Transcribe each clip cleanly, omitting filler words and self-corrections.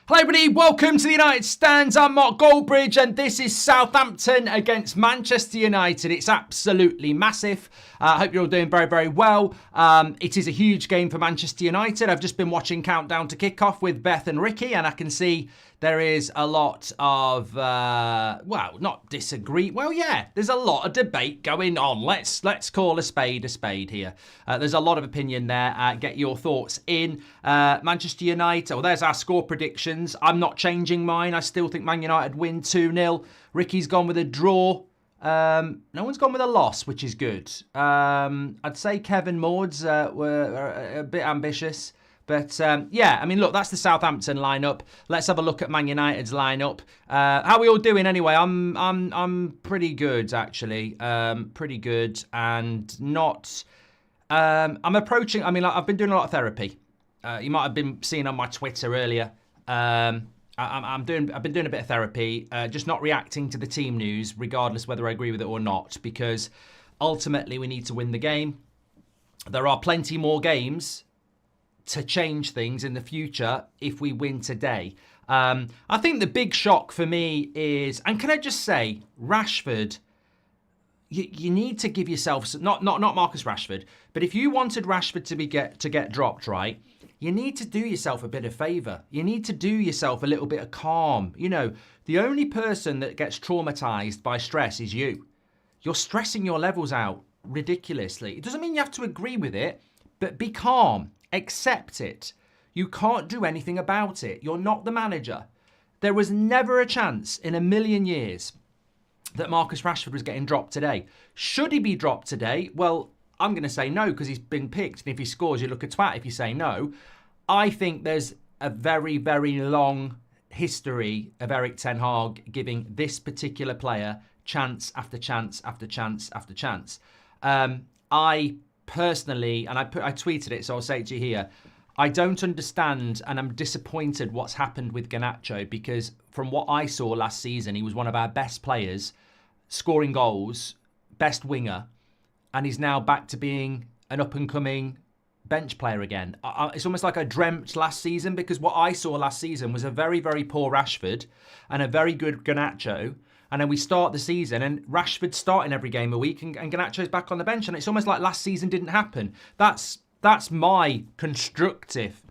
Hello everybody, welcome to the United Stands. I'm Mark Goldbridge and this is Southampton against Manchester United. It's absolutely massive. I hope you're all doing very, very well. It is a huge game for Manchester United. I've just been watching Countdown to Kickoff with Beth and Ricky and I can see there is a lot of, not disagree. Well, yeah, there's a lot of debate going on. Let's call a spade here. There's a lot of opinion there. Get your thoughts in. Manchester United, well, there's our score predictions. I'm not changing mine. I still think Man United win 2-0. Ricky's gone with a draw. No one's gone with a loss, which is good. I'd say Kevin Maud's were a bit ambitious. But, yeah, I mean, look, that's the Southampton lineup. Let's have a look at Man United's lineup. How are we all doing anyway? I'm pretty good, actually. Pretty good and not... I'm approaching... I mean, I've been doing a lot of therapy. You might have been seeing on my Twitter earlier. I've been doing a bit of therapy, just not reacting to the team news, regardless whether I agree with it or not, because ultimately we need to win the game. There are plenty more games to change things in the future if we win today. I think the big shock for me is, and can I just say, Rashford, you need to give yourself, not Marcus Rashford, but if you wanted Rashford to get dropped, right, you need to do yourself a bit of favour. You need to do yourself a little bit of calm. You know, the only person that gets traumatised by stress is you. You're stressing your levels out ridiculously. It doesn't mean you have to agree with it, but be calm. Accept it. You can't do anything about it. You're not the manager. There was never a chance in a million years that Marcus Rashford was getting dropped today. Should he be dropped today? Well, I'm going to say no because he's been picked. And if he scores, you look a twat if you say no. I think there's a very, very long history of Erik ten Hag giving this particular player chance after chance after chance after chance. I personally, and I tweeted it, so I'll say it to you here, I don't understand and I'm disappointed what's happened with Garnacho because from what I saw last season, he was one of our best players, scoring goals, best winger, and he's now back to being an up-and-coming bench player again. It's almost like I dreamt last season because what I saw last season was a very, very poor Rashford and a very good Garnacho. And then we start the season and Rashford's starting every game a week and Garnacho's back on the bench. And it's almost like last season didn't happen. That's my constructive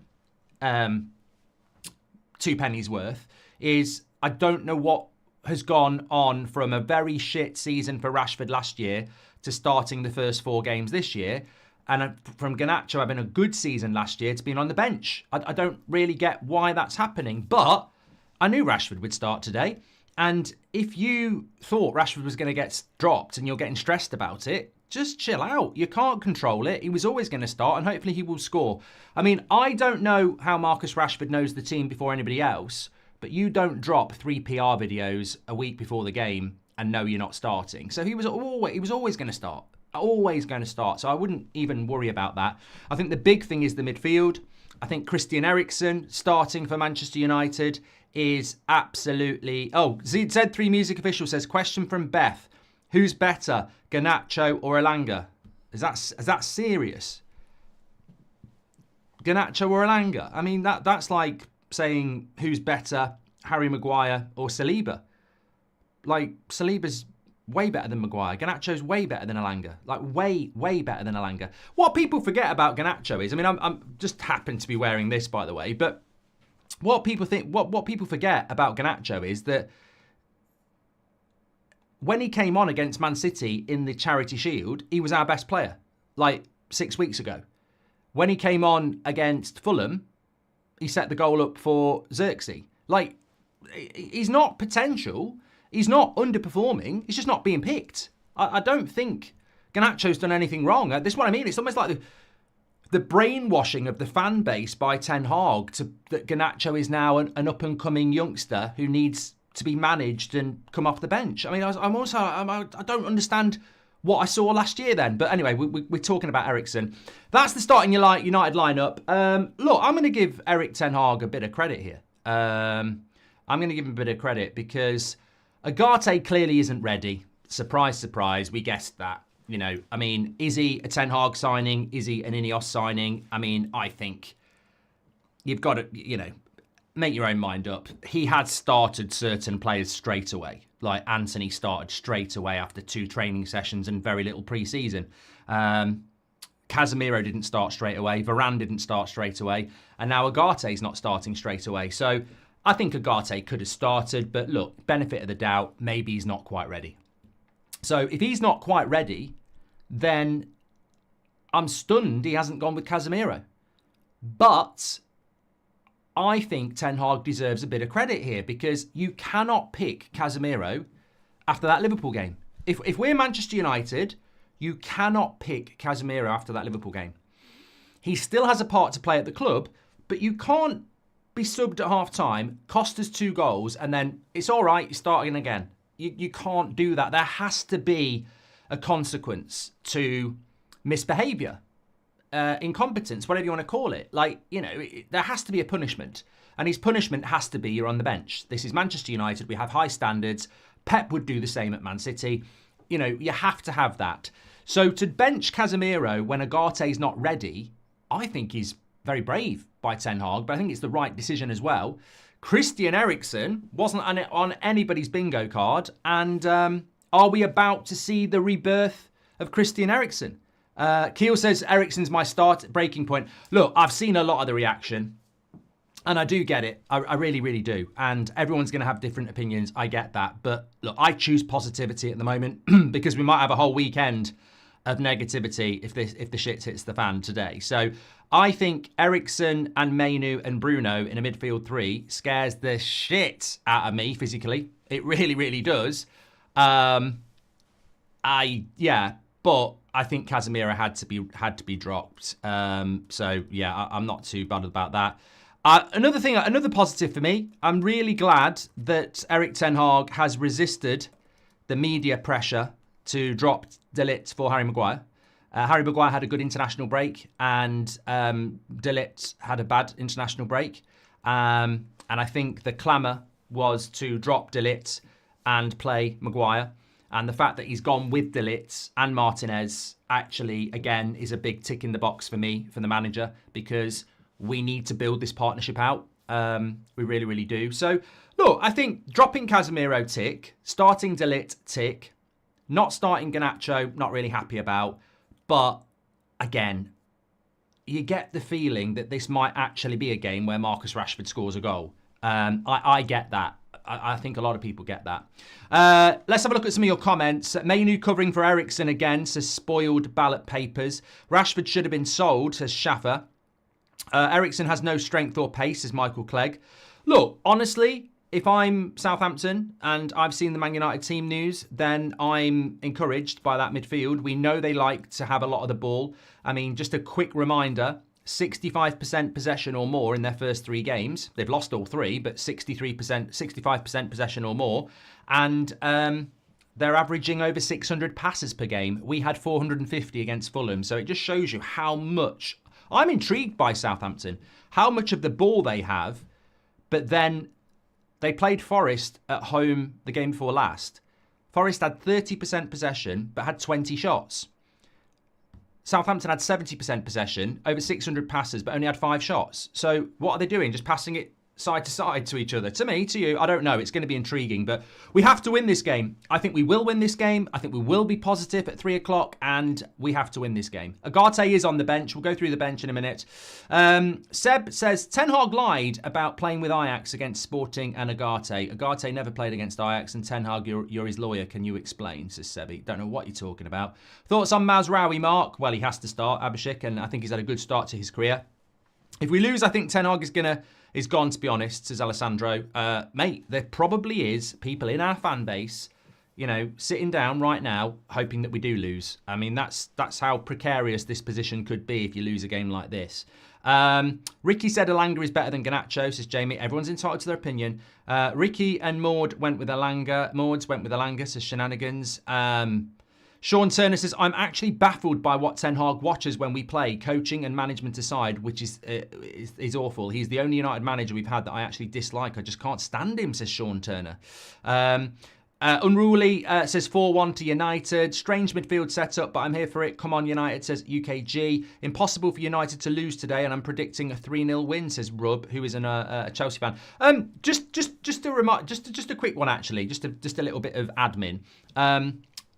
two pennies worth is I don't know what has gone on from a very shit season for Rashford last year to starting the first 4 games this year. And from Garnacho having a good season last year to being on the bench. I don't really get why that's happening. But I knew Rashford would start today. And if you thought Rashford was going to get dropped and you're getting stressed about it, just chill out. You can't control it. He was always going to start and hopefully he will score. I mean, I don't know how Marcus Rashford knows the team before anybody else, but you don't drop 3 PR videos a week before the game and know you're not starting. So he was always going to start. Always going to start. So I wouldn't even worry about that. I think the big thing is the midfield. I think Christian Eriksen starting for Manchester United is absolutely... Oh, Z3 Music Official says, question from Beth. Who's better, Garnacho or Elanga? Is that serious? Garnacho or Elanga? I mean, that's like saying who's better, Harry Maguire or Saliba. Like, Saliba's way better than Maguire. Garnacho's way better than Elanga. Like, way, way better than Elanga. What people forget about Garnacho is... I mean, I'm just happen to be wearing this, by the way, but... What people forget about Garnacho is that when he came on against Man City in the Charity Shield, he was our best player, like 6 weeks ago. When he came on against Fulham, he set the goal up for Xerxes. Like, he's not potential. He's not underperforming. He's just not being picked. I don't think Garnacho's done anything wrong. This is what I mean. It's almost like the brainwashing of the fan base by Ten Hag that Garnacho is now an up-and-coming youngster who needs to be managed and come off the bench. I mean, I don't understand what I saw last year then. But anyway, we're talking about Eriksen. That's the starting United lineup. Look, I'm going to give Erik Ten Hag a bit of credit here. I'm going to give him a bit of credit because Agate clearly isn't ready. Surprise, surprise, we guessed that. You know, I mean, is he a Ten Hag signing? Is he an Ineos signing? I mean, I think you've got to, you know, make your own mind up. He had started certain players straight away. Like Anthony started straight away after 2 training sessions and very little pre-season. Casemiro didn't start straight away. Varane didn't start straight away. And now Agate's not starting straight away. So I think Agate could have started. But look, benefit of the doubt, maybe he's not quite ready. So if he's not quite ready, then I'm stunned he hasn't gone with Casemiro. But I think Ten Hag deserves a bit of credit here because you cannot pick Casemiro after that Liverpool game. If we're Manchester United, you cannot pick Casemiro after that Liverpool game. He still has a part to play at the club, but you can't be subbed at half-time, cost us 2 goals, and then it's all right, you're starting again. You can't do that. There has to be a consequence to misbehaviour. Incompetence, whatever you want to call it. Like, you know, there has to be a punishment. And his punishment has to be you're on the bench. This is Manchester United. We have high standards. Pep would do the same at Man City. You know, you have to have that. So to bench Casemiro when Agate's not ready, I think is very brave by Ten Hag, but I think it's the right decision as well. Christian Eriksen wasn't on anybody's bingo card. And are we about to see the rebirth of Christian Eriksen? Keel says Eriksen's my breaking point. Look, I've seen a lot of the reaction and I do get it. I really, really do. And everyone's going to have different opinions. I get that. But look, I choose positivity at the moment because we might have a whole weekend of negativity if the shit hits the fan today. So I think Eriksen and Mainu and Bruno in a midfield 3 scares the shit out of me physically. It really, really does. But I think Casemiro had to be dropped. So yeah, I'm not too bad about that. Another positive for me. I'm really glad that Erik ten Hag has resisted the media pressure to drop De Ligt for Harry Maguire. Harry Maguire had a good international break, and De Ligt had a bad international break. And I think the clamour was to drop De Ligt and play Maguire. And the fact that he's gone with De Ligt and Martinez actually, again, is a big tick in the box for me, for the manager, because we need to build this partnership out. We really, really do. So, look, I think dropping Casemiro, tick. Starting De Ligt, tick. Not starting Garnacho, not really happy about. But, again, you get the feeling that this might actually be a game where Marcus Rashford scores a goal. I get that. I think a lot of people get that. Let's have a look at some of your comments. Mainu covering for Eriksen again, says spoiled ballot papers. Rashford should have been sold, says Schaffer. Eriksen has no strength or pace, says Michael Clegg. Look, honestly, if I'm Southampton and I've seen the Man United team news, then I'm encouraged by that midfield. We know they like to have a lot of the ball. I mean, just a quick reminder, 65% possession or more in their first 3 games. They've lost all 3, but 65% possession or more. And they're averaging over 600 passes per game. We had 450 against Fulham. So it just shows you how much... I'm intrigued by Southampton, how much of the ball they have, but then they played Forest at home the game before last. Forest had 30% possession, but had 20 shots. Southampton had 70% possession, over 600 passes, but only had 5 shots. So what are they doing? Just passing it side to side to each other? To me, to you, I don't know. It's going to be intriguing, but we have to win this game. I think we will win this game. I think we will be positive at 3 o'clock, and we have to win this game. Agate is on the bench. We'll go through the bench in a minute. Seb says, Ten Hag lied about playing with Ajax against Sporting and Agate. Agate never played against Ajax, and Ten Hag, you're his lawyer. Can you explain, says Sebi. Don't know what you're talking about. Thoughts on Mazraoui, Mark? Well, he has to start, Abhishek, and I think he's had a good start to his career. If we lose, I think Ten Hag is gone, to be honest, says Alessandro. Mate, there probably is people in our fan base, you know, sitting down right now, hoping that we do lose. I mean, that's how precarious this position could be if you lose a game like this. Ricky said Elanga is better than Garnacho, says Jamie. Everyone's entitled to their opinion. Ricky and Maud went with Elanga. Maud's went with Elanga, says Shenanigans. Sean Turner says, I'm actually baffled by what Ten Hag watches when we play, coaching and management aside, which is awful. He's the only United manager we've had that I actually dislike. I just can't stand him, says Sean Turner. Unruly says 4-1 to United. Strange midfield setup, but I'm here for it. Come on, United, says UKG. Impossible for United to lose today, and I'm predicting a 3-0 win, says Rub, who is a Chelsea fan. Just a remark, just a quick one actually, just a little bit of admin.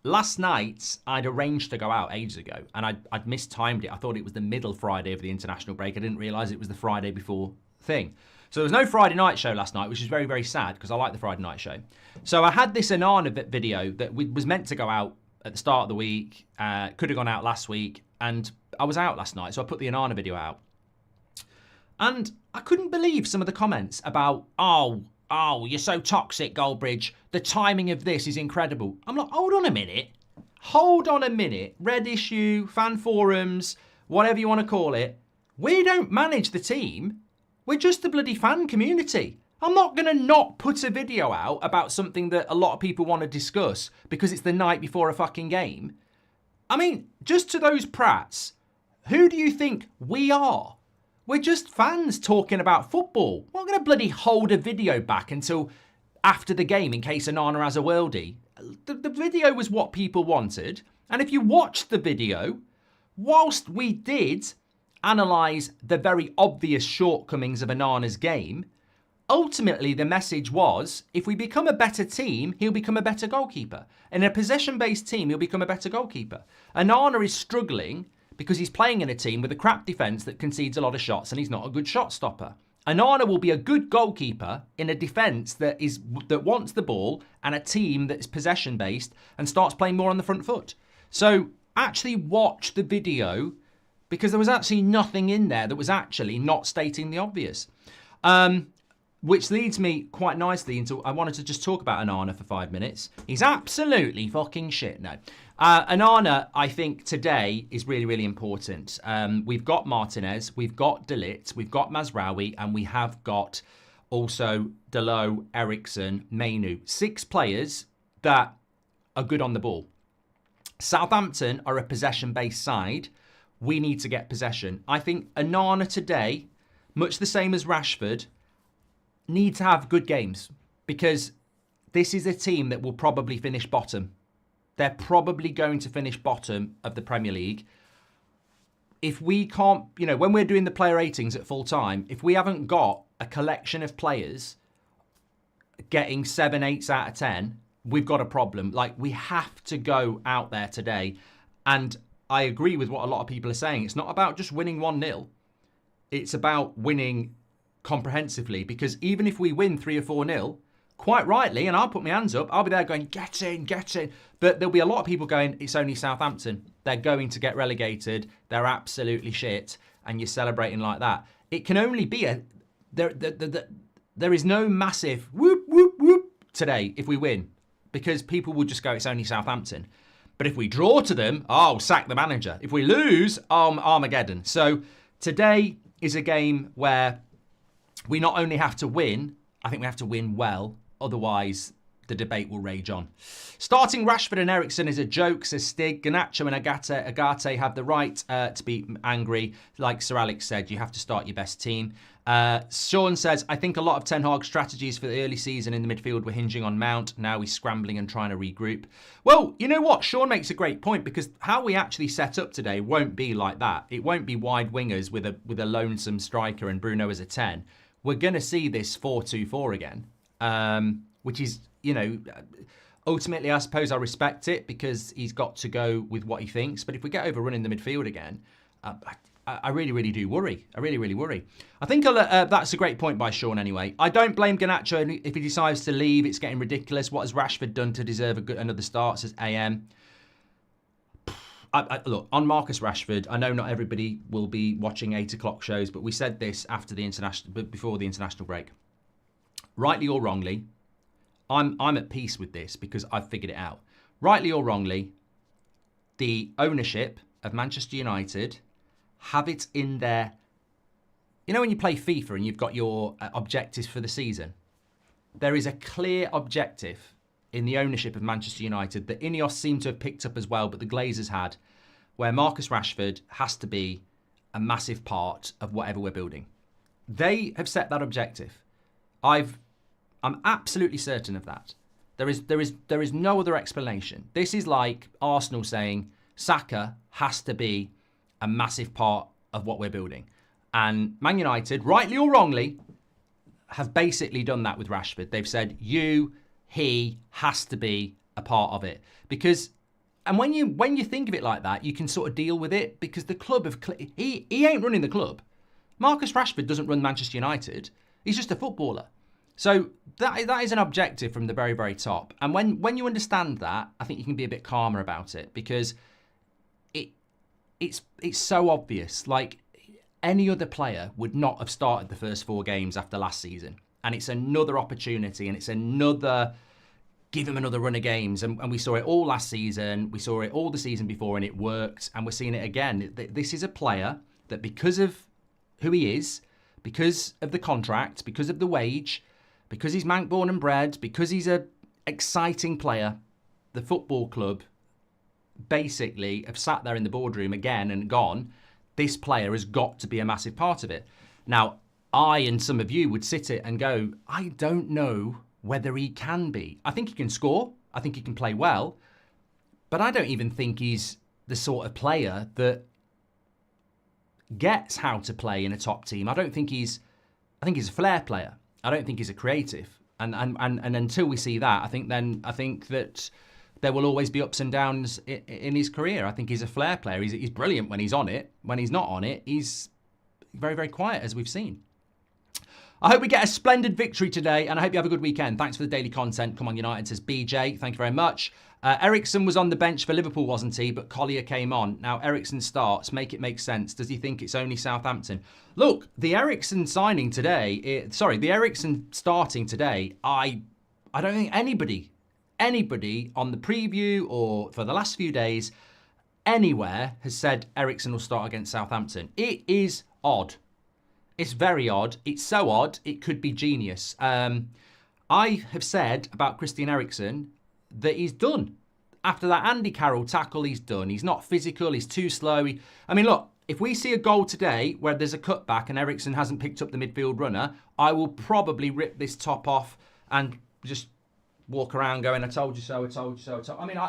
Last night, I'd arranged to go out ages ago, and I'd mistimed it. I thought it was the middle Friday of the international break. I didn't realise it was the Friday before thing. So there was no Friday night show last night, which is very, very sad because I like the Friday night show. So I had this Onana video that was meant to go out at the start of the week, could have gone out last week, and I was out last night, so I put the Onana video out. And I couldn't believe some of the comments about, oh, you're so toxic, Goldbridge. The timing of this is incredible. I'm like, hold on a minute. Hold on a minute. Red issue, fan forums, whatever you want to call it. We don't manage the team. We're just the bloody fan community. I'm not going to not put a video out about something that a lot of people want to discuss because it's the night before a fucking game. I mean, just to those prats, who do you think we are? We're just fans talking about football. We're not going to bloody hold a video back until after the game in case Onana has a worldie. The video was what people wanted. And if you watched the video, whilst we did analyse the very obvious shortcomings of Onana's game, ultimately the message was, if we become a better team, he'll become a better goalkeeper. In a possession-based team, he'll become a better goalkeeper. Onana is struggling because he's playing in a team with a crap defence that concedes a lot of shots and he's not a good shot stopper. Onana will be a good goalkeeper in a defence that wants the ball and a team that is possession-based and starts playing more on the front foot. So actually watch the video, because there was actually nothing in there that was actually not stating the obvious. Which leads me quite nicely into, I wanted to just talk about Onana for 5 minutes. He's absolutely fucking shit. No. Onana, I think today is really, really important. We've got Martinez, we've got Ligt, we've got Mazraoui, and we have got also Dalot, Ericsson, Mainu. 6 players that are good on the ball. Southampton are a possession-based side. We need to get possession. I think Onana today, much the same as Rashford, need to have good games because this is a team that will probably finish bottom. They're probably going to finish bottom of the Premier League. If we can't, when we're doing the player ratings at full time, if we haven't got a collection of players getting 7, 8 out of 10, we've got a problem. Like, we have to go out there today. And I agree with what a lot of people are saying. It's not about just winning 1-0. It's about winning comprehensively, because even if we win 3 or 4-0, quite rightly, and I'll put my hands up, I'll be there going, get in. But there'll be a lot of people going, it's only Southampton. They're going to get relegated. They're absolutely shit. And you're celebrating like that. It can only be there is no massive whoop, whoop, whoop today if we win, because people will just go, it's only Southampton. But if we draw to them, sack the manager. If we lose, Armageddon. So today is a game where we not only have to win, I think we have to win well. Otherwise, the debate will rage on. Starting Rashford and Ericsson is a joke, says Stig. Garnacho and Agate have the right to be angry. Like Sir Alex said, you have to start your best team. Sean says, I think a lot of Ten Hag's strategies for the early season in the midfield were hinging on Mount. Now he's scrambling and trying to regroup. Well, you know what? Sean makes a great point, because how we actually set up today won't be like that. It won't be wide wingers with a lonesome striker and Bruno as a 10. We're going to see this 4-2-4 again, which is, ultimately, I suppose I respect it because he's got to go with what he thinks. But if we get overrun in the midfield again, I really, really do worry. I really, really worry. I think that's a great point by Sean anyway. I don't blame Garnacho if he decides to leave. It's getting ridiculous. What has Rashford done to deserve another start, says AM. Look, on Marcus Rashford, I know not everybody will be watching 8 o'clock shows, but we said this before the international break. Rightly or wrongly, I'm at peace with this because I've figured it out. Rightly or wrongly, the ownership of Manchester United have it in their... when you play FIFA and you've got your objectives for the season, there is a clear objective in the ownership of Manchester United that Ineos seem to have picked up as well, but the Glazers had, where Marcus Rashford has to be a massive part of whatever we're building. They have set that objective. I'm absolutely certain of that. There is no other explanation. This is like Arsenal saying Saka has to be a massive part of what we're building. And Man United, rightly or wrongly, have basically done that with Rashford. They've said, he has to be a part of it. Because, and when you think of it like that, you can sort of deal with it because the club he ain't running the club. Marcus Rashford doesn't run Manchester United. He's just a footballer. So that is an objective from the very, very top. And when you understand that, I think you can be a bit calmer about it because it's so obvious. Like any other player would not have started the first 4 games after last season. And it's another opportunity and it's another, give him another run of games. And we saw it all last season. We saw it all the season before and it worked. And we're seeing it again. This is a player that because of who he is, because of the contract, because of the wage, because he's Manc born and bred, because he's a exciting player, the football club basically have sat there in the boardroom again and gone, this player has got to be a massive part of it. Now, I and some of you would sit it and go, I don't know whether he can be. I think he can score. I think he can play well. But I don't even think he's the sort of player that gets how to play in a top team. I think he's a flair player. I don't think he's a creative. And until we see that, I think that there will always be ups and downs in his career. I think he's a flair player. He's brilliant when he's on it. When he's not on it, he's very, very quiet, as we've seen. I hope we get a splendid victory today, and I hope you have a good weekend. Thanks for the daily content. Come on, United, says BJ. Thank you very much. Eriksen was on the bench for Liverpool, wasn't he? But Collier came on. Now, Eriksen starts. Make it make sense. Does he think it's only Southampton? Look, the Eriksen signing today, the Eriksen starting today, I don't think anybody on the preview or for the last few days, anywhere has said Eriksen will start against Southampton. It is odd. It's very odd. It's so odd, it could be genius. I have said about Christian Eriksen that he's done. After that Andy Carroll tackle, he's done. He's not physical. He's too slow. Look, if we see a goal today where there's a cutback and Eriksen hasn't picked up the midfield runner, I will probably rip this top off and just walk around going, I told you so, I told you so, I told you.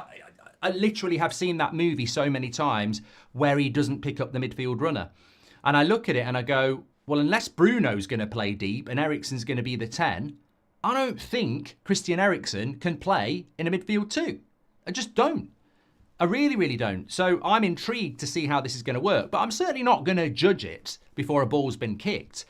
I literally have seen that movie so many times where he doesn't pick up the midfield runner. And I look at it and I go, well, unless Bruno's going to play deep and Eriksen's going to be the 10, I don't think Christian Eriksen can play in a midfield 2. I just don't. I really, really don't. So I'm intrigued to see how this is going to work, but I'm certainly not going to judge it before a ball's been kicked.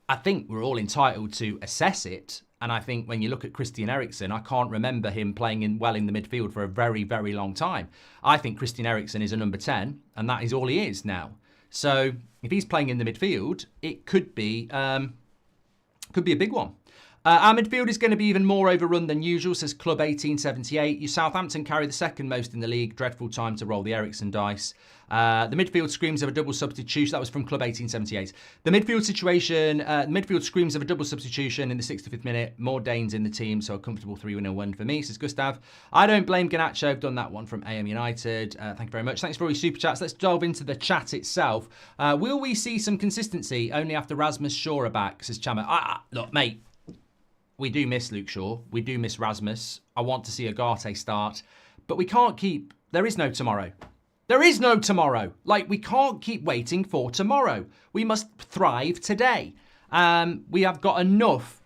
I think we're all entitled to assess it. And I think when you look at Christian Eriksen, I can't remember him playing well in the midfield for a very, very long time. I think Christian Eriksen is a number 10, and that is all he is now. So if he's playing in the midfield, it could be a big one. Our midfield is going to be even more overrun than usual, says Club 1878. You Southampton carry the second most in the league. Dreadful time to roll the Eriksen dice. The midfield screams of a double substitution. That was from Club 1878. The midfield situation, midfield screams of a double substitution in the 65th minute. More Danes in the team, so a comfortable 3-1 win for me, says Gustav. I don't blame Garnacho. I've done that one from AM United. Thank you very much. Thanks for all your super chats. Let's delve into the chat itself. Will we see some consistency only after Rasmus Shaw are back, says Chama. Look, mate. We do miss Luke Shaw. We do miss Rasmus. I want to see Agate start. But we can't keep... There is no tomorrow. There is no tomorrow. Like, we can't keep waiting for tomorrow. We must thrive today. We have got enough.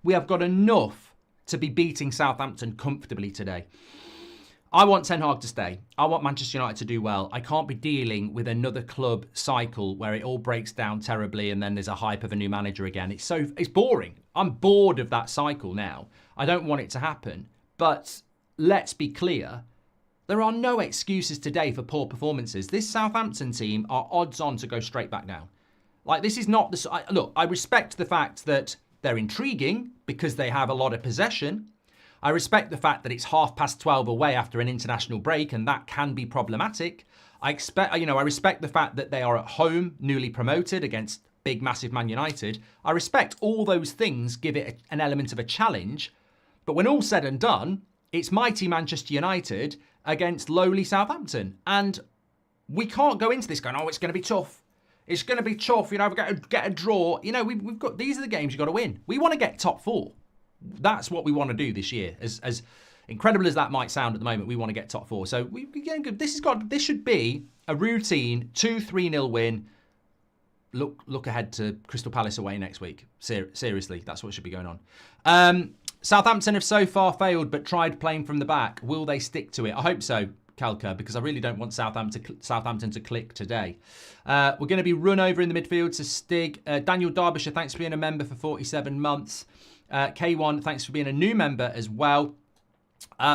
We have got enough to be beating Southampton comfortably today. I want Ten Hag to stay. I want Manchester United to do well. I can't be dealing with another club cycle where it all breaks down terribly and then there's a hype of a new manager again. It's boring. I'm bored of that cycle now. I don't want it to happen. But let's be clear. There are no excuses today for poor performances. This Southampton team are odds on to go straight back down. Like, this is not the... Look, I respect the fact that they're intriguing because they have a lot of possession. I respect the fact that it's 12:30 away after an international break, and that can be problematic. I respect the fact that they are at home, newly promoted against big, massive Man United. I respect all those things, give it an element of a challenge. But when all's said and done, it's mighty Manchester United against lowly Southampton. And we can't go into this going, it's going to be tough. It's going to be tough. We've got to get a draw. We've got, these are the games you've got to win. We want to get top 4. That's what we want to do this year. As incredible as that might sound at the moment, we want to get top 4. So this should be a routine 2-3-0 win. Look ahead to Crystal Palace away next week. Seriously, that's what should be going on. Southampton have so far failed, but tried playing from the back. Will they stick to it? I hope so, Kalka, because I really don't want Southampton to click today. We're going to be run over in the midfield to Stig. Daniel Derbyshire, thanks for being a member for 47 months. K1, thanks for being a new member as well.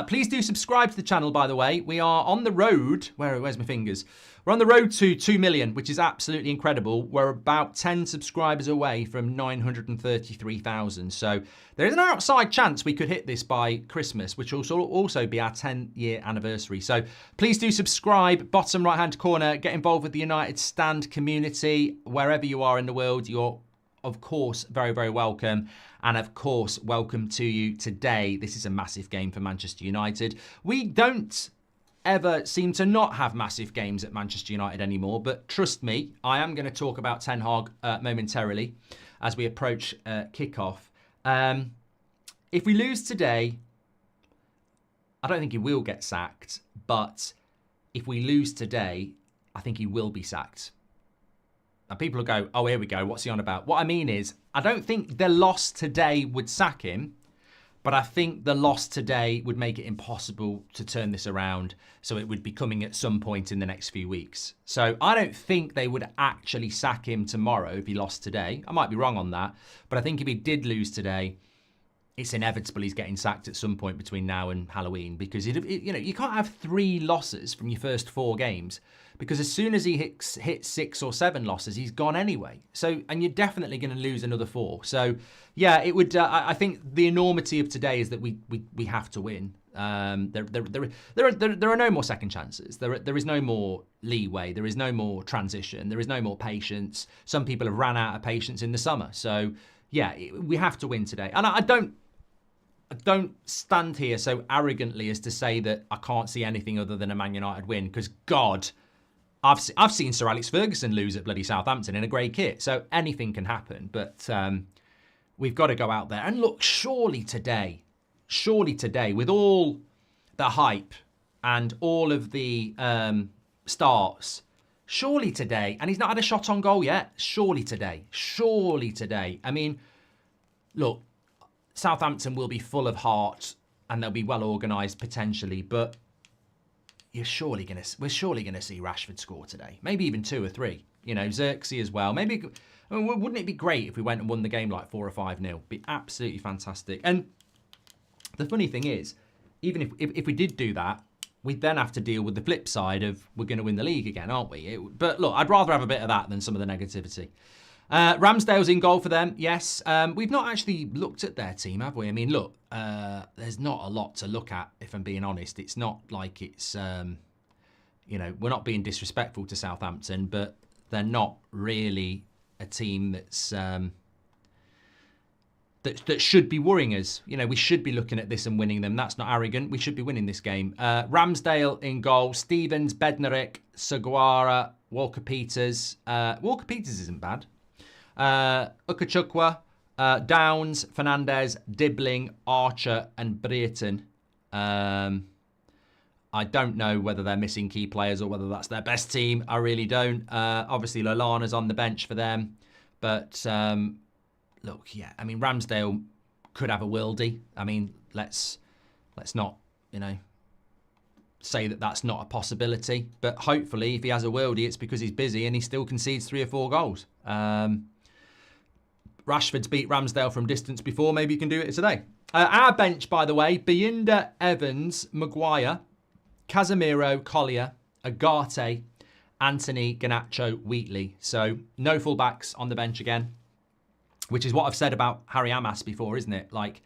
Please do subscribe to the channel, by the way. We are on the road. Where's my fingers? We're on the road to 2 million, which is absolutely incredible. We're about 10 subscribers away from 933,000. So there is an outside chance we could hit this by Christmas, which will also be our 10-year anniversary. So please do subscribe. Bottom right-hand corner, get involved with the United Stand community. Wherever you are in the world, you're, of course, very, very welcome. And of course, welcome to you today. This is a massive game for Manchester United. We don't ever seem to not have massive games at Manchester United anymore. But trust me, I am going to talk about Ten Hag momentarily as we approach kickoff. If we lose today, I don't think he will get sacked. But if we lose today, I think he will be sacked. And people will go, oh, here we go. What's he on about? What I mean is, I don't think the loss today would sack him, but I think the loss today would make it impossible to turn this around. So it would be coming at some point in the next few weeks. So I don't think they would actually sack him tomorrow if he lost today. I might be wrong on that. But I think if he did lose today, it's inevitable he's getting sacked at some point between now and Halloween, because you can't have 3 losses from your first 4 games, because as soon as he hits 6 or 7 losses, he's gone anyway. So, and you're definitely going to lose another 4. So, yeah, it would. I think the enormity of today is that we have to win. There are no more second chances. There is no more leeway. There is no more transition. There is no more patience. Some people have ran out of patience in the summer. So, yeah, we have to win today. And I don't stand here so arrogantly as to say that I can't see anything other than a Man United win, because God, I've seen Sir Alex Ferguson lose at bloody Southampton in a grey kit, so anything can happen. But we've got to go out there and look. Surely today, with all the hype and all of the starts, surely today, and he's not had a shot on goal yet. Surely today. I mean, look. Southampton will be full of heart and they'll be well organised potentially, but we're surely going to see Rashford score today. Maybe even 2 or 3. You know, Xerxes as well. Maybe, wouldn't it be great if we went and won the game like 4 or 5-0? Be absolutely fantastic. And the funny thing is, even if we did do that, we'd then have to deal with the flip side of we're going to win the league again, aren't we? But look, I'd rather have a bit of that than some of the negativity. Ramsdale's in goal for them, yes. We've not actually looked at their team, have we? I mean, look, there's not a lot to look at, if I'm being honest. It's not like it's, we're not being disrespectful to Southampton, but they're not really a team that's that should be worrying us. You know, we should be looking at this and winning them. That's not arrogant. We should be winning this game. Ramsdale in goal. Stevens, Bednarek, Seguara, Walker-Peters. Walker-Peters isn't bad. Ukachukwu, Downs, Fernandez, Dibbling, Archer and Brereton. I don't know whether they're missing key players or whether that's their best team. I really don't. Obviously, Lallana's on the bench for them. But, look, yeah, I mean, Ramsdale could have a worldie. I mean, let's not, say that that's not a possibility. But hopefully, if he has a worldie, it's because he's busy and he still concedes 3 or 4 goals. Rashford's beat Ramsdale from distance before. Maybe he can do it today. Our bench, by the way, Bayinda, Evans, Maguire, Casemiro, Collier, Agate, Anthony, Garnacho, Wheatley. So no fullbacks on the bench again, which is what I've said about Harry Amas before, isn't it? Like,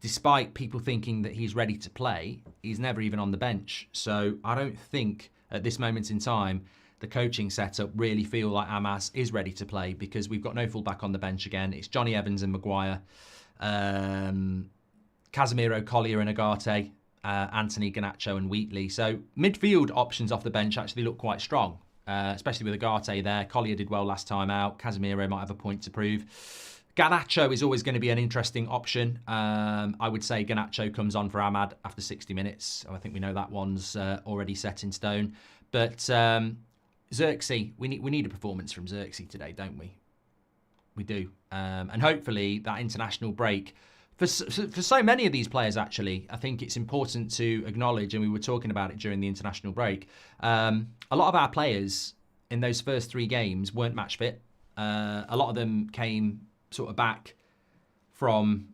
despite people thinking that he's ready to play, he's never even on the bench. So I don't think at this moment in time the coaching setup really feel like Amas is ready to play, because we've got no fullback on the bench again. It's Johnny Evans and Maguire, Casemiro, Collier and Agate, Anthony, Garnacho and Wheatley. So midfield options off the bench actually look quite strong, especially with Agate there. Collier did well last time out. Casemiro might have a point to prove. Garnacho is always going to be an interesting option. I would say Garnacho comes on for Ahmad after 60 minutes. I think we know that one's already set in stone. But Xerxes, we need a performance from Xerxes today, don't we? We do. And hopefully that international break, for so many of these players, actually, I think it's important to acknowledge, and we were talking about it during the international break, a lot of our players in those first 3 games weren't match fit. A lot of them came sort of back from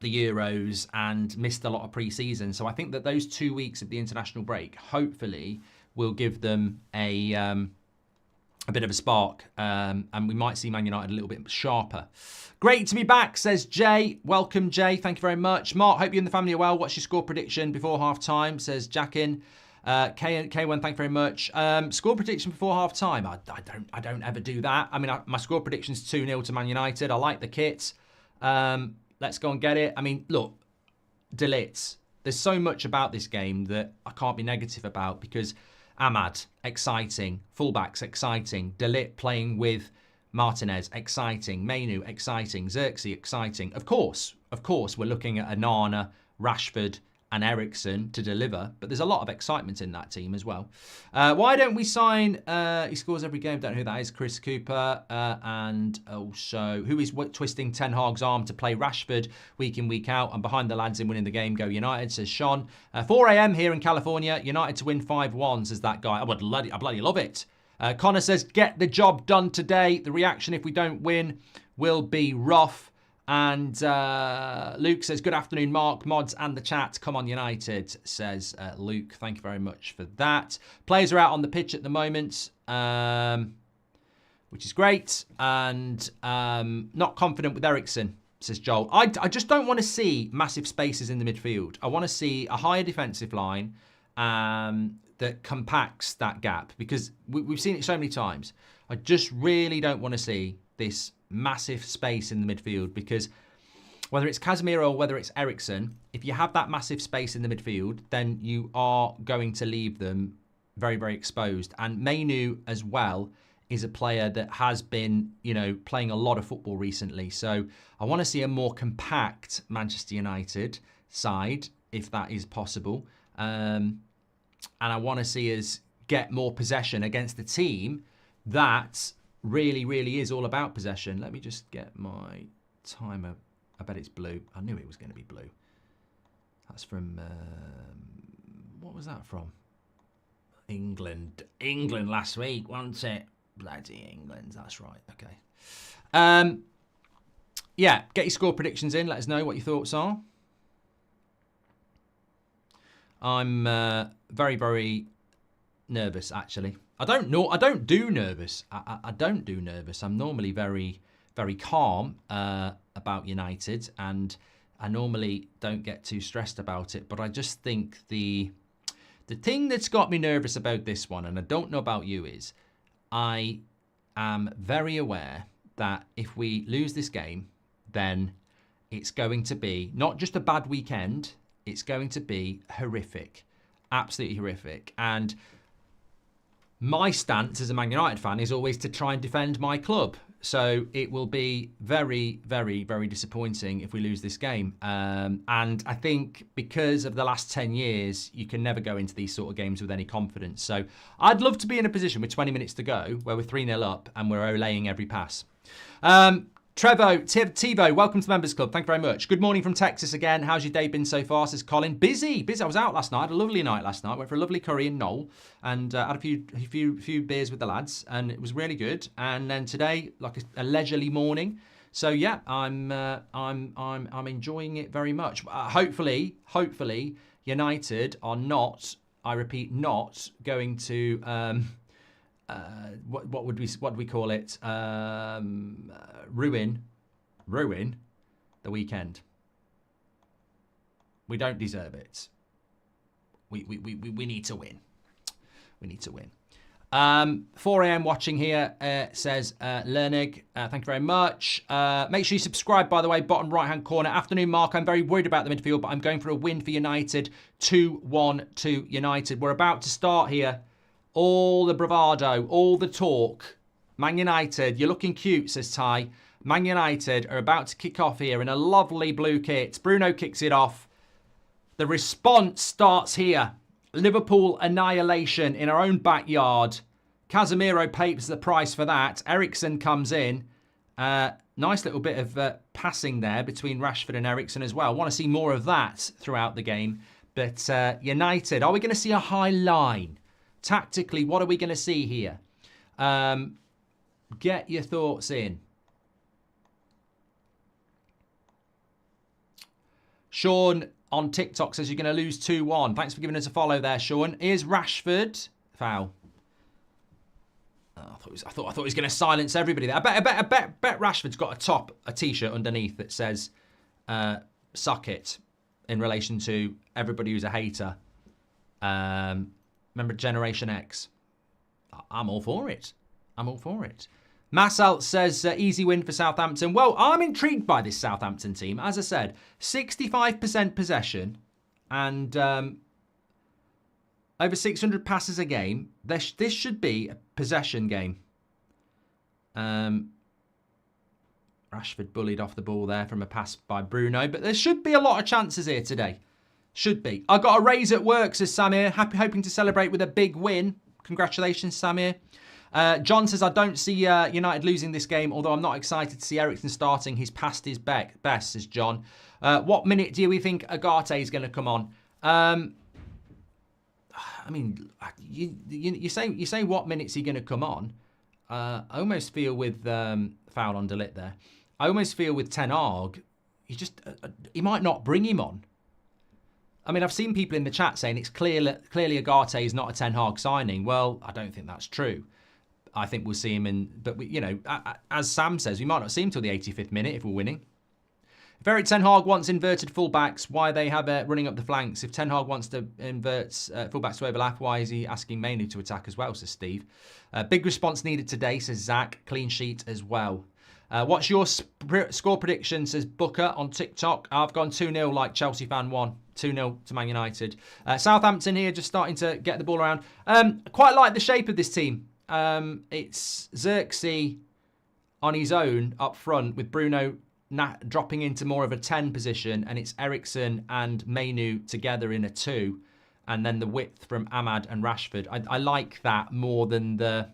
the Euros and missed a lot of pre-season. So I think that those 2 weeks of the international break hopefully will give them a bit of a spark, and we might see Man United a little bit sharper. Great to be back, says Jay. Welcome, Jay. Thank you very much. Mark, hope you and the family are well. What's your score prediction before half-time, says Jackin. K1, thank you very much. Score prediction before half-time. I don't ever do that. I mean, my score prediction's 2-0 to Man United. I like the kit. Let's go and get it. I mean, look, Ligt. There's so much about this game that I can't be negative about, because Ahmad, exciting. Fullbacks, exciting. Ligt playing with Martinez, exciting. Mainu, exciting. Xerxes, exciting. Of course, we're looking at Onana, Rashford, and Eriksen to deliver, but there's a lot of excitement in that team as well. Why don't we sign, he scores every game, don't know who that is, Chris Cooper, and also, who is twisting Ten Hag's arm to play Rashford week in, week out, and behind the lads in winning the game, go United, says Sean. 4 a.m. here in California, United to win 5-1, says that guy. I bloody love it. Connor says, get the job done today. The reaction if we don't win will be rough. And Luke says, good afternoon, Mark, mods, and the chat. Come on, United, says Luke. Thank you very much for that. Players are out on the pitch at the moment, which is great. And not confident with Eriksen, says Joel. I just don't want to see massive spaces in the midfield. I want to see a higher defensive line that compacts that gap, because we've seen it so many times. I just really don't want to see this massive space in the midfield, because whether it's Casemiro or whether it's Eriksen, if you have that massive space in the midfield, then you are going to leave them very, very exposed. And Mainu as well is a player that has been, playing a lot of football recently. So I want to see a more compact Manchester United side, if that is possible. And I want to see us get more possession against the team that really, really is all about possession. Let me just get my timer. I bet it's blue. I knew it was going to be blue. That's from, what was that from? England last week, wasn't it? Bloody England, that's right. Okay. Yeah, get your score predictions in. Let us know what your thoughts are. I'm very, very nervous, actually. I don't do nervous. I don't do nervous. I'm normally very, very calm about United, and I normally don't get too stressed about it. But I just think the thing that's got me nervous about this one, and I don't know about you, is I am very aware that if we lose this game, then it's going to be not just a bad weekend, it's going to be horrific. Absolutely horrific. And my stance as a Man United fan is always to try and defend my club. So it will be very, very, very disappointing if we lose this game. And I think because of the last 10 years, you can never go into these sort of games with any confidence. So I'd love to be in a position with 20 minutes to go where we're 3-0 up and we're olaying every pass. Tivo, welcome to the Members Club. Thank you very much. Good morning from Texas again. How's your day been so far, says Colin. Busy. I was out last night. Had a lovely night last night. Went for a lovely curry in Knoll and had a few beers with the lads, and it was really good. And then today, like a leisurely morning. So yeah, I'm enjoying it very much. Hopefully, United are not, I repeat, not going to what would we call it? Ruin the weekend. We don't deserve it. We need to win. We need to win. 4 a.m. watching here, says Lernig. Thank you very much. Make sure you subscribe, by the way, bottom right-hand corner. Afternoon, Mark. I'm very worried about the midfield, but I'm going for a win for United. 2-1 to United. We're about to start here. All the bravado, all the talk. Man United, you're looking cute, says Ty. Man United are about to kick off here in a lovely blue kit. Bruno kicks it off. The response starts here. Liverpool annihilation in our own backyard. Casemiro pays the price for that. Eriksen comes in. Nice little bit of passing there between Rashford and Eriksen as well. Want to see more of that throughout the game. But United, are we going to see a high line? Tactically, what are we going to see here? Get your thoughts in. Sean on TikTok says you're going to lose 2-1. Thanks for giving us a follow there, Sean. Here's Rashford. Foul. Oh, I thought he was going to silence everybody there. I bet Rashford's got a t-shirt underneath that says "suck it" in relation to everybody who's a hater. Remember Generation X? I'm all for it. I'm all for it. Massalt says easy win for Southampton. Well, I'm intrigued by this Southampton team. As I said, 65% possession and over 600 passes a game. This should be a possession game. Rashford bullied off the ball there from a pass by Bruno. But there should be a lot of chances here today. Should be. I got a raise at work, says Samir. Hoping to celebrate with a big win. Congratulations, Samir. John says, I don't see United losing this game, although I'm not excited to see Eriksen starting. He's past his best, says John. What minute do we think Agate is going to come on? I mean, you say what minute's he going to come on? I almost feel with foul on Ligt there. I almost feel with Ten Hag, he might not bring him on. I mean, I've seen people in the chat saying it's clearly Agate is not a Ten Hag signing. Well, I don't think that's true. I think we'll see him in, but as Sam says, we might not see him till the 85th minute if we're winning. If Erik Ten Hag wants inverted fullbacks, why they have running up the flanks? If Ten Hag wants to invert fullbacks to overlap, why is he asking Mainoo to attack as well, says Steve. Big response needed today, says Zach. Clean sheet as well. What's your score prediction, says Booker on TikTok. I've gone 2-0 like Chelsea fan 1. 2-0 to Man United. Southampton here just starting to get the ball around. Quite like the shape of this team. It's Xerxes on his own up front with Bruno dropping into more of a 10 position, and it's Eriksen and Mainoo together in a 2, and then the width from Ahmad and Rashford. I like that more than the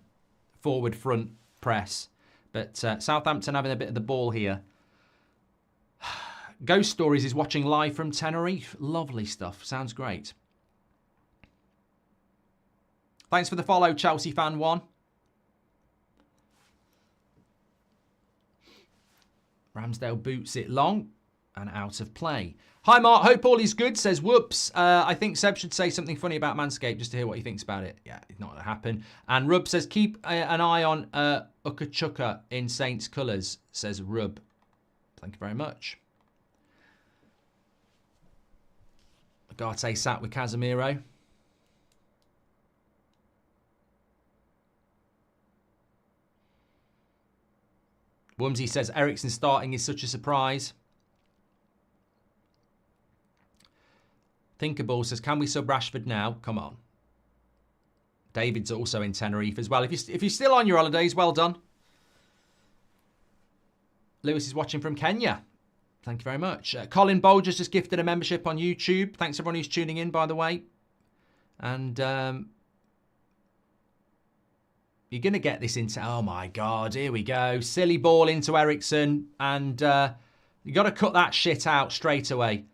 forward front press. But Southampton having a bit of the ball here. Ghost Stories is watching live from Tenerife. Lovely stuff. Sounds great. Thanks for the follow, Chelsea fan 1. Ramsdale boots it long and out of play. Hi, Mark. Hope all is good, says Whoops. I think Seb should say something funny about Manscaped just to hear what he thinks about it. Yeah, it's not going to happen. And Rub says, keep an eye on Ukachuka in Saints colours, says Rub. Thank you very much. Agate sat with Casemiro. Wumsy says Eriksen starting is such a surprise. Thinkable says, can we sub Rashford now? Come on. David's also in Tenerife as well. If you're still on your holidays, well done. Lewis is watching from Kenya. Thank you very much. Colin Bolger's just gifted a membership on YouTube. Thanks everyone who's tuning in, by the way. And you're going to get this into... Oh, my God. Here we go. Silly ball into Eriksen. And you got to cut that shit out straight away.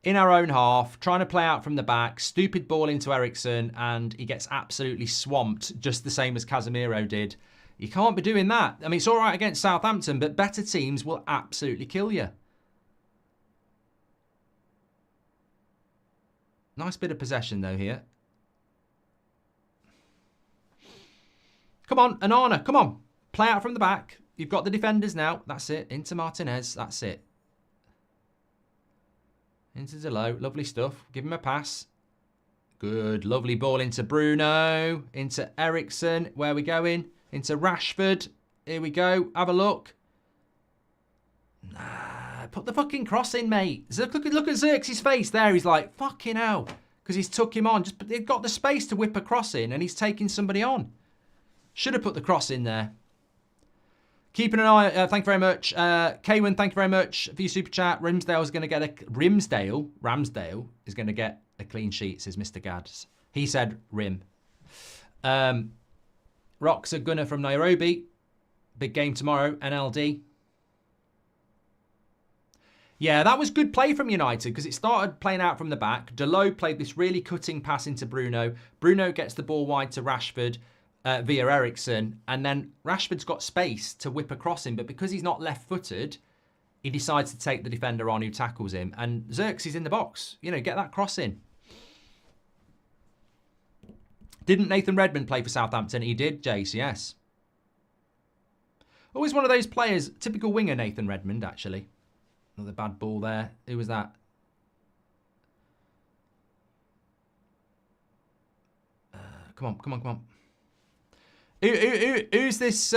In our own half, trying to play out from the back. Stupid ball into Eriksen. And he gets absolutely swamped, just the same as Casemiro did. You can't be doing that. I mean, it's all right against Southampton, but better teams will absolutely kill you. Nice bit of possession, though, here. Come on, Onana, come on. Play out from the back. You've got the defenders now. That's it. Into Martinez. That's it. Into Delo. Lovely stuff. Give him a pass. Good. Lovely ball into Bruno. Into Eriksen. Where are we going? Into Rashford. Here we go. Have a look. Nah, put the fucking cross in, mate. Look at Xerxes' face there. He's like, fucking hell. Because he's took him on. They've got the space to whip a cross in and he's taking somebody on. Should have put the cross in there. Keeping an eye. Thank you very much, Kaywin. Thank you very much for your super chat. Ramsdale is going to get a clean sheet, says Mr. Gads. He said Rim. Rocks a gunner from Nairobi. Big game tomorrow. NLD. Yeah, that was good play from United because it started playing out from the back. Dalot played this really cutting pass into Bruno. Bruno gets the ball wide to Rashford. Via Ericsson, and then Rashford's got space to whip across him, but because he's not left-footed, he decides to take the defender on who tackles him, and Xerxes in the box. You know, get that cross in. Didn't Nathan Redmond play for Southampton? He did, Jace, yes. Always one of those players, typical winger Nathan Redmond, actually. Another bad ball there. Who was that? Come on. Who's this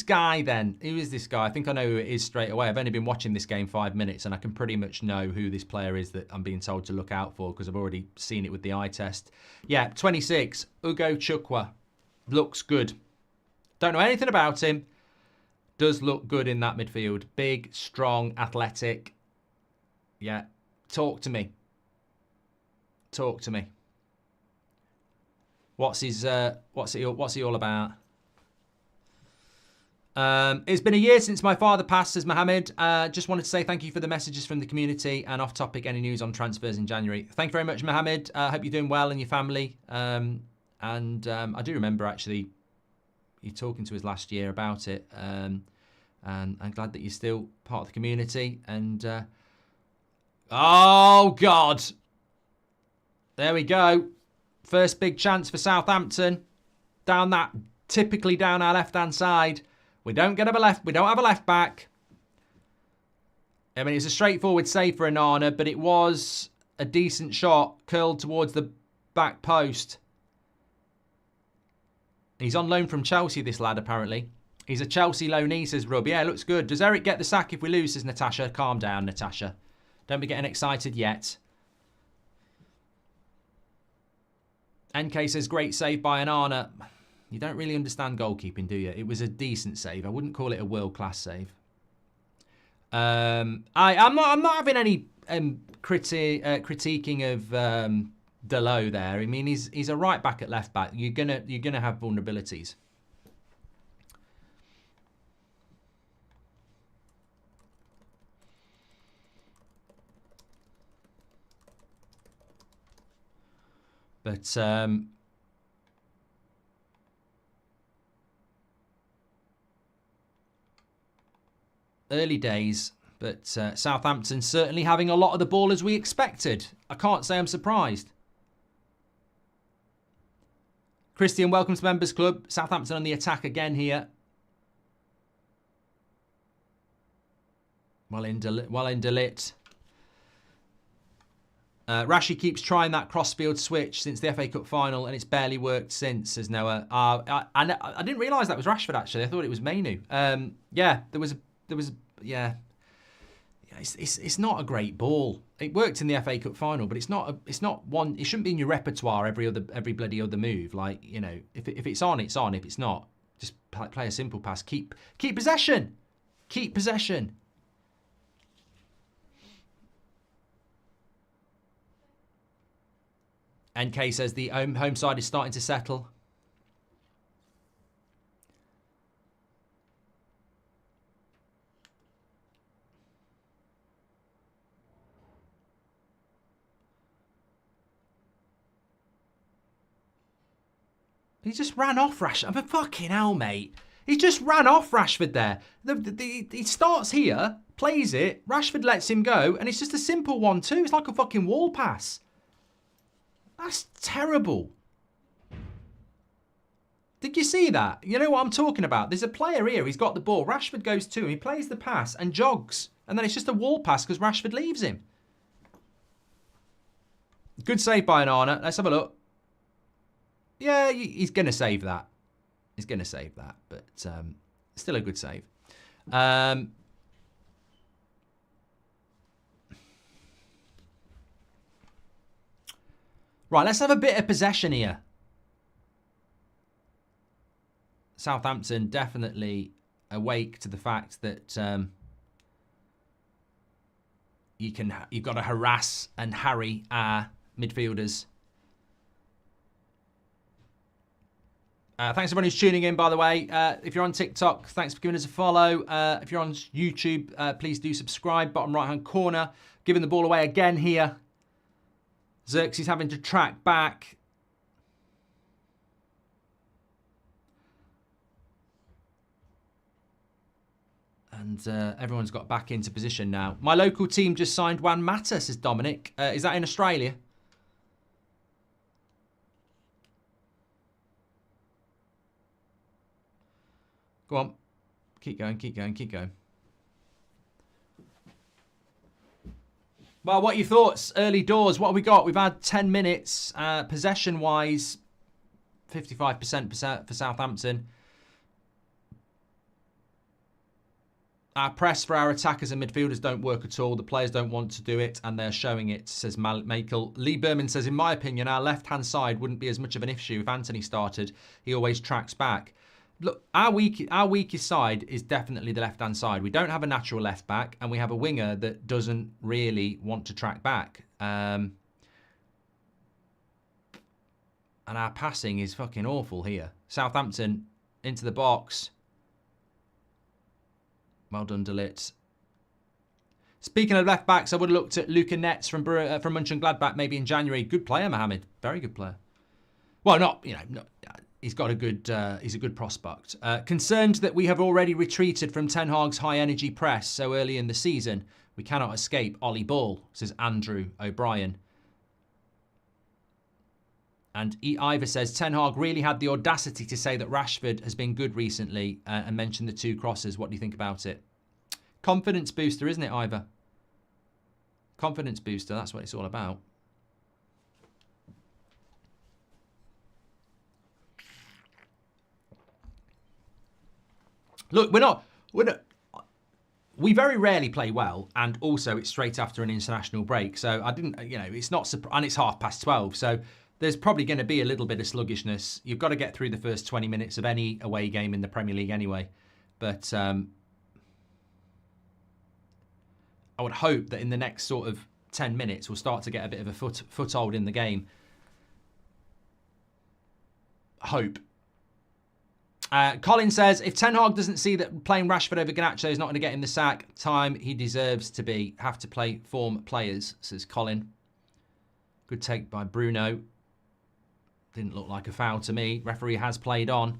guy then? Who is this guy? I think I know who it is straight away. I've only been watching this game 5 minutes and I can pretty much know who this player is that I'm being told to look out for because I've already seen it with the eye test. Yeah, 26, Ugo Chukwu. Looks good. Don't know anything about him. Does look good in that midfield. Big, strong, athletic. Yeah, talk to me. Talk to me. What's he all about? It's been a year since my father passed, says Mohammed. Just wanted to say thank you for the messages from the community and off topic, any news on transfers in January. Thank you very much, Mohammed. Hope you're doing well and your family. I do remember actually you talking to us last year about it. And I'm glad that you're still part of the community. And oh God, there we go. First big chance for Southampton. Typically down our left-hand side. We don't have a left back. I mean, it's a straightforward save for Onana, but it was a decent shot curled towards the back post. He's on loan from Chelsea, this lad, apparently. He's a Chelsea loanee, says Rub. Yeah, looks good. Does Eric get the sack if we lose, says Natasha. Calm down, Natasha. Don't be getting excited yet. NK says, great save by Onana. You don't really understand goalkeeping, do you? It was a decent save. I wouldn't call it a world-class save. I'm not having any critiquing of Dalot there. I mean, he's a right back at left back. You're gonna have vulnerabilities. But early days, but Southampton certainly having a lot of the ball as we expected. I can't say I'm surprised. Christian, welcome to Members Club. Southampton on the attack again here. Well in Ligt. Rashi keeps trying that crossfield switch since the FA Cup final, and it's barely worked since, says Noah. I didn't realise that was Rashford, actually. I thought it was Mainu. Yeah, it's not a great ball. It worked in the FA Cup final, but it's not one. It shouldn't be in your repertoire every bloody other move. Like, you know, if it's on, it's on. If it's not, just play a simple pass. Keep possession. Keep possession. NK says the home side is starting to settle. He just ran off Rashford. I mean, fucking hell, mate. He just ran off Rashford there. He starts here, plays it, Rashford lets him go, and it's just a simple 1-2. It's like a fucking wall pass. That's terrible. Did you see that? You know what I'm talking about? There's a player here. He's got the ball. Rashford goes to him. He plays the pass and jogs. And then it's just a wall pass because Rashford leaves him. Good save by Onana. Let's have a look. Yeah, he's going to save that. He's going to save that. But still a good save. Right, let's have a bit of possession here. Southampton definitely awake to the fact that you've got to harass and harry our midfielders. Thanks everyone who's tuning in, by the way. If you're on TikTok, thanks for giving us a follow. If you're on YouTube, please do subscribe. Bottom right-hand corner. Giving the ball away again here. Xerxes having to track back. And everyone's got back into position now. My local team just signed Juan Mata, says Dominic. Is that in Australia? Go on. Keep going, keep going, keep going. Well, what are your thoughts? Early doors, what have we got? We've had 10 minutes. Possession-wise, 55% for Southampton. Our press for our attackers and midfielders don't work at all. The players don't want to do it, and they're showing it, says Michael. Lee Berman says, in my opinion, our left-hand side wouldn't be as much of an issue if Anthony started. He always tracks back. Look, our weakest side is definitely the left-hand side. We don't have a natural left-back, and we have a winger that doesn't really want to track back. And our passing is fucking awful here. Southampton into the box. Well done, Ligt. Speaking of left-backs, I would have looked at Luca Netz from Mönchengladbach maybe in January. Good player, Mohamed. Very good player. Well, he's got a good, he's a good prospect. Concerned that we have already retreated from Ten Hag's high-energy press so early in the season. We cannot escape Ollie Ball, says Andrew O'Brien. And Ivor says, Ten Hag really had the audacity to say that Rashford has been good recently and mentioned the 2 crosses. What do you think about it? Confidence booster, isn't it, Ivor? Confidence booster, that's what it's all about. Look, we very rarely play well, and also it's straight after an international break. So I didn't, it's not, and it's 12:30. So there's probably going to be a little bit of sluggishness. You've got to get through the first 20 minutes of any away game in the Premier League anyway. But I would hope that in the next sort of 10 minutes, we'll start to get a bit of a foothold in the game. Hope. Colin says, if Ten Hag doesn't see that playing Rashford over Garnacho is not going to get him the sack time he deserves to be, have to play form players, says Colin. Good take by Bruno. Didn't look like a foul to me. Referee has played on.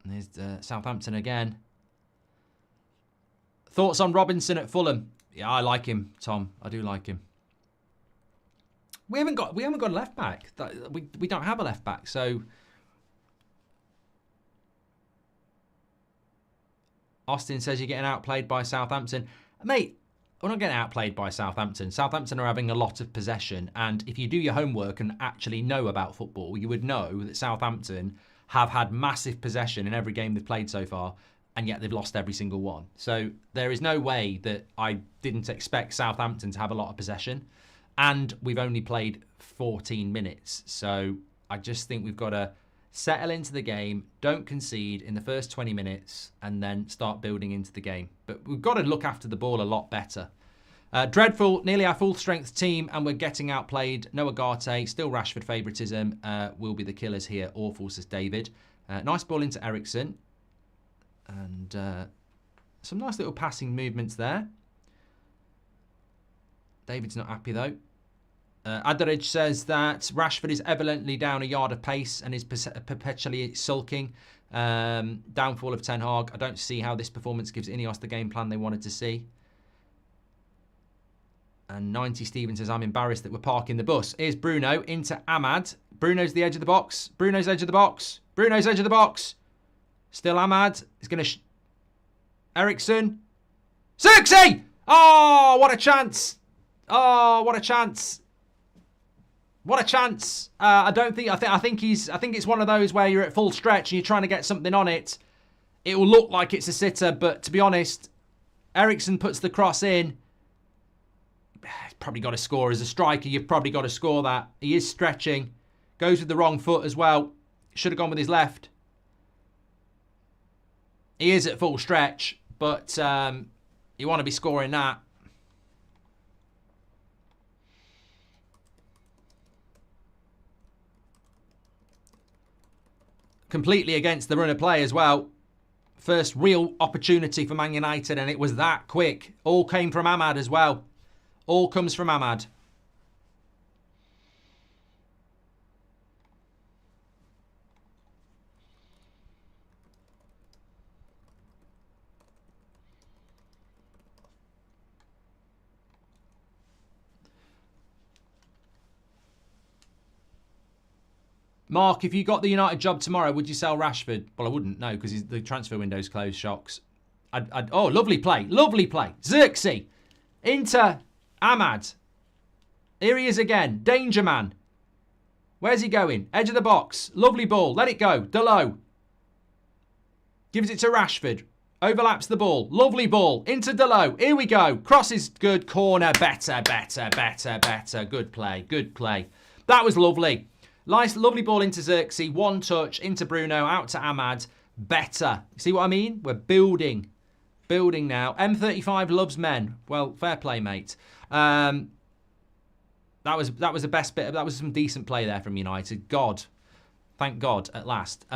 And there's Southampton again. Thoughts on Robinson at Fulham? Yeah, I like him, Tom. I do like him. We haven't got a left back. We don't have a left back, so. Austin says you're getting outplayed by Southampton. Mate, we're not getting outplayed by Southampton. Southampton are having a lot of possession. And if you do your homework and actually know about football, you would know that Southampton have had massive possession in every game they've played so far. And yet they've lost every single one. So there is no way that I didn't expect Southampton to have a lot of possession. And we've only played 14 minutes. So I just think we've got to settle into the game, don't concede in the first 20 minutes, and then start building into the game. But we've got to look after the ball a lot better. Dreadful, nearly our full-strength team, and we're getting outplayed. No Agate, still Rashford favouritism. Will be the killers here. Awful, says David. Nice ball into Eriksen. And some nice little passing movements there. David's not happy, though. Adaridge says that Rashford is evidently down a yard of pace and is perpetually sulking. Downfall of Ten Hag. I don't see how this performance gives Ineos the game plan they wanted to see. And 90 Stephen says, I'm embarrassed that we're parking the bus. Here's Bruno into Ahmad. Bruno's the edge of the box. Bruno's edge of the box. Bruno's edge of the box. Still Ahmad. He's going to... Eriksen. Xerxes! Oh, what a chance. Oh, what a chance. What a chance. I think it's one of those where you're at full stretch and you're trying to get something on it. It will look like it's a sitter, but to be honest, Eriksen puts the cross in. He's probably got to score. As a striker, you've probably got to score that. He is stretching. Goes with the wrong foot as well. Should have gone with his left. He is at full stretch, but you want to be scoring that. Completely against the run of play as well. First real opportunity for Man United, and it was that quick. All came from Ahmad as well. All comes from Ahmad. Mark, if you got the United job tomorrow, would you sell Rashford? Well, I wouldn't, no, because the transfer window's closed, shocks. Oh, lovely play. Lovely play. Xerxes into Ahmad. Here he is again. Danger man. Where's he going? Edge of the box. Lovely ball. Let it go. Delo. Gives it to Rashford. Overlaps the ball. Lovely ball. Into Delo. Here we go. Cross is good. Corner. Better, better, better, better. Good play. Good play. That was lovely. Nice, lovely ball into Xerxes. One touch. Into Bruno. Out to Ahmad. Better. See what I mean? We're building. Building now. M35 loves men. Well, fair play, mate. That was the best bit. That was some decent play there from United. God. Thank God, at last.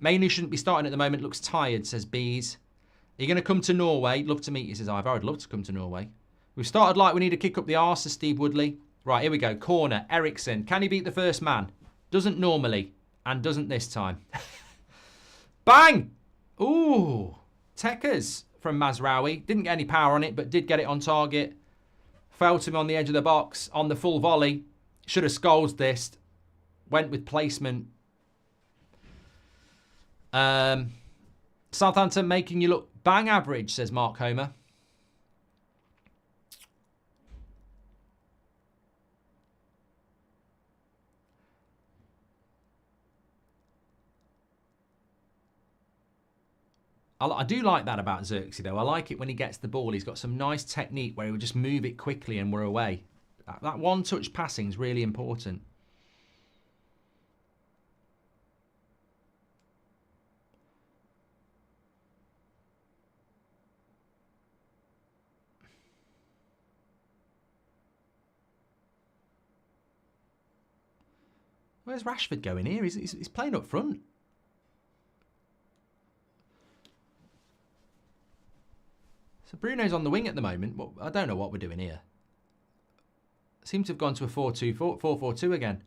Mainly shouldn't be starting at the moment. Looks tired, says Bees. Are you going to come to Norway? Love to meet you, says Ivor. I'd love to come to Norway. We've started like we need to kick up the arse, says Steve Woodley. Right, here we go. Corner. Ericsson. Can he beat the first man? Doesn't normally. And doesn't this time. Bang! Ooh. Tekers from Mazraoui. Didn't get any power on it, but did get it on target. Fell to him on the edge of the box on the full volley. Should have scolded this. Went with placement. Southampton making you look bang average, says Mark Homer. I do like that about Xerxes, though. I like it when he gets the ball. He's got some nice technique where he will just move it quickly and we're away. That one-touch passing is really important. Where's Rashford going here? He's playing up front. So Bruno's on the wing at the moment. Well, I don't know what we're doing here. Seem to have gone to a 4-4-2 again.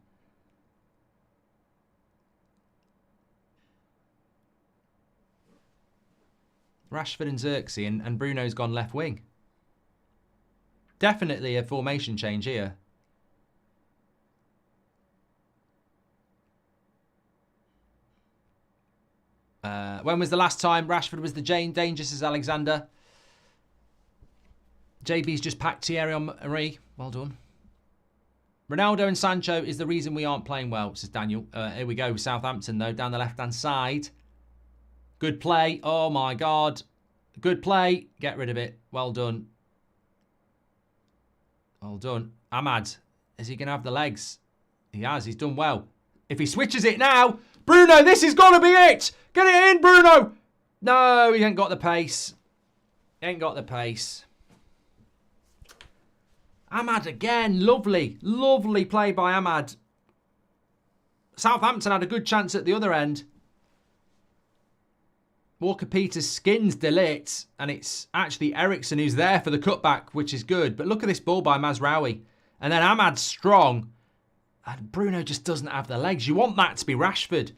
Rashford and Xerxes and Bruno's gone left wing. Definitely a formation change here. When was the last time Rashford was the danger, says Alexander. JB's just packed Thierry Henry. Well done. Ronaldo and Sancho is the reason we aren't playing well, says Daniel. Here we go. Southampton, though, down the left-hand side. Good play. Oh, my God. Good play. Get rid of it. Well done. Well done. Ahmad, is he going to have the legs? He has. He's done well. If he switches it now, Bruno, this is going to be it. Get it in, Bruno. No, he ain't got the pace. He ain't got the pace. Ahmad again. Lovely. Lovely play by Ahmad. Southampton had a good chance at the other end. Walker-Peters skins Ligt, and it's actually Ericsson who's there for the cutback, which is good. But look at this ball by Mazraoui. And then Ahmad's strong. And Bruno just doesn't have the legs. You want that to be Rashford.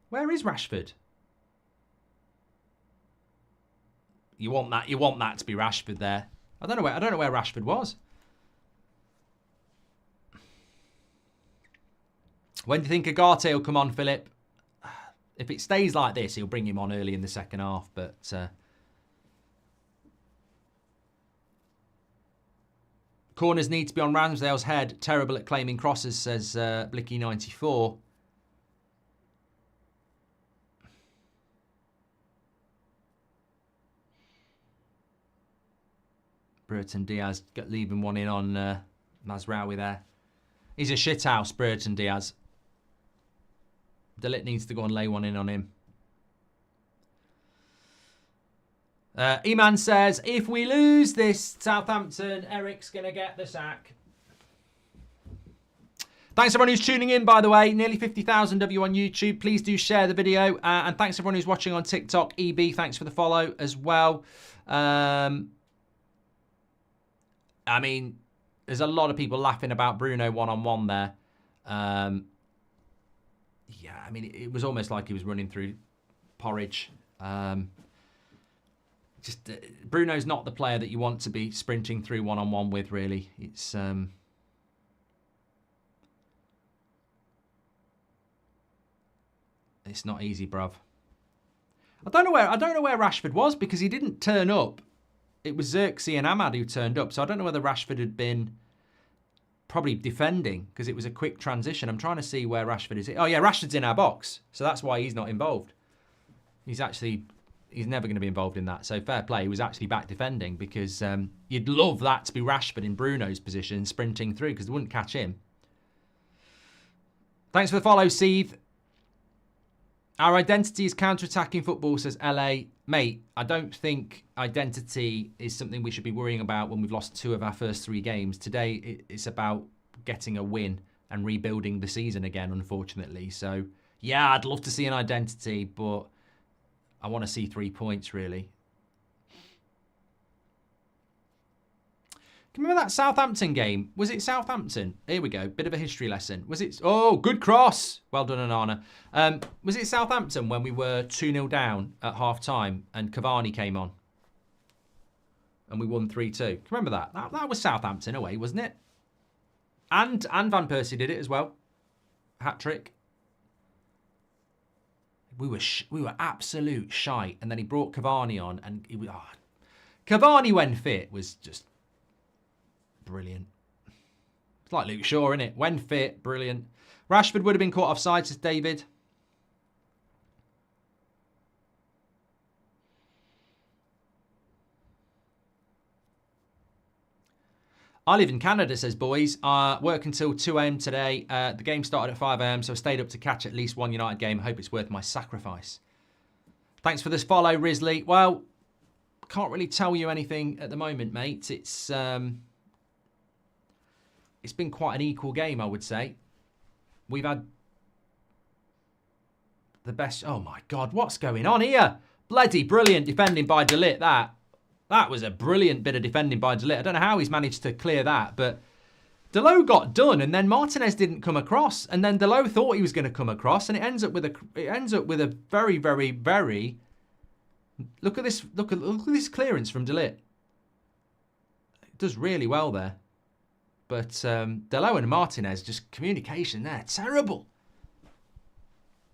Where is Rashford? You want that to be Rashford there. I don't know where Rashford was. When do you think Agate will come on, Philip? If it stays like this, he'll bring him on early in the second half, but corners need to be on Ramsdale's head. Terrible at claiming crosses, says Blicky94. Burton Diaz leaving one in on Mazraoui there. He's a shithouse, Burton Diaz. Ligt needs to go and lay one in on him. Eman says, if we lose this Southampton, Eric's going to get the sack. Thanks everyone who's tuning in, by the way. Nearly 50,000 of you on YouTube. Please do share the video. And thanks everyone who's watching on TikTok. EB, thanks for the follow as well. I mean, there's a lot of people laughing about Bruno one-on-one there. Yeah, I mean, it was almost like he was running through porridge. Bruno's not the player that you want to be sprinting through one-on-one with, really. It's not easy, bruv. I don't know where Rashford was, because he didn't turn up. It was Xerxes and Ahmad who turned up, so I don't know whether Rashford had been probably defending, because it was a quick transition. I'm trying to see where Rashford is. Oh yeah, Rashford's in our box, so that's why he's not involved. He's never going to be involved in that. So fair play. He was actually back defending, because you'd love that to be Rashford in Bruno's position, sprinting through, because they wouldn't catch him. Thanks for the follow, Steve. Our identity is counter-attacking football, says LA. Mate, I don't think identity is something we should be worrying about when we've lost 2 of our first 3 games. Today, it's about getting a win and rebuilding the season again, unfortunately. So, yeah, I'd love to see an identity, but I want to see 3 points, really. Can you remember that Southampton game? Was it Southampton? Here we go. Bit of a history lesson. Was it? Oh, good cross. Well done, Onana. Was it Southampton when we were 2-0 down at half-time and Cavani came on? And we won 3-2. Can you remember that? That was Southampton away, wasn't it? And Van Persie did it as well. Hat-trick. We were absolute shite. And then he brought Cavani on. And he was, Cavani, when fit, was just brilliant. It's like Luke Shaw, isn't it? When fit, brilliant. Rashford would have been caught offside, says David. I live in Canada, says boys. Work until 2 a.m. today. The game started at 5 a.m, so I stayed up to catch at least one United game. Hope it's worth my sacrifice. Thanks for this follow, Risley. Well, can't really tell you anything at the moment, mate. It's been quite an equal game, I would say. We've had the best... Oh, my God. What's going on here? Bloody brilliant defending by Ligt, that. That was a brilliant bit of defending by Ligt. I don't know how he's managed to clear that, but Delot got done, and then Martinez didn't come across, and then Delot thought he was going to come across, and it ends up with a very, very, very... Look at this. Look at this clearance from Ligt. It does really well there. But Delot and Martinez, just communication there, terrible.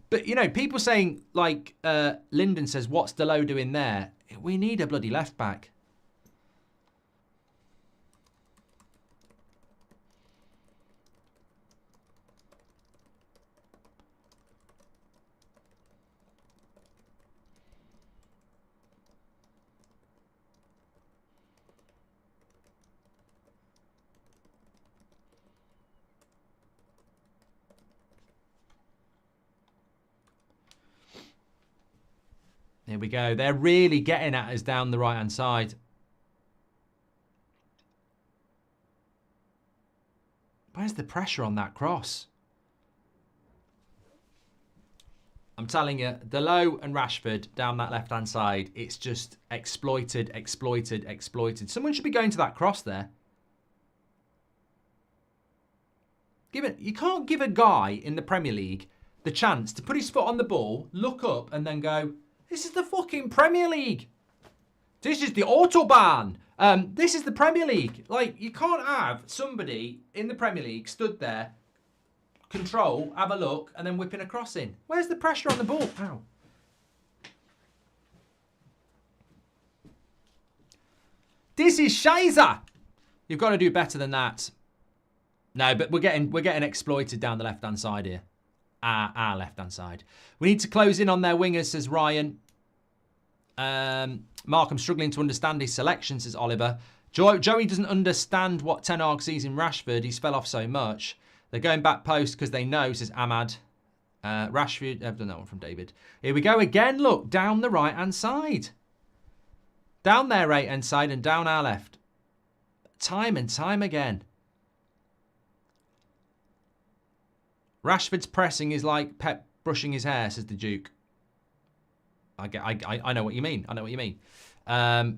But, you know, people saying, like, Lyndon says, what's Delot doing there? We need a bloody left back. Here we go. They're really getting at us down the right-hand side. Where's the pressure on that cross? I'm telling you, Delot and Rashford down that left-hand side, it's just exploited, exploited, exploited. Someone should be going to that cross there. You can't give a guy in the Premier League the chance to put his foot on the ball, look up, and then go... This is the fucking Premier League. This is the Autobahn. This is the Premier League. Like, you can't have somebody in the Premier League stood there, control, have a look, and then whipping a cross in. Where's the pressure on the ball? Ow. This is Shiza. You've got to do better than that. No, but we're getting exploited down the left-hand side here. Our left-hand side. We need to close in on their wingers, says Ryan. Mark, I'm struggling to understand his selection, says Oliver. Joey doesn't understand what Ten Hag sees in Rashford. He's fell off so much. They're going back post because they know, says Ahmad. Rashford, I've done that one from David. Here we go again, look, down the right-hand side. Down their right-hand side and down our left. Time and time again. Rashford's pressing is like Pep brushing his hair, says the Duke. I know what you mean. I know what you mean. There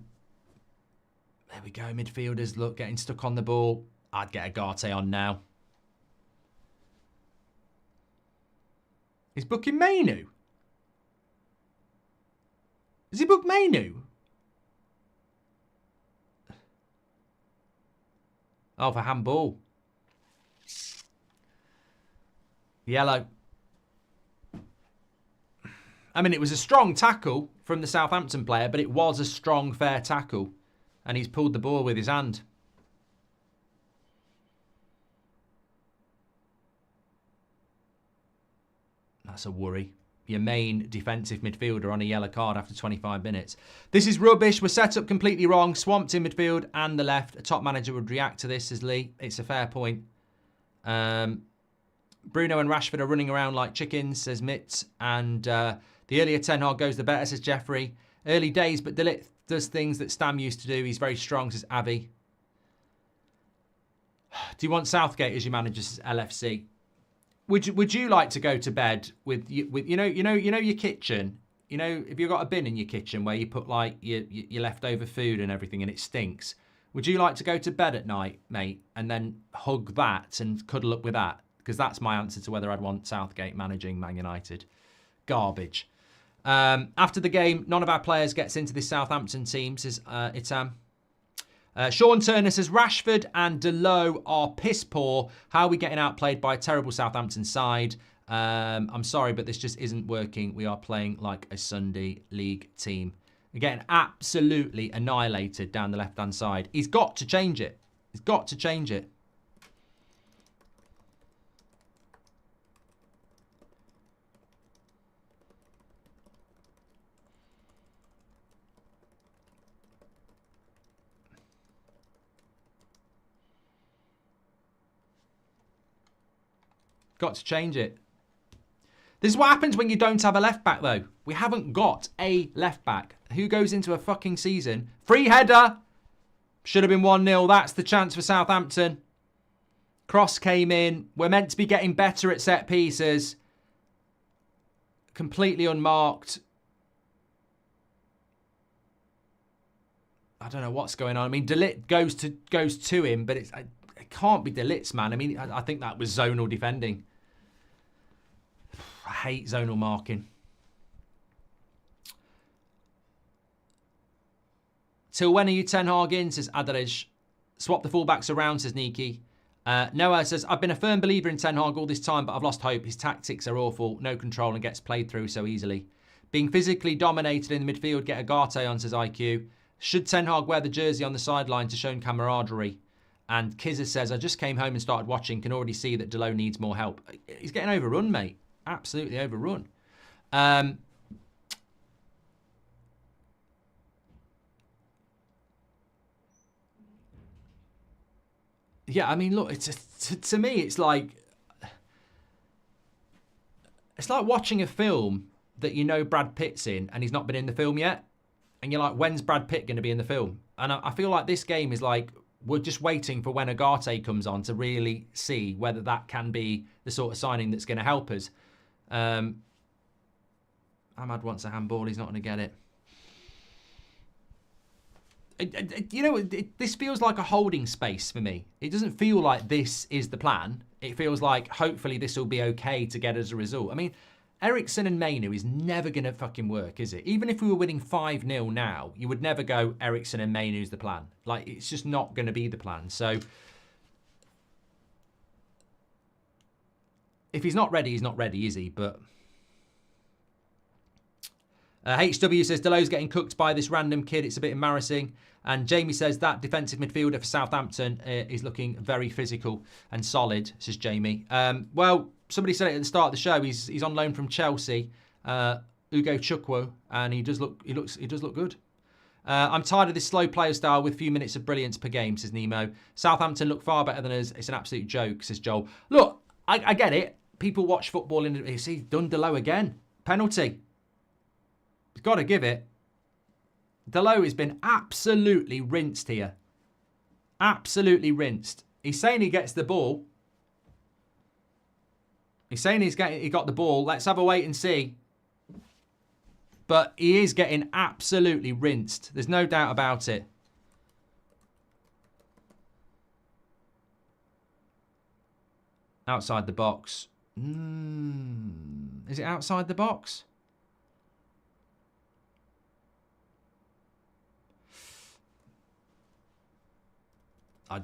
we go. Midfielders, look, getting stuck on the ball. I'd get Agate on now. He's booking Mainu. Has he booked Mainu? Oh, for handball. Yellow. I mean, it was a strong tackle from the Southampton player, but it was a strong, fair tackle. And he's pulled the ball with his hand. That's a worry. Your main defensive midfielder on a yellow card after 25 minutes. This is rubbish. We're set up completely wrong. Swamped in midfield and the left. A top manager would react to this, says Lee. It's a fair point. Bruno and Rashford are running around like chickens, says Mitz. And the earlier Ten Hag goes, the better, says Jeffrey. Early days, but Ligt does things that Stam used to do. He's very strong, says Avi. Do you want Southgate as your manager, says LFC? Would you like to go to bed with you know your kitchen? You know, if you've got a bin in your kitchen where you put like your leftover food and everything and it stinks, would you like to go to bed at night, mate, and then hug that and cuddle up with that? Because that's my answer to whether I'd want Southgate managing Man United. Garbage. After the game, none of our players gets into this Southampton team, says Itam. Sean Turner says, Rashford and Delo are piss poor. How are we getting outplayed by a terrible Southampton side? I'm sorry, but this just isn't working. We are playing like a Sunday League team. We're getting absolutely annihilated down the left-hand side. He's got to change it. He's got to change it. Got to change it. This is what happens when you don't have a left back, though. We haven't got a left back. Who goes into a fucking season? Free header. Should have been 1-0. That's the chance for Southampton. Cross came in. We're meant to be getting better at set pieces. Completely unmarked. I don't know what's going on. I mean, De Ligt goes to him, but it can't be De Ligt's, man. I mean, I think that was zonal defending. I hate zonal marking. Till when are you Ten Hag in, says Adarej. Swap the fullbacks around, says Niki. Noah says, I've been a firm believer in Ten Hag all this time, but I've lost hope. His tactics are awful. No control and gets played through so easily. Being physically dominated in the midfield, get Agate on, says IQ. Should Ten Hag wear the jersey on the sideline to show camaraderie? And Kizza says, I just came home and started watching. Can already see that Delo needs more help. He's getting overrun, mate. Absolutely overrun. Yeah, I mean, look, to me, it's like watching a film that you know Brad Pitt's in and he's not been in the film yet. And you're like, when's Brad Pitt going to be in the film? And I feel like this game is like, we're just waiting for when Agate comes on to really see whether that can be the sort of signing that's going to help us. Ahmad wants a handball. He's not going to get it. You know, this feels like a holding space for me. It doesn't feel like this is the plan. It feels like hopefully this will be okay to get as a result. I mean, Eriksen and Mainu is never going to fucking work, is it? Even if we were winning 5-0 now, you would never go Eriksen and Mainu's the plan. Like, it's just not going to be the plan. So, if he's not ready, is he? But HW says, Delo's getting cooked by this random kid. It's a bit embarrassing. And Jamie says that defensive midfielder for Southampton is looking very physical and solid, says Jamie. Well, somebody said it at the start of the show. He's on loan from Chelsea, Ugo Chukwu, and he does look good. I'm tired of this slow player style with a few minutes of brilliance per game, says Nemo. Southampton look far better than us. It's an absolute joke, says Joel. Look, I get it. people watch football in... You see, done Delo again. Penalty. He's got to give it. Delo has been absolutely rinsed here. Absolutely rinsed. He's saying he gets the ball. He's saying he got the ball. Let's have a wait and see. But he is getting absolutely rinsed. There's no doubt about it. Outside the box. Is it outside the box?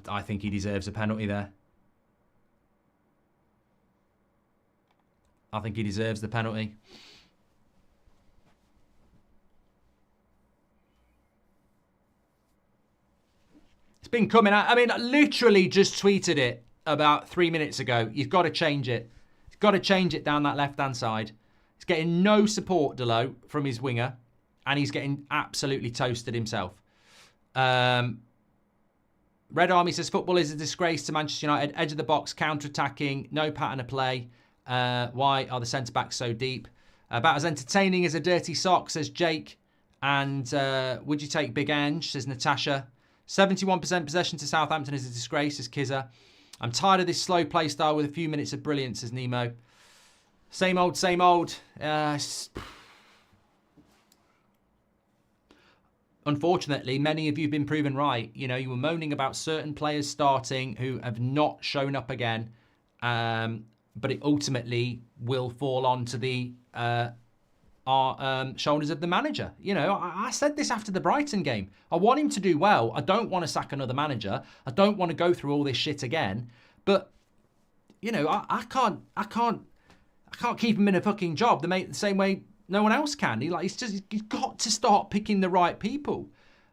I think he deserves a penalty there. I think he deserves the penalty. It's been coming out. I mean, I literally just tweeted it about 3 minutes ago. You've got to change it. You've got to change it down that left-hand side. He's getting no support, Delo, from his winger. And he's getting absolutely toasted himself. Red Army says, football is a disgrace to Manchester United. Edge of the box, counter-attacking, no pattern of play. Why are the centre-backs so deep? About as entertaining as a dirty sock, says Jake. And would you take Big Ange, says Natasha. 71% possession to Southampton is a disgrace, says Kizza. I'm tired of this slow play style with a few minutes of brilliance, says Nemo. Same old, same old. Unfortunately, many of you have been proven right. You know, you were moaning about certain players starting who have not shown up again. But it ultimately will fall onto the shoulders of the manager. You know, I said this after the Brighton game. I want him to do well. I don't want to sack another manager. I don't want to go through all this shit again. But, you know, I can't keep him in a fucking job the same way no one else can. He's got to start picking the right people.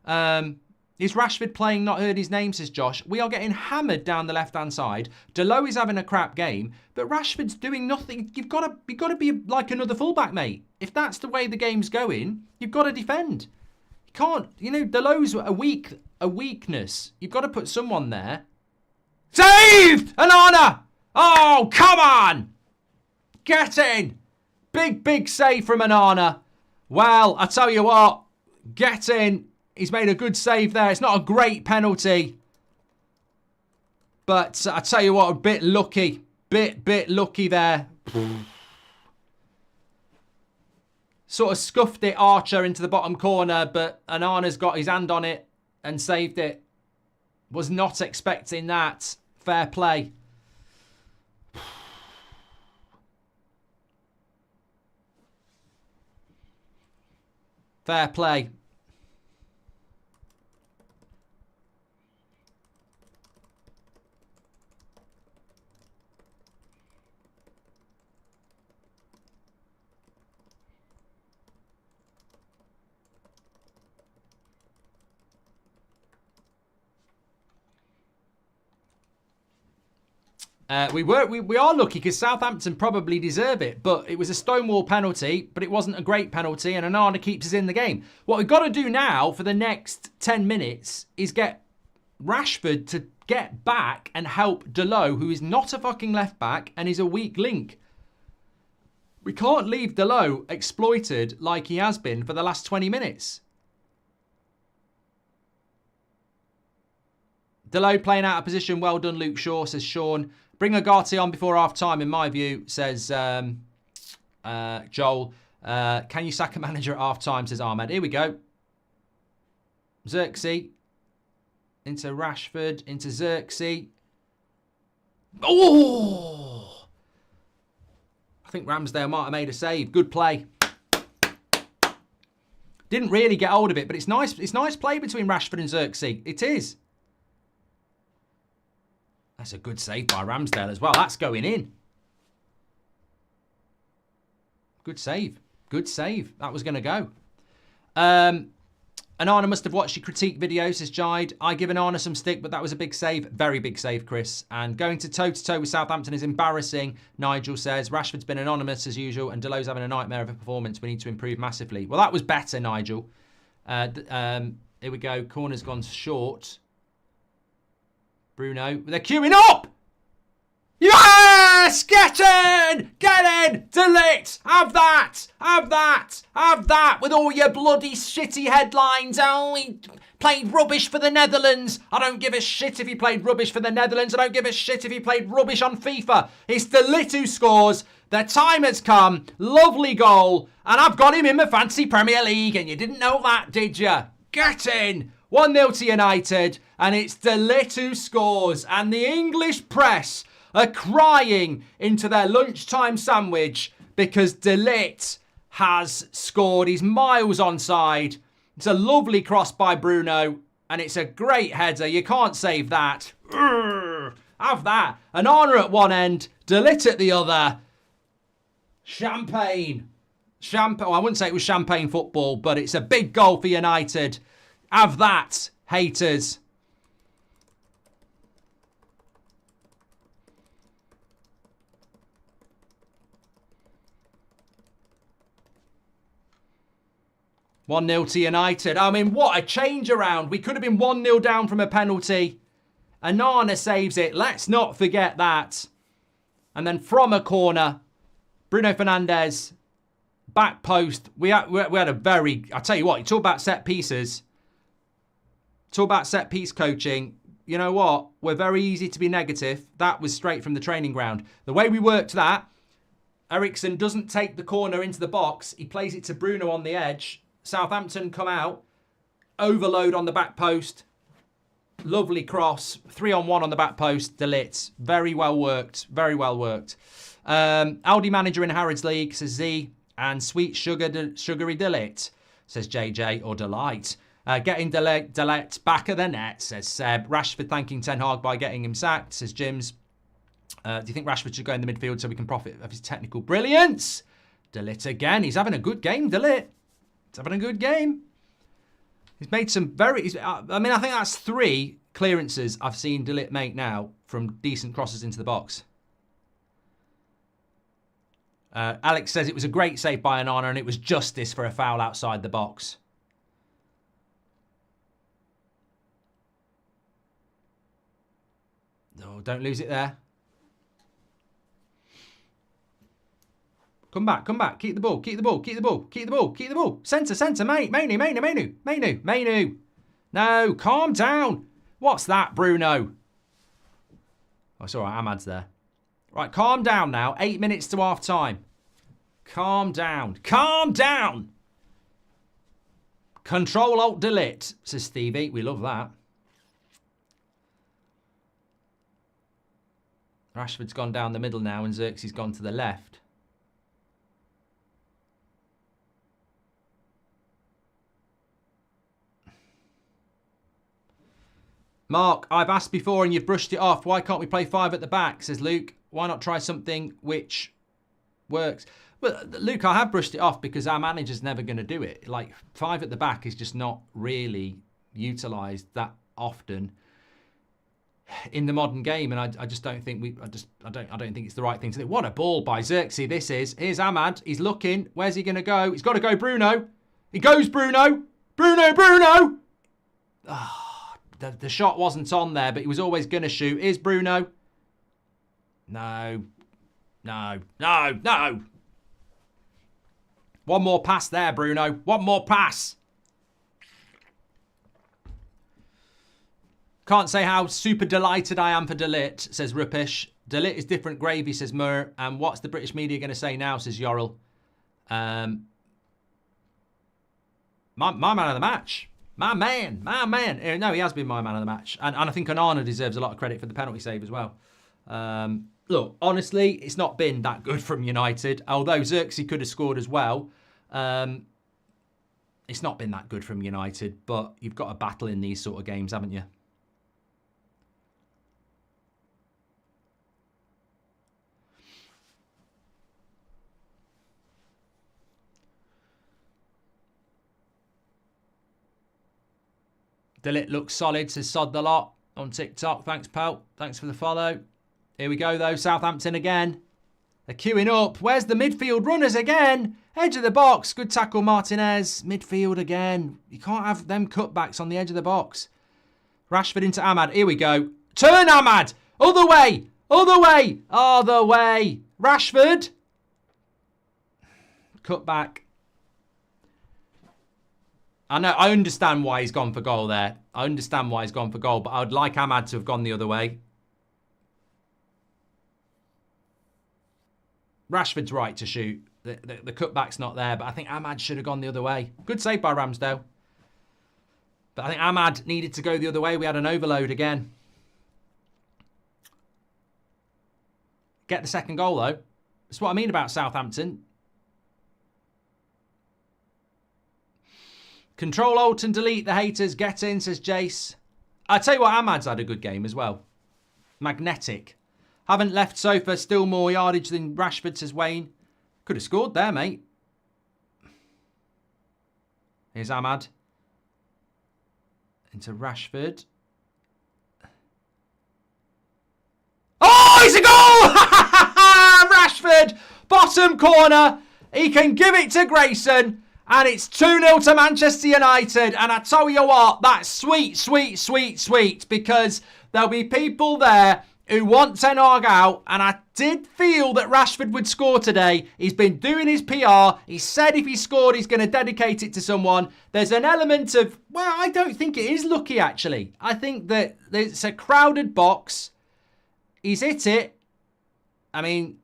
Is Rashford playing? Not heard his name, says Josh. We are getting hammered down the left-hand side. Delo is having a crap game, but Rashford's doing nothing. You've got to be like another fullback, mate. If that's the way the game's going, you've got to defend. You can't, you know, Delo's a weakness. You've got to put someone there. Saved! Onana! Oh, come on! Get in! Big save from Onana. Well, I tell you what, get in. He's made a good save there. It's not a great penalty. But I tell you what, a bit lucky. Bit lucky there. Sort of scuffed it, Archer, into the bottom corner, but Onana's got his hand on it and saved it. Was not expecting that. Fair play. Fair play. We are lucky because Southampton probably deserve it, but it was a stonewall penalty, but it wasn't a great penalty, and Onana keeps us in the game. What we've got to do now for the next 10 minutes is get Rashford to get back and help Delo, who is not a fucking left back and is a weak link. We can't leave Delo exploited like he has been for the last 20 minutes. Delo playing out of position. Well done, Luke Shaw, says Sean. Bring Agati on before half-time, in my view, says Joel. Can you sack a manager at half-time, says Ahmed. Here we go. Xerxes. Into Rashford. Into Xerxes. Oh! I think Ramsdale might have made a save. Good play. Didn't really get hold of it, but it's nice. It's nice play between Rashford and Xerxes. It is. That's a good save by Ramsdale as well. That's going in. Good save. Good save. That was going to go. Onana must have watched your critique video, says Jide. I give Onana some stick, but that was a big save. Very big save, Chris. And going to toe-to-toe with Southampton is embarrassing, Nigel says. Rashford's been anonymous as usual, and Delo's having a nightmare of a performance. We need to improve massively. Well, that was better, Nigel. Here we go. Corner's gone short. Bruno. They're queuing up! Yeah! Yes! Get in! Get in! De Ligt! Have that! Have that! Have that! With all your bloody shitty headlines. Oh, he played rubbish for the Netherlands. I don't give a shit if he played rubbish for the Netherlands. I don't give a shit if he played rubbish on FIFA. It's De Ligt who scores. The time has come. Lovely goal. And I've got him in my fantasy Premier League. And you didn't know that, did you? Get in! 1-0 to United. And it's De Ligt who scores. And the English press are crying into their lunchtime sandwich because De Ligt has scored. He's miles onside. It's a lovely cross by Bruno. And it's a great header. You can't save that. Urgh, have that. Onana at one end. De Ligt at the other. Champagne. Champagne. Oh, I wouldn't say it was champagne football, but it's a big goal for United. Have that, haters. One 0 to United. I mean, what a change around. We could have been 1-0 down from a penalty. Onana saves it. Let's not forget that. And then from a corner, Bruno Fernandes, back post. We had a very... I'll tell you what, you talk about set pieces. Talk about set piece coaching. You know what? We're very easy to be negative. That was straight from the training ground. The way we worked that, Eriksen doesn't take the corner into the box. He plays it to Bruno on the edge. Southampton come out. Overload on the back post. Lovely cross. 3-on-1 on the back post. De Ligt. Very well worked. Very well worked. Aldi manager in Harrods League, says Z. And sweet sugary De Ligt, says JJ, or Delight. Getting De Ligt back of the net, says Seb. Rashford thanking Ten Hag by getting him sacked, says Jims. Do you think Rashford should go in the midfield so we can profit of his technical brilliance? De Ligt again. He's having a good game, De Ligt. He's having a good game. He's made some very... I mean, I think that's 3 clearances I've seen De Ligt make now from decent crosses into the box. Alex says it was a great save by Onana and it was justice for a foul outside the box. No, don't lose it there. Come back, come back. Keep the ball, keep the ball, keep the ball, keep the ball, keep the ball. Centre, Mainu. No, calm down. What's that, Bruno? Oh, it's all right, Ahmad's there. Right, calm down now. 8 minutes to half time. Calm down. Calm down. Control Alt Delete, says Stevie. We love that. Rashford's gone down the middle now and Xerxes gone to the left. Mark, I've asked before and you've brushed it off. Why can't we play 5 at the back, says Luke. Why not try something which works? Well, Luke, I have brushed it off because our manager's never going to do it. Like, 5 at the back is just not really utilised that often in the modern game, and I just don't think I don't think it's the right thing to do. What a ball by Xerxes this is. Here's Ahmad. He's looking. Where's he going to go? He's got to go Bruno. He goes Bruno. Bruno. Oh. The shot wasn't on there, but he was always going to shoot. Here's Bruno. No. One more pass there, Bruno. One more pass. Can't say how super delighted I am for De Ligt, says Rupish. De Ligt is different gravy, says Mur. And what's the British media going to say now, says Yorrel. My man of the match. My man. No, he has been my man of the match. And I think Onana deserves a lot of credit for the penalty save as well. Look, honestly, it's not been that good from United. Although Xerxes could have scored as well. It's not been that good from United. But you've got a battle in these sort of games, haven't you? De Ligt looks solid, says Sod the Lot on TikTok. Thanks, pal. Thanks for the follow. Here we go, though. Southampton again. They're queuing up. Where's the midfield runners again? Edge of the box. Good tackle, Martinez. Midfield again. You can't have them cutbacks on the edge of the box. Rashford into Ahmad. Here we go. Turn, Ahmad. Other way. Other way. Other way. Rashford. Cut back. I know. I understand why he's gone for goal there. I understand why he's gone for goal, but I would like Ahmad to have gone the other way. Rashford's right to shoot. The cutback's not there, but I think Ahmad should have gone the other way. Good save by Ramsdale. But I think Ahmad needed to go the other way. We had an overload again. Get the second goal, though. That's what I mean about Southampton. Control, Alt, and delete the haters. Get in, says Jace. I tell you what, Ahmad's had a good game as well. Magnetic. Haven't left sofa, still more yardage than Rashford, says Wayne. Could have scored there, mate. Here's Ahmad. Into Rashford. Oh, it's a goal! Rashford, bottom corner. He can give it to Grayson. And it's 2-0 to Manchester United. And I tell you what, that's sweet, sweet, sweet, sweet. Because there'll be people there who want Ten Hag out, and I did feel that Rashford would score today. He's been doing his PR. He said if he scored, he's going to dedicate it to someone. There's an element of, well, I don't think it is lucky, actually. I think that it's a crowded box. He's hit it. I mean,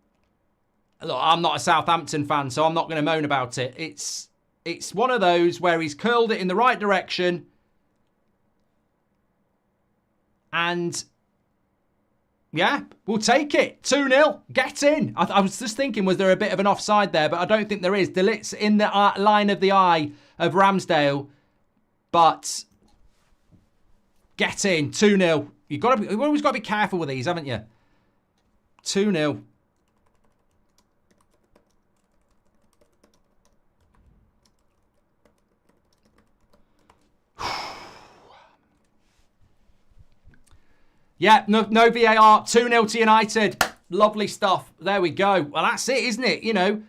look, I'm not a Southampton fan, so I'm not going to moan about it. It's one of those where he's curled it in the right direction. And yeah, we'll take it. 2-0. Get in. I was just thinking, was there a bit of an offside there? But I don't think there is. De Ligt's in the line of the eye of Ramsdale. But get in. 2-0. You've always got to be careful with these, haven't you? 2-0. Yeah, no VAR. 2-0 to United. Lovely stuff. There we go. Well, that's it, isn't it? You know,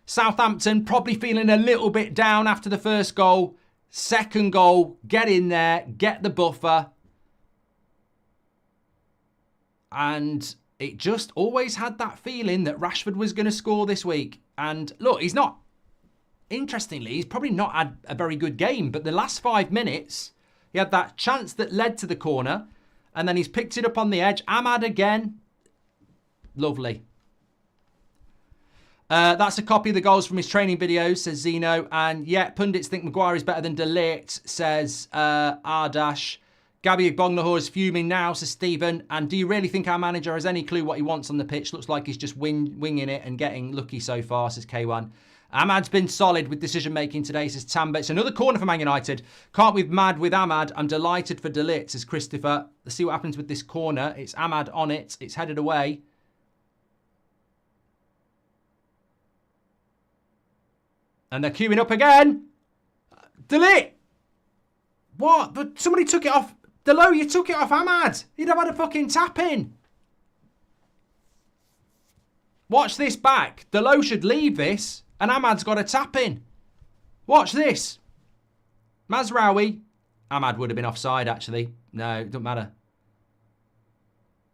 Southampton probably feeling a little bit down after the first goal. Second goal, get in there, get the buffer. And it just always had that feeling that Rashford was going to score this week. And look, he's not. Interestingly, he's probably not had a very good game. But the last 5 minutes, he had that chance that led to the corner. And then he's picked it up on the edge. Ahmad again. Lovely. That's a copy of the goals from his training videos, says Zeno. And yeah, pundits think Maguire is better than De Ligt, says Ardash. Gabby Bonglahor is fuming now, says Stephen. And do you really think our manager has any clue what he wants on the pitch? Looks like he's just winging it and getting lucky so far, says K1. Ahmad's been solid with decision-making today, says Tamba. It's another corner for Man United. Can't be mad with Ahmad. I'm delighted for De Ligt, says Christopher. Let's see what happens with this corner. It's Ahmad on it. It's headed away. And they're queuing up again. De Ligt! What? But somebody took it off. Delo, you took it off Ahmad. You'd have had a fucking tap-in. Watch this back. Delo should leave this. And Ahmad's got a tap in. Watch this. Mazraoui. Ahmad would have been offside, actually. No, it doesn't matter.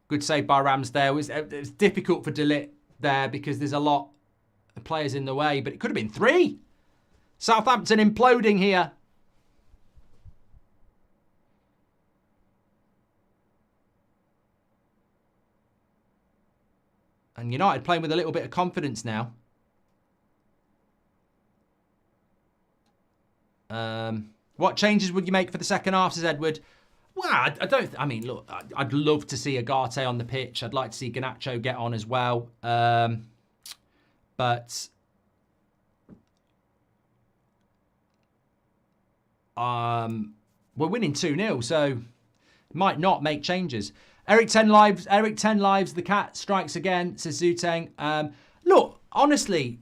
Good save by Ramsdale. It was difficult for De Ligt there because there's a lot of players in the way. But it could have been 3. Southampton imploding here. And United playing with a little bit of confidence now. What changes would you make for the second half, says Edward? Well, I mean, look, I'd love to see Agate on the pitch. I'd like to see Garnacho get on as well. But we're winning 2-0, so might not make changes. Eric 10 lives, the cat strikes again, says Zuteng. Look, honestly,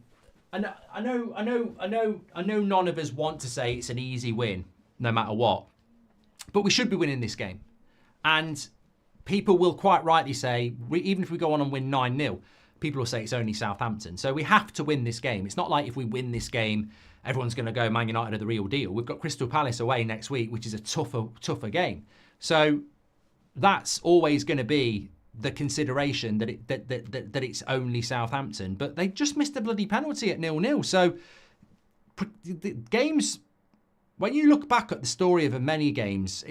I know none of us want to say it's an easy win, no matter what. But we should be winning this game. And people will quite rightly say, even if we go on and win 9-0, people will say it's only Southampton. So we have to win this game. It's not like if we win this game, everyone's going to go Man United are the real deal. We've got Crystal Palace away next week, which is a tougher game. So that's always going to be the consideration that it's only Southampton, but they just missed a bloody penalty at 0-0. So the games, when you look back at the story of many games,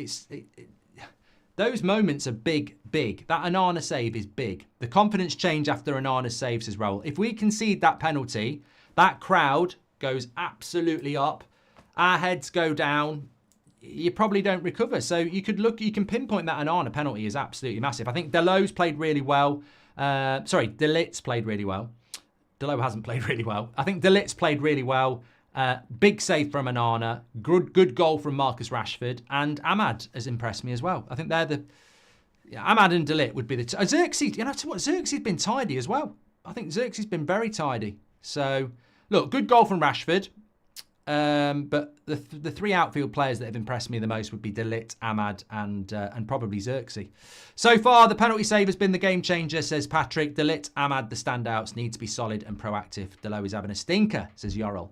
those moments are big. That Onana save is big. The confidence change after Onana saves as well. If we concede that penalty, that crowd goes absolutely up. Our heads go down. You probably don't recover. So you can pinpoint that Onana penalty is absolutely massive. I think Delot's played really well. De Ligt's played really well. Delot hasn't played really well. I think De Ligt's played really well. Big save from Onana. Good goal from Marcus Rashford. And Ahmad has impressed me as well. I think they're Ahmad and De Ligt would be the... Xerxes, Xerxes been tidy as well. I think Xerxes been very tidy. So, look, good goal from Rashford. But the three outfield players that have impressed me the most would be De Ligt, Ahmad, and probably Xerxes. So far, the penalty save has been the game changer, says Patrick. De Ligt, Ahmad, the standouts, need to be solid and proactive. Delot is having a stinker, says Yorrel.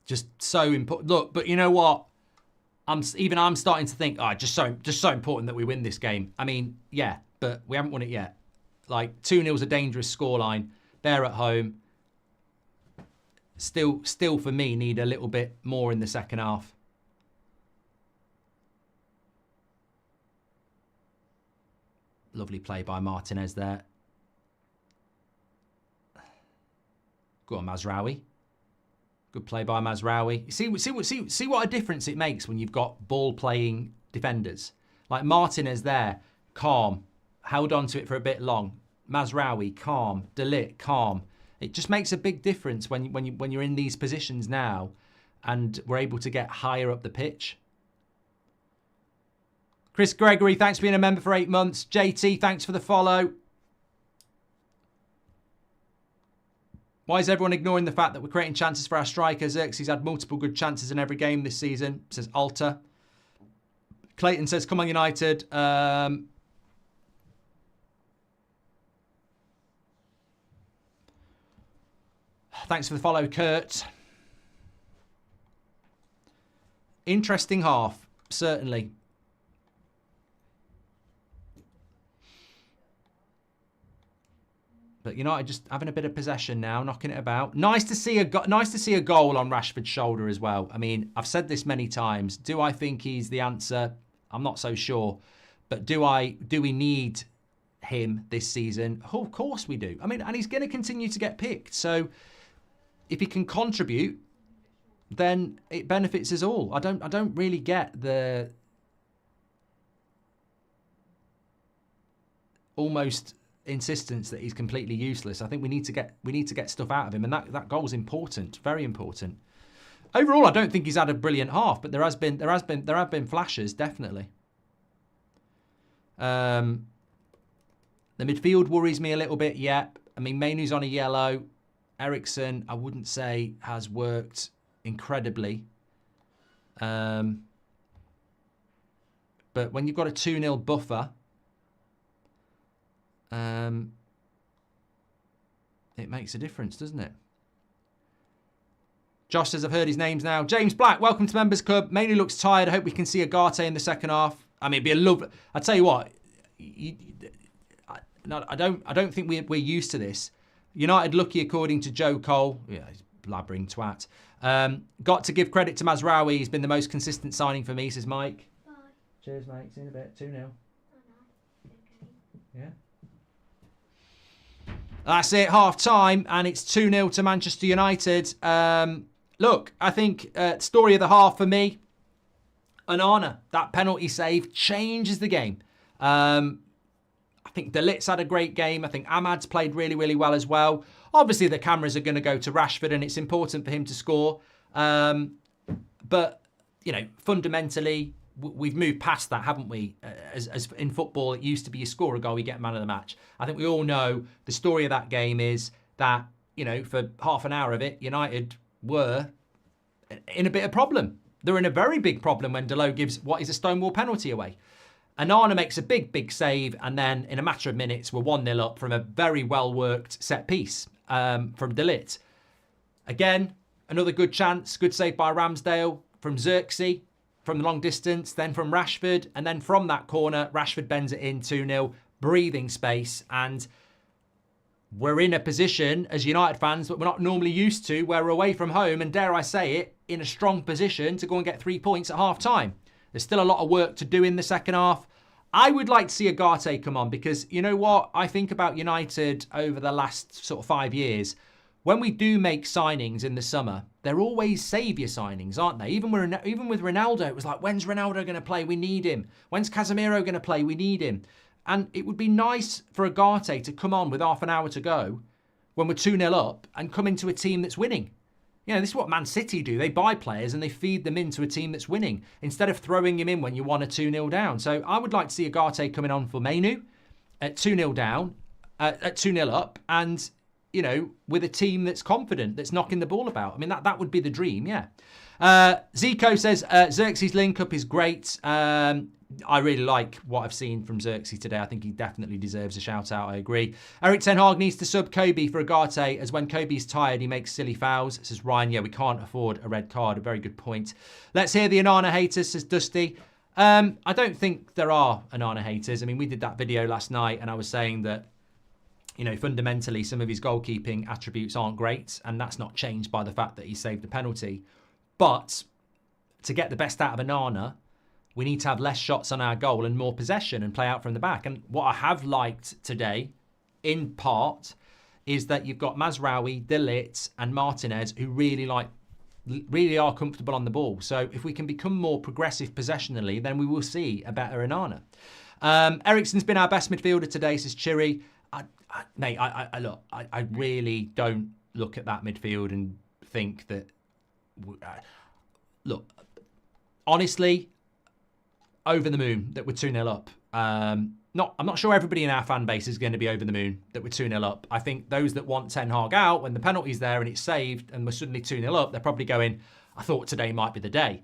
Just so important. Look, but you know what? I'm starting to think, just so important that we win this game. I mean, yeah, but we haven't won it yet. Like 2-0 is a dangerous scoreline. They're at home. Still for me, need a little bit more in the second half. Lovely play by Martinez there. Go on, Mazraoui. Good play by Mazraoui. See what a difference it makes when you've got ball-playing defenders. Like Martinez there, calm. Held on to it for a bit long. Mazraoui, calm. De Ligt, calm. It just makes a big difference when you're in these positions now and we're able to get higher up the pitch. Chris Gregory, thanks for being a member for 8 months. JT, thanks for the follow. Why is everyone ignoring the fact that we're creating chances for our strikers? Xerxes had multiple good chances in every game this season, says Alta. Clayton says, come on United. Thanks for the follow, Kurt. Interesting half, certainly. But United just having a bit of possession now, knocking it about. Nice to see a goal on Rashford's shoulder as well. I mean, I've said this many times. Do I think he's the answer? I'm not so sure. But do we need him this season? Oh, of course we do. I mean, and he's going to continue to get picked. So if he can contribute, then it benefits us all. I don't really get the almost insistence that he's completely useless. I think we need to get stuff out of him, and that goal's important, very important. Overall, I don't think he's had a brilliant half, but there have been flashes, definitely. The midfield worries me a little bit. Yep. I mean, Mainoo's on a yellow. Eriksen, I wouldn't say has worked incredibly. But when you've got a 2-0 buffer, it makes a difference, doesn't it? Josh says, I've heard his names now. James Black, welcome to Members Club. Mainoo looks tired. I hope we can see Agate in the second half. I mean, it'd be a lovely... I tell you what, I don't think we're used to this. United lucky, according to Joe Cole. Yeah, he's blabbering twat. Got to give credit to Mazraoui. He's been the most consistent signing for me, says Mike. Bye. Cheers, mate. See you in a bit. 2-0. Yeah. That's it, half-time, and it's 2-0 to Manchester United. Look, I think story of the half for me, Onana, that penalty save changes the game. I think De Ligt's had a great game. I think Ahmad's played really, really well as well. Obviously, the cameras are going to go to Rashford, and it's important for him to score. But, you know, fundamentally, we've moved past that, haven't we? As in football, it used to be you score a goal, you get man of the match. I think we all know the story of that game is that, you know, for half an hour of it, United were in a bit of problem. they're in a very big problem when Dalot gives what is a stonewall penalty away. Onana makes a big save, and then in a matter of minutes, we're 1-0 up from a very well-worked set piece from Ligt. Again, another good chance, good save by Ramsdale from Xerxes from the long distance, then from Rashford, and then from that corner, Rashford bends it in 2-0, breathing space, and we're in a position as United fans that we're not normally used to, where we're away from home, and dare I say it, in a strong position to go and get 3 points at half-time. There's still a lot of work to do in the second half. I would like to see Ugarte come on because, you know what, I think about United over the last sort of 5 years. When we do make signings in the summer, they're always saviour signings, aren't they? Even with Ronaldo, it was like, when's Ronaldo going to play? We need him. When's Casemiro going to play? We need him. And it would be nice for Ugarte to come on with half an hour to go when we're 2-0 up and come into a team that's winning. You know, this is what Man City do. They buy players and they feed them into a team that's winning instead of throwing him in when you want a 2-0 down. So I would like to see Ugarte coming on for Mainu at 2-0 down, at 2-0 up, and, you know, with a team that's confident, that's knocking the ball about. I mean, that would be the dream, yeah. Zico says Xerxes link-up is great. I really like what I've seen from Xerxes today. I think he definitely deserves a shout-out. I agree. Eric Ten Hag needs to sub Kobe for Ugarte, as when Kobe's tired, he makes silly fouls. Says Ryan, yeah, we can't afford a red card. A very good point. Let's hear the Onana haters, says Dusty. I don't think there are Onana haters. I mean, we did that video last night, and I was saying that, you know, fundamentally, some of his goalkeeping attributes aren't great, and that's not changed by the fact that he saved a penalty. But to get the best out of Onana, we need to have less shots on our goal and more possession and play out from the back. And what I have liked today, in part, is that you've got Mazraoui, De Ligt and Martinez who really are comfortable on the ball. So if we can become more progressive possessionally, then we will see a better Onana. Eriksen's been our best midfielder today, says Chiri. Mate, I really don't look at that midfield and think that... look, honestly... over the moon that we're 2-0 up. I'm not sure everybody in our fan base is going to be over the moon that we're 2-0 up. I think those that want Ten Hag out when the penalty's there and it's saved and we're suddenly 2-0 up, they're probably going, I thought today might be the day.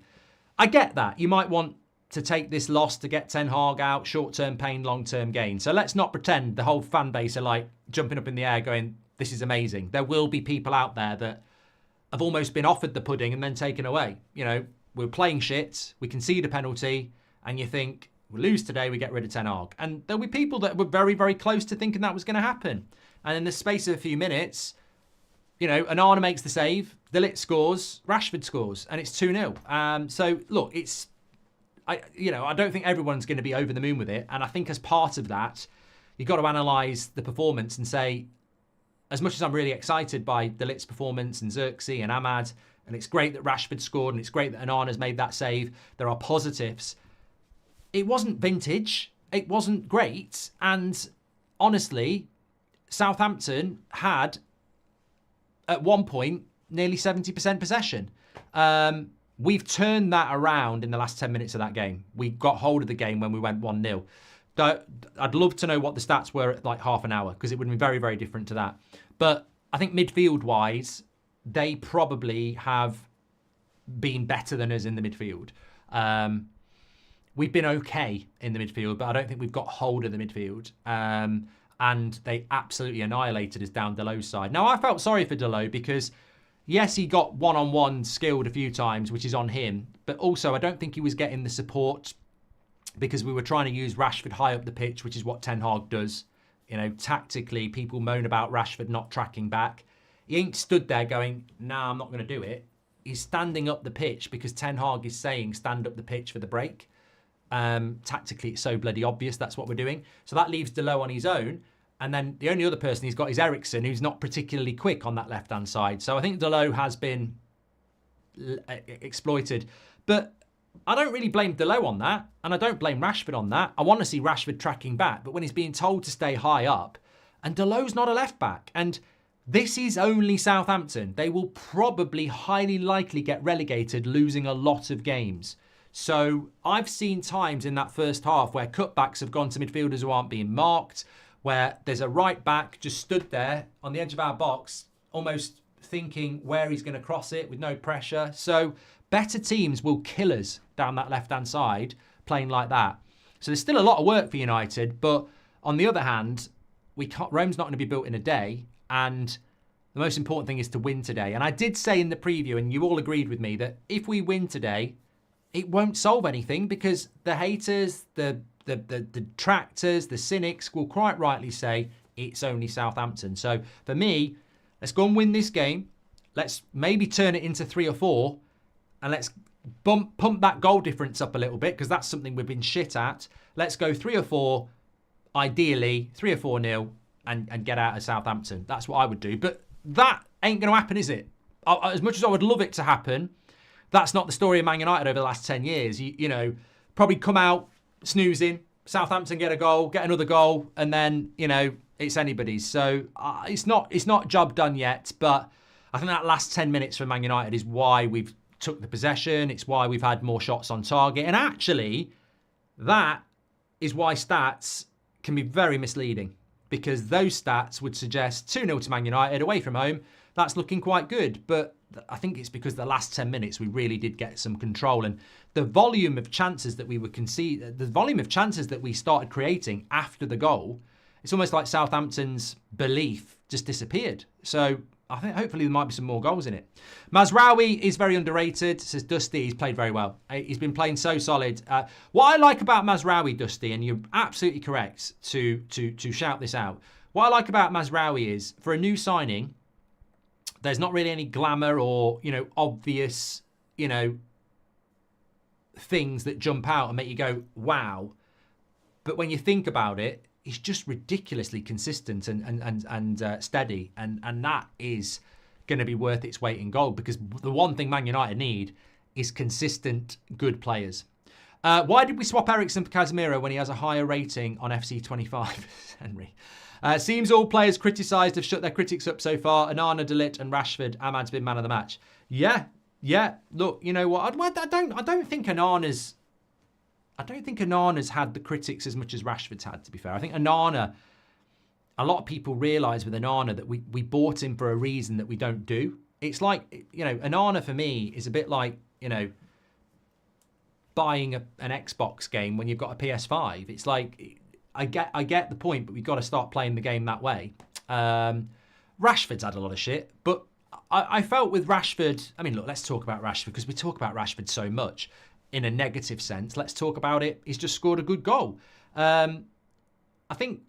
I get that. You might want to take this loss to get Ten Hag out, short-term pain, long-term gain. So let's not pretend the whole fan base are like jumping up in the air going, this is amazing. There will be people out there that have almost been offered the pudding and then taken away. You know, we're playing shit, we concede a penalty, and you think, we lose today, we get rid of Ten Hag. And there'll be people that were very, very close to thinking that was going to happen. And in the space of a few minutes, you know, Onana makes the save, De Ligt scores, Rashford scores, and it's 2-0. So, look, I don't think everyone's going to be over the moon with it. And I think as part of that, you've got to analyse the performance and say, as much as I'm really excited by De Ligt's performance and Xerxes and Ahmad, and it's great that Rashford scored and it's great that Onana's made that save, there are positives. It wasn't vintage. It wasn't great. And honestly, Southampton had, at one point, nearly 70% possession. We've turned that around in the last 10 minutes of that game. We got hold of the game when we went 1-0. I'd love to know what the stats were at like half an hour, because it would have been very, very different to that. But I think midfield-wise, they probably have been better than us in the midfield. We've been okay in the midfield, but I don't think we've got hold of the midfield. And they absolutely annihilated us down Dalot's side. Now, I felt sorry for Dalot because, yes, he got one-on-one skilled a few times, which is on him. But also, I don't think he was getting the support because we were trying to use Rashford high up the pitch, which is what Ten Hag does. You know, tactically, people moan about Rashford not tracking back. He ain't stood there going, nah, I'm not going to do it. He's standing up the pitch because Ten Hag is saying stand up the pitch for the break. Tactically, it's so bloody obvious that's what we're doing. So that leaves Dalot on his own. And then the only other person he's got is Eriksen, who's not particularly quick on that left-hand side. So I think Dalot has been exploited. But I don't really blame Dalot on that. And I don't blame Rashford on that. I want to see Rashford tracking back. But when he's being told to stay high up, and Dalot's not a left-back. And this is only Southampton. They will probably highly likely get relegated, losing a lot of games. So I've seen times in that first half where cutbacks have gone to midfielders who aren't being marked, where there's a right back just stood there on the edge of our box, almost thinking where he's going to cross it with no pressure. So better teams will kill us down that left-hand side playing like that. So there's still a lot of work for United, but on the other hand, Rome's not going to be built in a day, and the most important thing is to win today. And I did say in the preview, and you all agreed with me, that if we win today, it won't solve anything because the haters, the detractors, the cynics will quite rightly say it's only Southampton. So for me, let's go and win this game. Let's maybe turn it into 3 or 4, and let's pump that goal difference up a little bit because that's something we've been shit at. Let's go 3 or 4, ideally 3 or 4-0, and get out of Southampton. That's what I would do. But that ain't going to happen, is it? As much as I would love it to happen, that's not the story of Man United over the last 10 years. You know, probably come out snoozing, Southampton get a goal, get another goal, and then, you know, it's anybody's. So it's not job done yet, but I think that last 10 minutes for Man United is why we've took the possession. It's why we've had more shots on target. And actually, that is why stats can be very misleading, because those stats would suggest 2-0 to Man United away from home. That's looking quite good. But I think it's because the last 10 minutes we really did get some control, and the volume of chances that we started creating after the goal, it's almost like Southampton's belief just disappeared. So I think hopefully there might be some more goals in it. Mazraoui is very underrated, says Dusty. He's played very well. He's been playing so solid. What I like about Mazraoui, Dusty, and you're absolutely correct to shout this out. What I like about Mazraoui is, for a new signing, there's not really any glamour or, you know, obvious, you know, things that jump out and make you go, wow. But when you think about it, he's just ridiculously consistent and steady. And that is going to be worth its weight in gold, because the one thing Man United need is consistent, good players. Why did we swap Eriksen for Casemiro when he has a higher rating on FC25, Henry? Seems all players criticised have shut their critics up so far. Onana, Ligt and Rashford. Ahmad's been man of the match. Yeah. Look, you know what? I don't think Onana's had the critics as much as Rashford's had, to be fair. I think Onana, a lot of people realise with Onana that we bought him for a reason that we don't do. It's like, you know, Onana for me is a bit like, you know, buying an Xbox game when you've got a PS5. It's like, I get the point, but we've got to start playing the game that way. Rashford's had a lot of shit, but I felt with Rashford, I mean, look, let's talk about Rashford, because we talk about Rashford so much in a negative sense. Let's talk about it. He's just scored a good goal. I think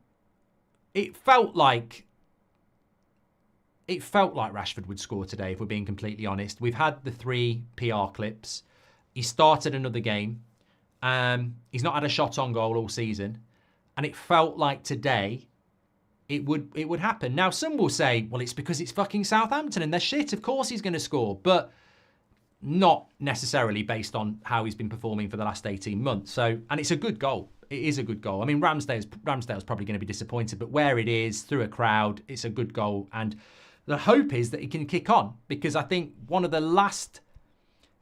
it felt like Rashford would score today, if we're being completely honest. We've had the 3 PR clips. He started another game. He's not had a shot on goal all season. And it felt like today it would happen. Now, some will say, well, it's because it's fucking Southampton and they're shit. Of course he's going to score. But not necessarily based on how he's been performing for the last 18 months. So, and it's a good goal. It is a good goal. I mean, Ramsdale's probably going to be disappointed, but where it is, through a crowd, it's a good goal. And the hope is that he can kick on, because I think one of the last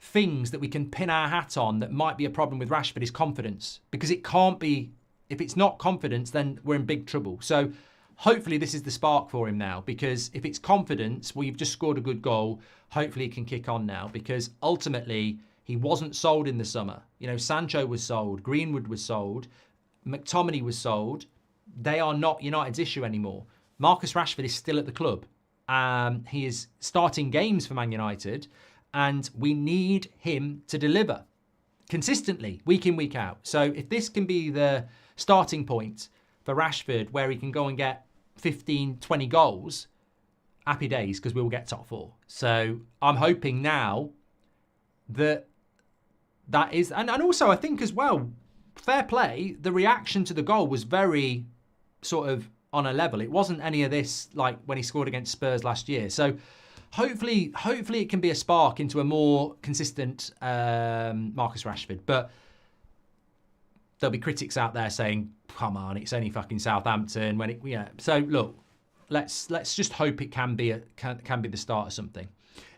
things that we can pin our hat on that might be a problem with Rashford is confidence, because it can't be. If it's not confidence, then we're in big trouble. So hopefully this is the spark for him now, because if it's confidence, well, you've just scored a good goal. Hopefully he can kick on now, because ultimately he wasn't sold in the summer. You know, Sancho was sold, Greenwood was sold, McTominay was sold. They are not United's issue anymore. Marcus Rashford is still at the club. He is starting games for Man United, and we need him to deliver consistently, week in, week out. So if this can be the starting point for Rashford, where he can go and get 15, 20 goals, happy days, because we will get top 4. So I'm hoping now that is, and also I think as well, fair play, the reaction to the goal was very sort of on a level. It wasn't any of this like when he scored against Spurs last year. So hopefully it can be a spark into a more consistent Marcus Rashford. But there'll be critics out there saying, come on, it's only fucking Southampton. When it, yeah. So look, let's just hope it can be the start of something.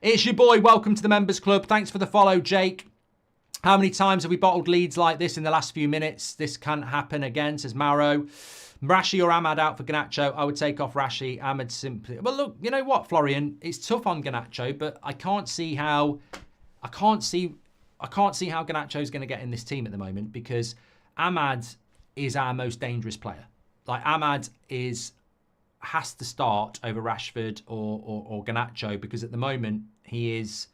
It's your boy. Welcome to the Members Club. Thanks for the follow, Jake. How many times have we bottled leads like this in the last few minutes? This can't happen again, says Mauro. Rashi or Ahmad out for Garnacho. I would take off Rashi. Ahmad simply. Well, look, you know what, Florian? It's tough on Garnacho, but I can't see how Garnacho is going to get in this team at the moment, because Ahmad is our most dangerous player. Like, Ahmad has to start over Rashford or Garnacho, because at the moment he is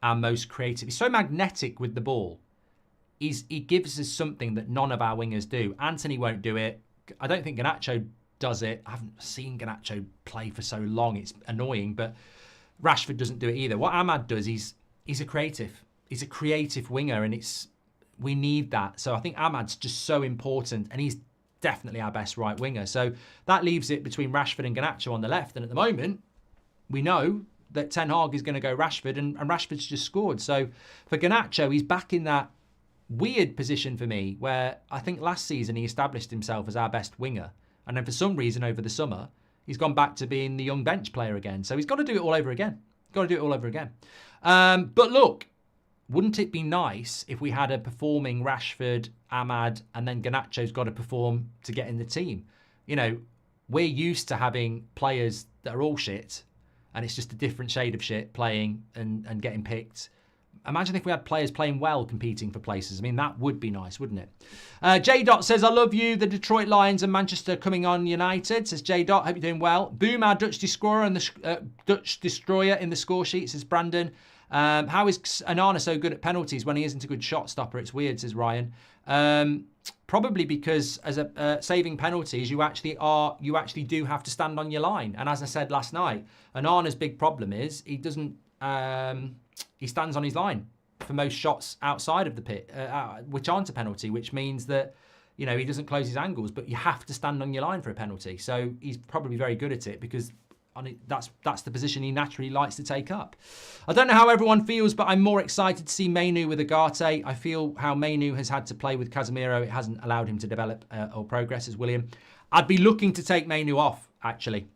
our most creative. He's so magnetic with the ball. He gives us something that none of our wingers do. Anthony won't do it. I don't think Garnacho does it. I haven't seen Garnacho play for so long. It's annoying, but Rashford doesn't do it either. What Ahmad does, he's a creative. He's a creative winger, and we need that. So I think Ahmad's just so important, and he's definitely our best right winger. So that leaves it between Rashford and Garnacho on the left. And at the moment, we know that Ten Hag is going to go Rashford, and Rashford's just scored. So for Garnacho, he's back in that weird position for me, where I think last season he established himself as our best winger. And then for some reason over the summer, he's gone back to being the young bench player again. So he's got to do it all over again. But look, wouldn't it be nice if we had a performing Rashford, Ahmad, and then Garnacho's got to perform to get in the team? You know, we're used to having players that are all shit, and it's just a different shade of shit playing and getting picked. Imagine if we had players playing well competing for places. I mean, that would be nice, wouldn't it? J. Dot says, I love you. The Detroit Lions and Manchester coming on United, says J. Dot. Hope you're doing well. Boom, our Dutch destroyer in the score sheet, says Brandon. How is Onana so good at penalties when he isn't a good shot stopper? It's weird, says Ryan. Probably because as a saving penalties, you actually do have to stand on your line. And as I said last night, Onana's big problem is he doesn't. He stands on his line for most shots outside of the pit, which aren't a penalty, which means that, you know, he doesn't close his angles, but you have to stand on your line for a penalty. So he's probably very good at it, because that's the position he naturally likes to take up. I don't know how everyone feels, but I'm more excited to see Mainu with Agate. I feel how Mainu has had to play with Casemiro. It hasn't allowed him to develop or progress as William. I'd be looking to take Mainu off, actually.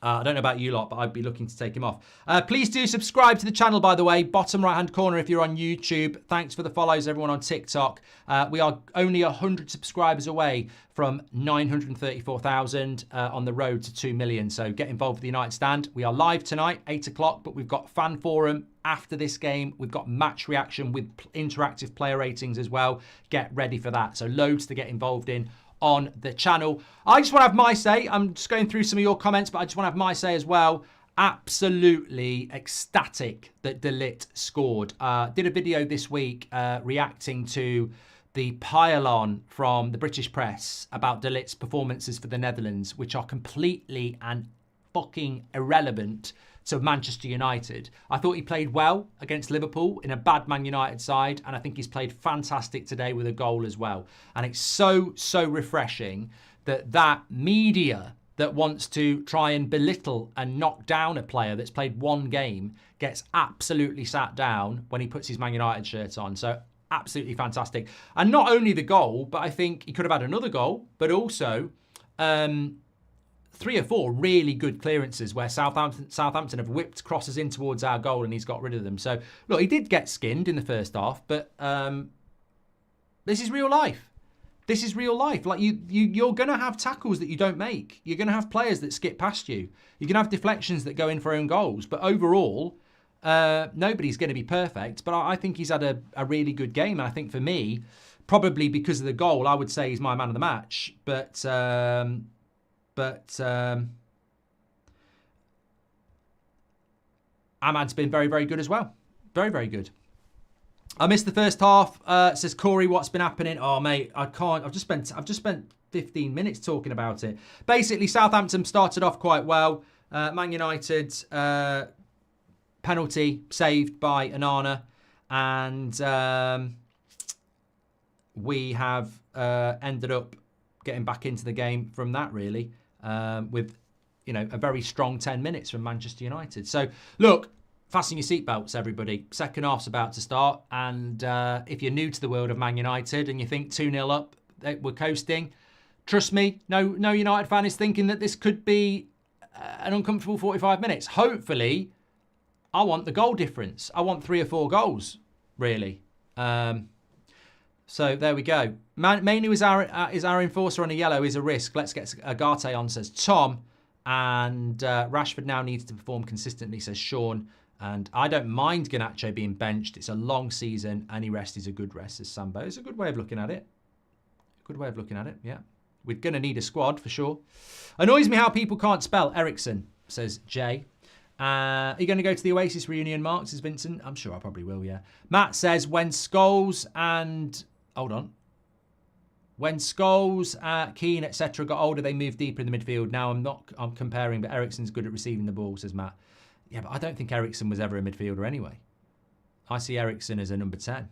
I don't know about you lot, but I'd be looking to take him off. Please do subscribe to the channel, by the way. Bottom right-hand corner if you're on YouTube. Thanks for the follows, everyone on TikTok. We are only 100 subscribers away from 934,000 on the road to 2 million. So get involved with the United Stand. We are live tonight, 8 o'clock, but we've got fan forum after this game. We've got match reaction with interactive player ratings as well. Get ready for that. So loads to get involved in on the channel. I just want to have my say. I'm just going through some of your comments, but I just want to have my say as well. Absolutely ecstatic that Ligt scored. Did a video this week reacting to the pile-on from the British press about Ligt's performances for the Netherlands, which are completely and fucking irrelevant to Manchester United. I thought he played well against Liverpool in a bad Man United side, and I think he's played fantastic today with a goal as well. And it's so refreshing that media that wants to try and belittle and knock down a player that's played one game gets absolutely sat down when he puts his Man United shirt on. So absolutely fantastic. And not only the goal, but I think he could have had another goal, but also 3 or 4 really good clearances where Southampton have whipped crosses in towards our goal and he's got rid of them. So, look, he did get skinned in the first half, but this is real life. This is real life. Like, you're going to have tackles that you don't make. You're going to have players that skip past you. You're going to have deflections that go in for own goals. But overall, nobody's going to be perfect. But I think he's had a really good game. And I think for me, probably because of the goal, I would say he's my man of the match. But Ahmad's been very good as well. Very good. I missed the first half. Says Corey, what's been happening? Oh mate, I can't. I've just spent 15 minutes talking about it. Basically, Southampton started off quite well. Man United penalty saved by Onana, and we have ended up getting back into the game from that, really. With, you know, a very strong 10 minutes from Manchester United. So, look, fasten your seatbelts, everybody. Second half's about to start. And if you're new to the world of Man United and you think 2-0 up, we're coasting, trust me, no United fan is thinking that this could be an uncomfortable 45 minutes. Hopefully, I want the goal difference. I want 3 or 4 goals, really. So there we go. Mainly is our enforcer on a yellow is a risk. Let's get Agate on, says Tom. And Rashford now needs to perform consistently, says Sean. And I don't mind Garnacho being benched. It's a long season. Any rest is a good rest, says Sambo. It's a good way of looking at it. Good way of looking at it, yeah. We're going to need a squad for sure. Annoys me how people can't spell Ericsson, says Jay. Are you going to go to the Oasis reunion, Mark, says Vincent? I'm sure I probably will, yeah. Matt says, when Scholes and... Hold on. When Scholes, Keane, etc. got older, they moved deeper in the midfield. Now I'm comparing, but Ericsson's good at receiving the ball, says Matt. Yeah, but I don't think Ericsson was ever a midfielder anyway. I see Ericsson as a number 10.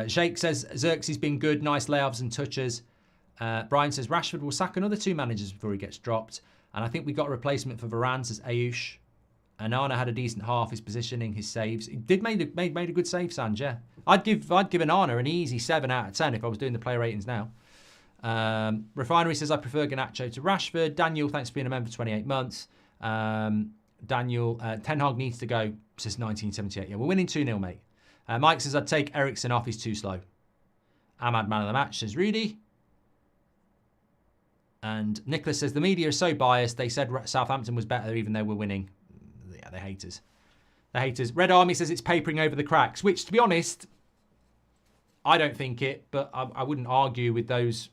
Shake says, Xerxes been good, nice layoffs and touches. Brian says, Rashford will sack another 2 managers before he gets dropped. And I think we got a replacement for Varane, says Ayush. Onana had a decent half, his positioning, his saves. He did made a good save, Sanj, yeah. I'd give Onana an easy 7 out of 10 if I was doing the player ratings now. Refinery says, I prefer Garnacho to Rashford. Daniel, thanks for being a member for 28 months. Daniel, Ten Hag needs to go, says 1978. Yeah, we're winning 2-0, mate. Mike says, I'd take Ericsson off, he's too slow. Ahmad, man of the match, says Rudy. And Nicholas says, the media is so biased. They said Southampton was better even though we're winning. Yeah, they're haters. They're haters. Red Army says it's papering over the cracks, which, to be honest, I don't think it, but I wouldn't argue with those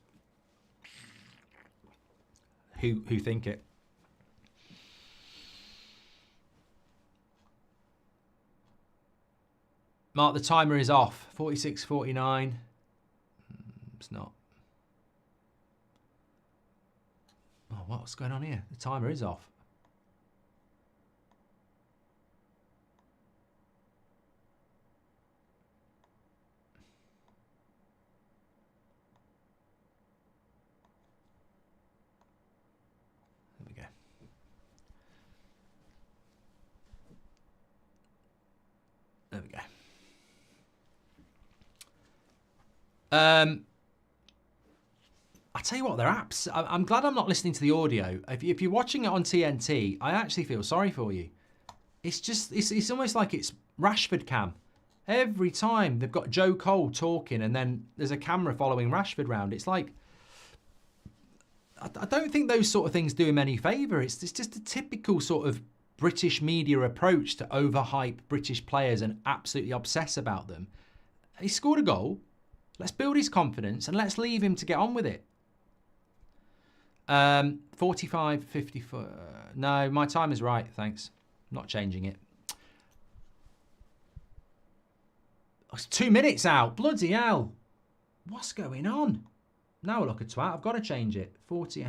who think it. Mark, the timer is off. 46:49. It's not. Oh, what's going on here? The timer is off. There we go. There we go. I tell you what, they're apps. I'm glad I'm not listening to the audio. If you're watching it on TNT, I actually feel sorry for you. It's just, it's almost like it's Rashford cam. Every time they've got Joe Cole talking and then there's a camera following Rashford round. It's like, I don't think those sort of things do him any favour. It's just a typical sort of British media approach to overhype British players and absolutely obsess about them. He scored a goal. Let's build his confidence and let's leave him to get on with it. 45, 54. No, my time is right. Thanks. Not changing it. It's 2 minutes out. Bloody hell. What's going on? Now I look at twat. I've got to change it. 48.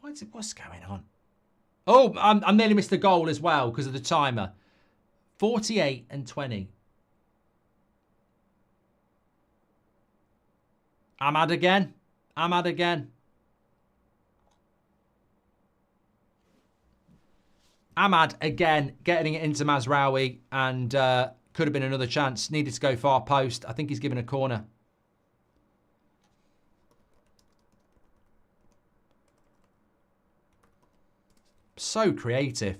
What's going on? Oh, I nearly missed the goal as well because of the timer. 48 and 20. Ahmad again. Ahmad again. Ahmad again getting it into Mazraoui and could have been another chance. Needed to go far post. I think he's given a corner. So creative.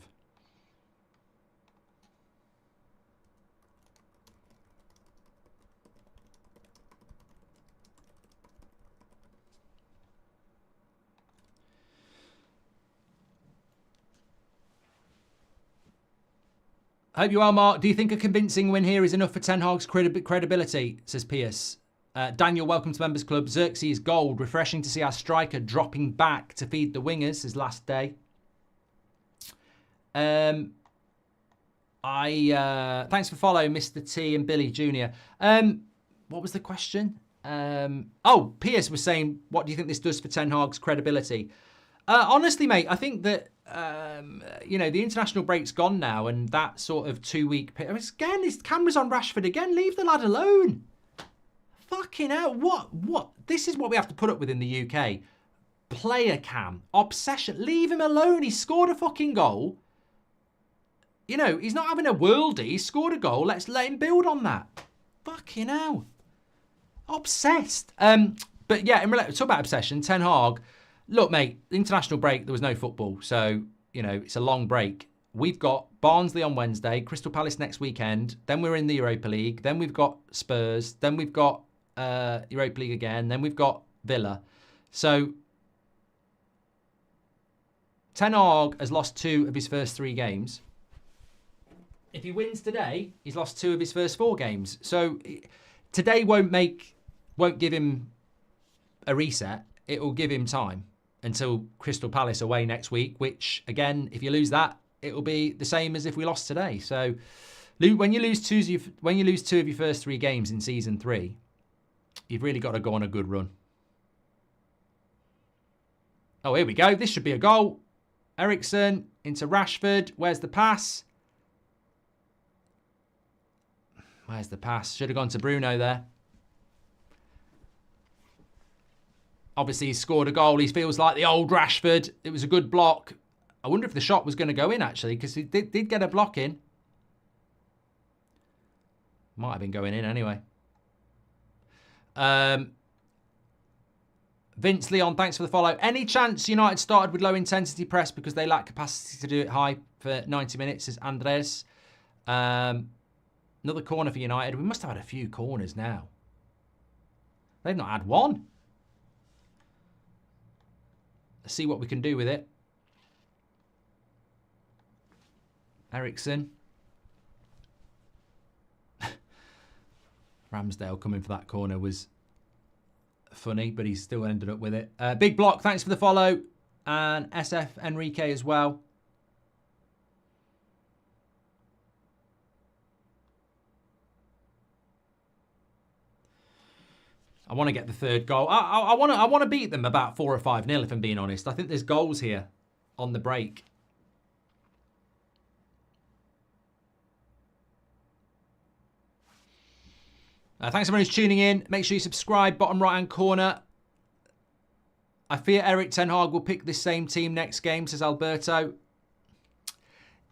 Hope you are, Mark. Do you think a convincing win here is enough for Ten Hag's credibility? Says Pierce. Daniel, welcome to Members Club. Xerxes gold. Refreshing to see our striker dropping back to feed the wingers his last day. Thanks for following, Mr. T and Billy Jr. What was the question? Oh, Pierce was saying, what do you think this does for Ten Hag's credibility? Honestly, mate, I think that, you know, the international break's gone now and that sort of 2-week... Again, this camera's on Rashford again. Leave the lad alone. Fucking hell. What? This is what we have to put up with in the UK. Player cam. Obsession. Leave him alone. He scored a fucking goal. You know, he's not having a worldie. He scored a goal. Let's let him build on that. Fucking hell. Obsessed. But yeah, talk about obsession. Ten Hag... Look, mate, international break, there was no football. So, you know, it's a long break. We've got Barnsley on Wednesday, Crystal Palace next weekend. Then we're in the Europa League. Then we've got Spurs. Then we've got Europa League again. Then we've got Villa. So Ten Hag has lost 2 of his first 3 games. If he wins today, he's lost 2 of his first 4 games. So today won't give him a reset. It will give him time until Crystal Palace away next week, which, again, if you lose that, it will be the same as if we lost today. So when you lose 2 of your first 3 games in Season 3, you've really got to go on a good run. Oh, here we go. This should be a goal. Eriksen into Rashford. Where's the pass? Where's the pass? Should have gone to Bruno there. Obviously, he's scored a goal. He feels like the old Rashford. It was a good block. I wonder if the shot was going to go in, actually, because he did get a block in. Might have been going in anyway. Vince Leon, thanks for the follow. Any chance United started with low-intensity press because they lack capacity to do it high for 90 minutes, says Andres. Another corner for United. We must have had a few corners now. They've not had one. Let's see what we can do with it. Eriksen. Ramsdale coming for that corner was funny, but he still ended up with it. Big Block, thanks for the follow. And SF Enrique as well. I want to get the 3rd goal. I want to beat them about 4 or 5-0, if I'm being honest. I think there's goals here on the break. Thanks everyone who's tuning in. Make sure you subscribe, bottom right-hand corner. I fear Erik Ten Hag will pick this same team next game, says Alberto.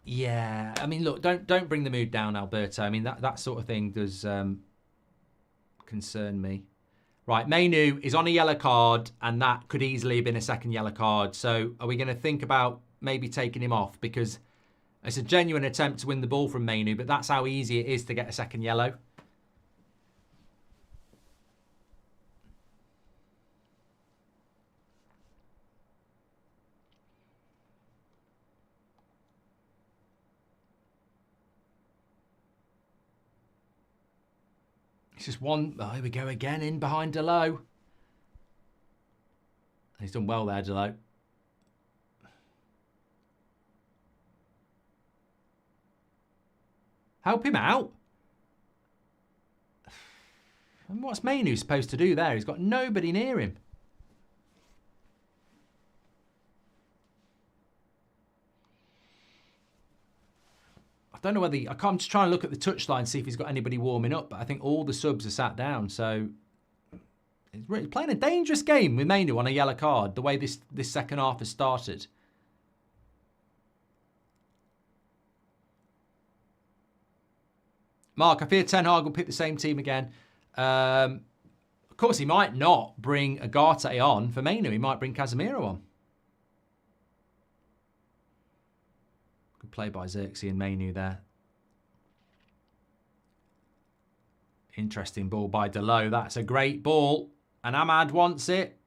Yeah, I mean, look, don't bring the mood down, Alberto. I mean, that sort of thing does concern me. Right, Mainu is on a yellow card, and that could easily have been a 2nd yellow card. So are we going to think about maybe taking him off? Because it's a genuine attempt to win the ball from Mainu, but that's how easy it is to get a 2nd yellow. It's just one. Oh, here we go again, in behind Delo. He's done well there, Delo. Help him out. And what's Mainu supposed to do there? He's got nobody near him. I don't know whether I'm just trying to look at the touchline, see if he's got anybody warming up, but I think all the subs are sat down. So he's really playing a dangerous game with Mainu on a yellow card, the way this second half has started. Mark, I fear Ten Hag will pick the same team again. Of course, he might not bring Agate on for Mainu. He might bring Casemiro on. Good play by Xerxes and Mainu there. Interesting ball by Delo. That's a great ball. And Ahmad wants it.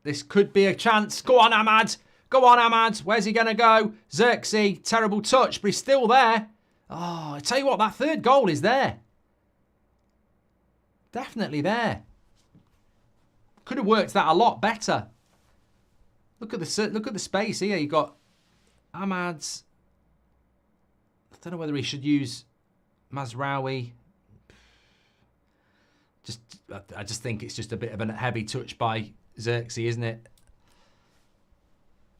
This could be a chance. Go on, Ahmad. Go on, Ahmad. Where's he going to go? Xerxes, terrible touch, but he's still there. Oh, I tell you what, that 3rd goal is there. Definitely there. Could have worked that a lot better. Look at the space here. You've got Ahmad's. I don't know whether he should use Mazraoui. I just think it's just a bit of a heavy touch by Xerxes, isn't it?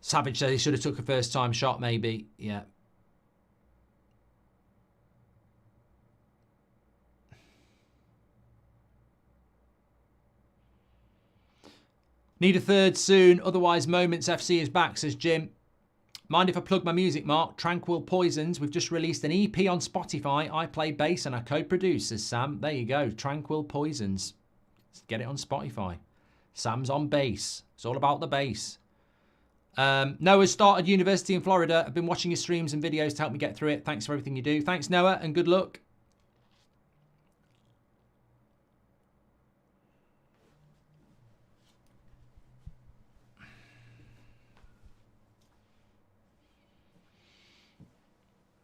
Savage said he should have took a first-time shot, maybe. Yeah. Need a 3rd soon, otherwise Moments FC is back, says Jim. Mind if I plug my music, Mark? Tranquil Poisons. We've just released an EP on Spotify. I play bass and I co-produce, says Sam. There you go, Tranquil Poisons. Let's get it on Spotify. Sam's on bass. It's all about the bass. Noah's started university in Florida. I've been watching your streams and videos to help me get through it. Thanks for everything you do. Thanks, Noah, and good luck.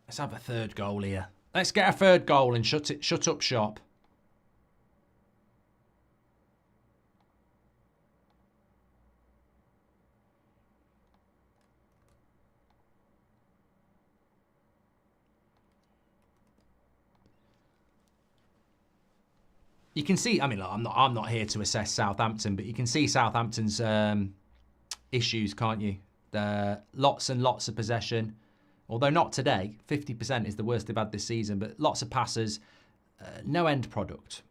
Let's have a third goal here. Let's get a third goal and shut up shop. You can see, I mean, look, I'm not here to assess Southampton, but you can see Southampton's issues, can't you? Lots and lots of possession. Although not today. 50% is the worst they've had this season, but lots of passes. No end product.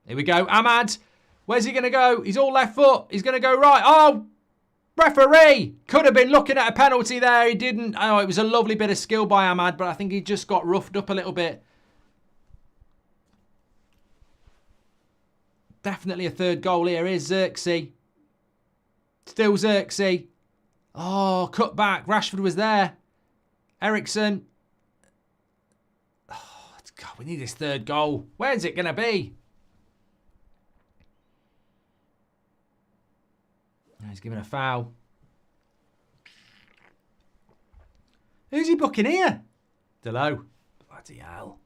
Here we go. Ahmad. Where's he going to go? He's all left foot. He's going to go right. Oh, referee. Could have been looking at a penalty there. He didn't. Oh, it was a lovely bit of skill by Ahmad, but I think he just got roughed up a little bit. Definitely a third goal here. Here's Xerxes. Still Xerxes. Oh, cut back. Rashford was there. Ericsson. Oh, God, we need this third goal. Where's it going to be? He's given a foul. Who's he booking here? Delo. Bloody hell.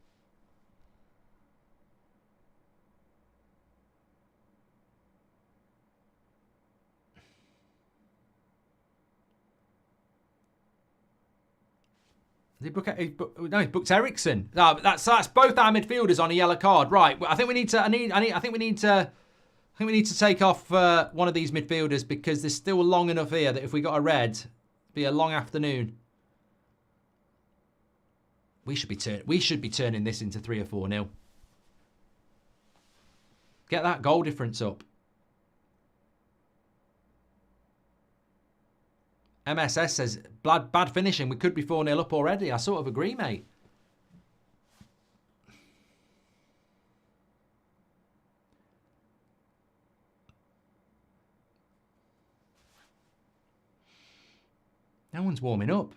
He booked Ericsson. No, that's both our midfielders on a yellow card. Right. I think we need to. I think we need to take off one of these midfielders because there's still long enough here that if we got a red, it'd be a long afternoon. We should be turning this into 3 or 4-0. Get that goal difference up. MSS says, bad finishing. We could be 4-0 up already. I sort of agree, mate. No one's warming up.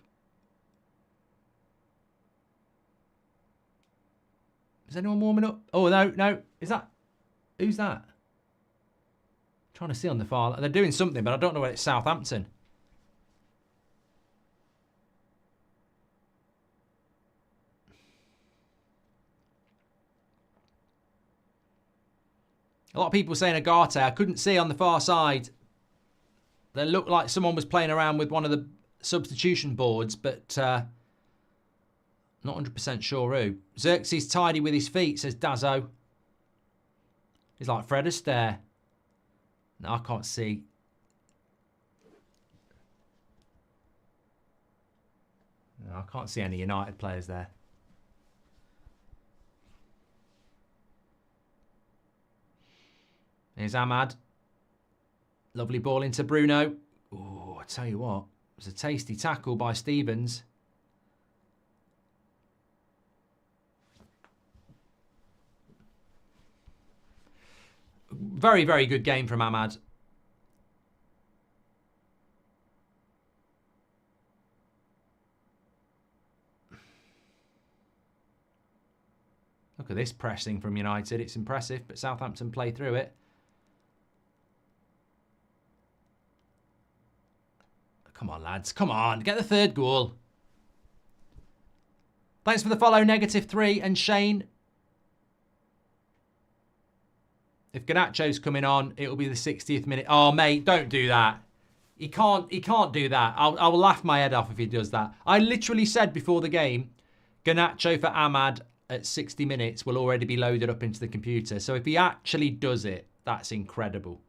Is anyone warming up? Oh, no. Is that... Who's that? I'm trying to see on the far... They're doing something, but I don't know whether it's Southampton. A lot of people saying Agate. I couldn't see on the far side. They looked like someone was playing around with one of the substitution boards, but not 100% sure who. Xerxes tidy with his feet, says Dazzo. He's like Fred Astaire. No, I can't see. No, I can't see any United players there. Here's Ahmad. Lovely ball into Bruno. Oh, I tell you what. It was a tasty tackle by Stevens. Very, very good game from Ahmad. Look at this pressing from United. It's impressive, but Southampton play through it. Come on, lads. Come on. Get the third goal. Thanks for the follow, -3. And Shane. If Garnacho's coming on, it'll be the 60th minute. Oh, mate, don't do that. He can't do that. I will laugh my head off if he does that. I literally said before the game, Garnacho for Ahmad at 60 minutes will already be loaded up into the computer. So if he actually does it, that's incredible.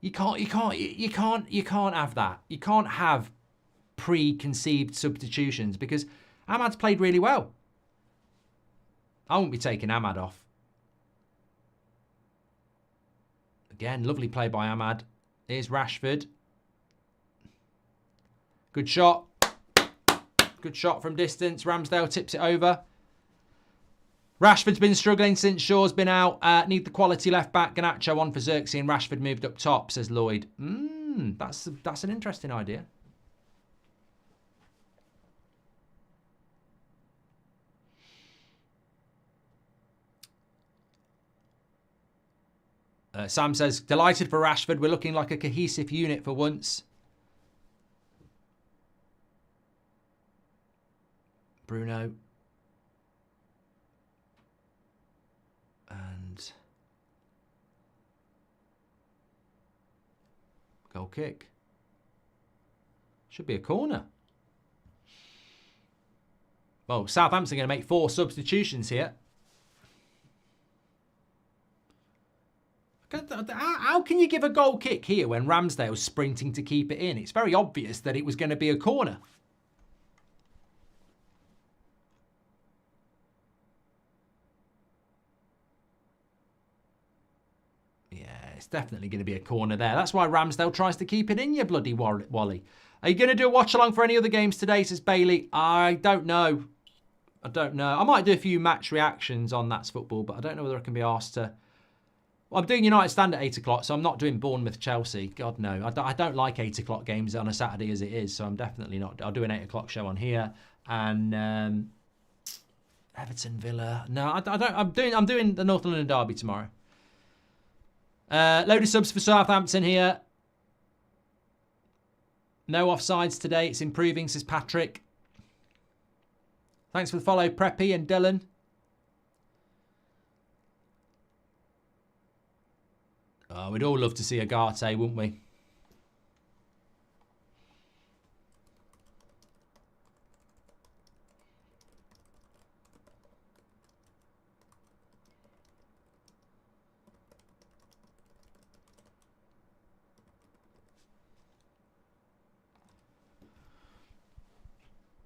You can't have that. You can't have preconceived substitutions because Ahmad's played really well. I won't be taking Ahmad off. Again, lovely play by Ahmad. Here's Rashford. Good shot. Good shot from distance. Ramsdale tips it over. Rashford's been struggling since Shaw's been out. Need the quality left back. Garnacho on for Xerxes and Rashford moved up top, says Lloyd. That's an interesting idea. Sam says, delighted for Rashford. We're looking like a cohesive unit for once. Bruno. And goal kick. Should be a corner. Well, Southampton are going to make 4 substitutions here. How can you give a goal kick here when Ramsdale's sprinting to keep it in? It's very obvious that it was going to be a corner. Yeah, it's definitely going to be a corner there. That's why Ramsdale tries to keep it in, you bloody Wally. Are you going to do a watch-along for any other games today, says Bailey? I don't know. I might do a few match reactions on That's Football, but I don't know whether I can be asked to... Well, I'm doing United Stand at 8 o'clock, so I'm not doing Bournemouth Chelsea. God, no. I don't like 8 o'clock games on a Saturday as it is, so I'm definitely not. I'll do an 8 o'clock show on here. And Everton Villa. No, I don't. I'm doing the North London Derby tomorrow. Load of subs for Southampton here. No offsides today. It's improving, says Patrick. Thanks for the follow, Preppy and Dylan. Oh, we'd all love to see Agate, wouldn't we?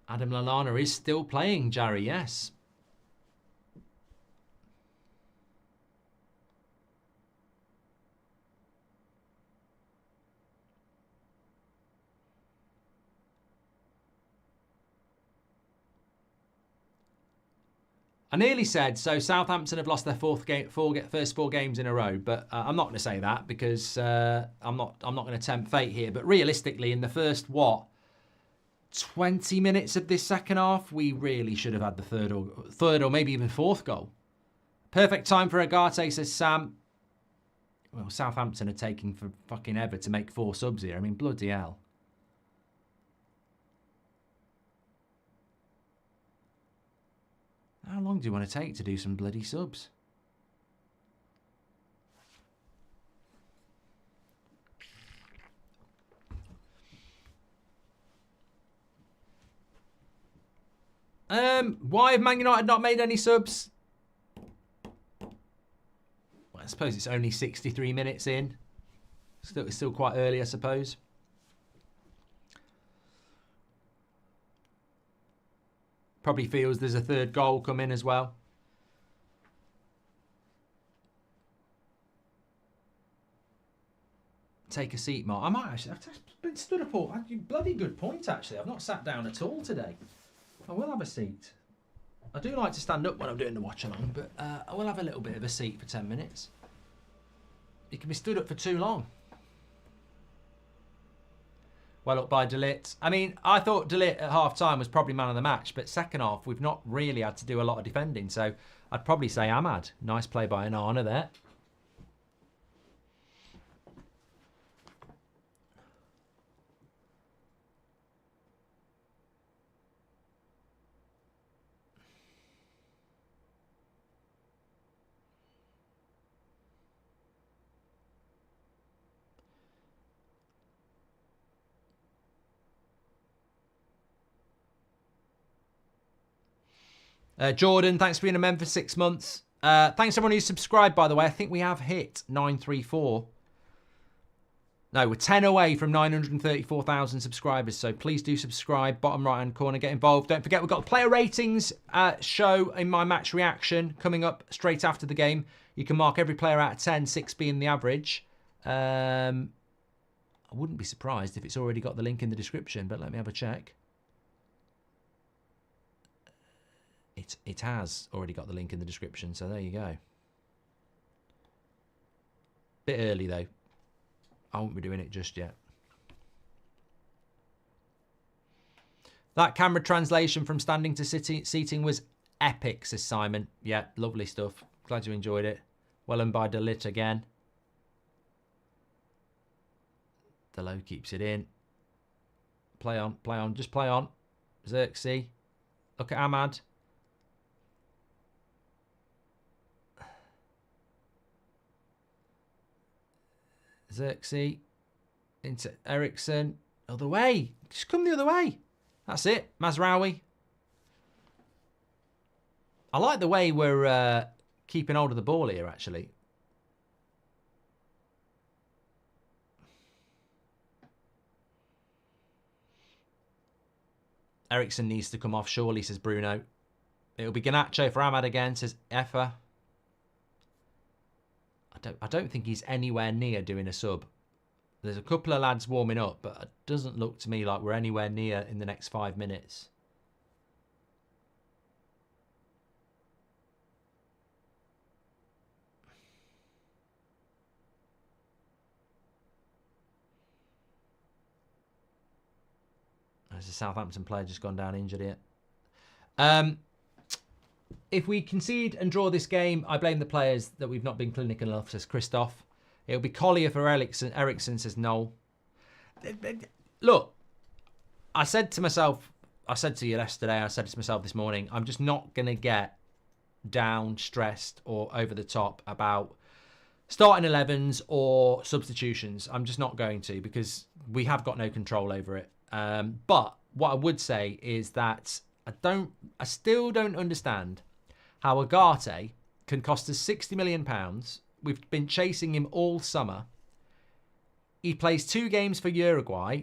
Adam Lallana is still playing, Jarry, yes. I nearly said, so Southampton have lost their first 4 games in a row, but I'm not going to say that because I'm not going to tempt fate here. But realistically, in the first, 20 minutes of this second half, we really should have had the third or maybe even 4th goal. Perfect time for Agate, says Sam. Well, Southampton are taking for fucking ever to make 4 subs here. I mean, bloody hell. How long do you want to take to do some bloody subs? Why have Man United not made any subs? Well, I suppose it's only 63 minutes in. It's still quite early, I suppose. Probably feels there's a 3rd goal coming as well. Take a seat, Mark. I might actually. I've been stood up all. Bloody good point, actually. I've not sat down at all today. I will have a seat. I do like to stand up when I'm doing the watch along, but I will have a little bit of a seat for 10 minutes. You can be stood up for too long. Well up by Ligt. I mean, I thought Ligt at half-time was probably man of the match, but second half, we've not really had to do a lot of defending, so I'd probably say Ahmad. Nice play by Onana there. Jordan, thanks for being a member for 6 months. Thanks everyone who's subscribed, by the way. I think we have hit 934. No, we're 10 away from 934,000 subscribers, so please do subscribe. Bottom right-hand corner, get involved. Don't forget, we've got the player ratings show in my match reaction coming up straight after the game. You can mark every player out of 10, 6 being the average. I wouldn't be surprised if it's already got the link in the description, but let me have a check. It It has already got the link in the description, so there you go. Bit early, though. I won't be doing it just yet. That camera translation from standing to seating was epic, says Simon. Yeah, lovely stuff. Glad you enjoyed it. Well done by Ligt again. Delo keeps it in. Play on, just play on. Xerxes. Look at Ahmad. Xerxes. Into Ericsson. Other way. Just come the other way. That's it. Mazraoui. I like the way we're keeping hold of the ball here, actually. Ericsson needs to come off, surely, says Bruno. It'll be Garnacho for Ahmad again, says Effa. I don't think he's anywhere near doing a sub. There's a couple of lads warming up, but it doesn't look to me like we're anywhere near in the next 5 minutes. There's a Southampton player just gone down injured here. If we concede and draw this game, I blame the players that we've not been clinical enough, says Christoph. It'll be Collier for Ericsson, says Noel. Look, I said to myself, I said to you yesterday, I said to myself this morning, I'm just not going to get down, stressed or over the top about starting 11s or substitutions. I'm just not going to, because we have got no control over it. But what I would say is that I still don't understand how Agate can cost us £60 million. We've been chasing him all summer. He plays 2 games for Uruguay,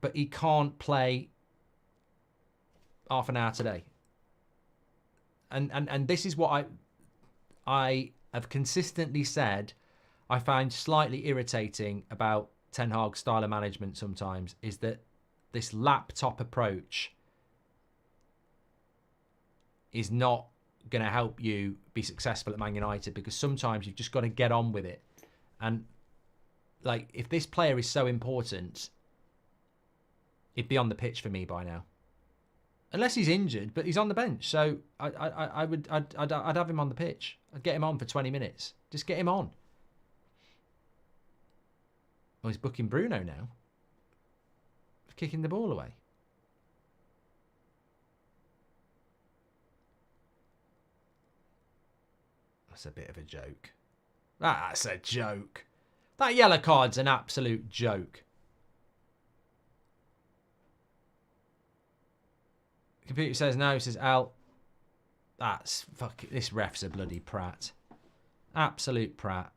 but he can't play half an hour today. And this is what I have consistently said I find slightly irritating about Ten Hag's style of management sometimes, is that this laptop approach is not going to help you be successful at Man United, because sometimes you've just got to get on with it. And like, if this player is so important, he'd be on the pitch for me by now, unless he's injured. But he's on the bench, so I'd have him on the pitch. I'd get him on for 20 minutes. Just get him on. Oh, he's booking Bruno now, kicking the ball away. That's a bit of a joke. That's a joke. That yellow card's an absolute joke. Computer says no, says Al. That's fuck. This ref's a bloody prat. Absolute prat.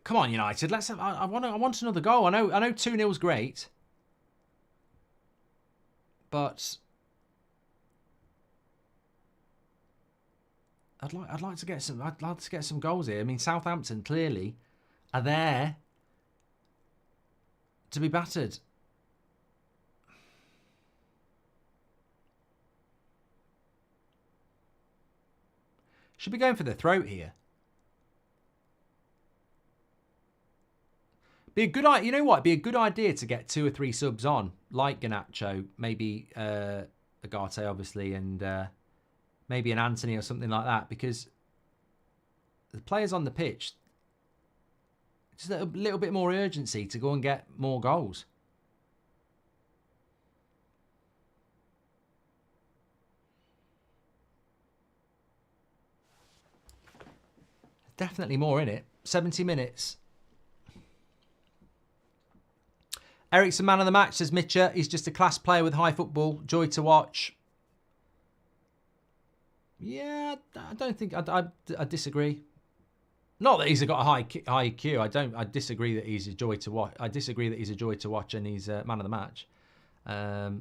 Come on, United. Let's have. I want another goal. I know 2-0's great, but I'd like to get some goals here. I mean, Southampton clearly are there to be battered. Should be going for the throat here. Be a good idea. You know what? It'd be a good idea to get 2 or 3 subs on, like Garnacho, maybe Agate, obviously, and maybe an Anthony or something like that, because the players on the pitch, just a little bit more urgency to go and get more goals. Definitely more in it. 70 minutes. Ericsson, man of the match, says Mitcher. He's just a class player with high football. Joy to watch. Yeah, I don't think... I disagree. Not that he's got a high IQ. I disagree that he's a joy to watch. I disagree that he's a joy to watch and he's man of the match. I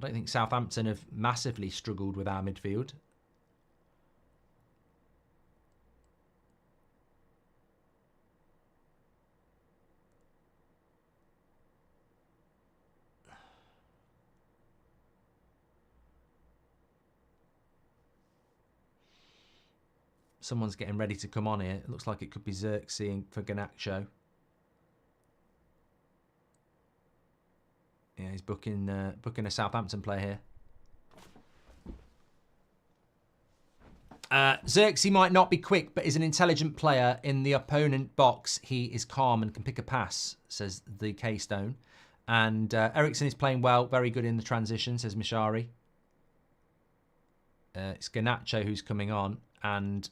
don't think Southampton have massively struggled with our midfield. Someone's getting ready to come on here. It looks like it could be Xerxes for Garnacho. Yeah, he's booking a Southampton player here. Xerxes might not be quick, but is an intelligent player. In the opponent box, he is calm and can pick a pass, says the K-Stone. And Ericsson is playing well, very good in the transition, says Mishari. It's Garnacho who's coming on, and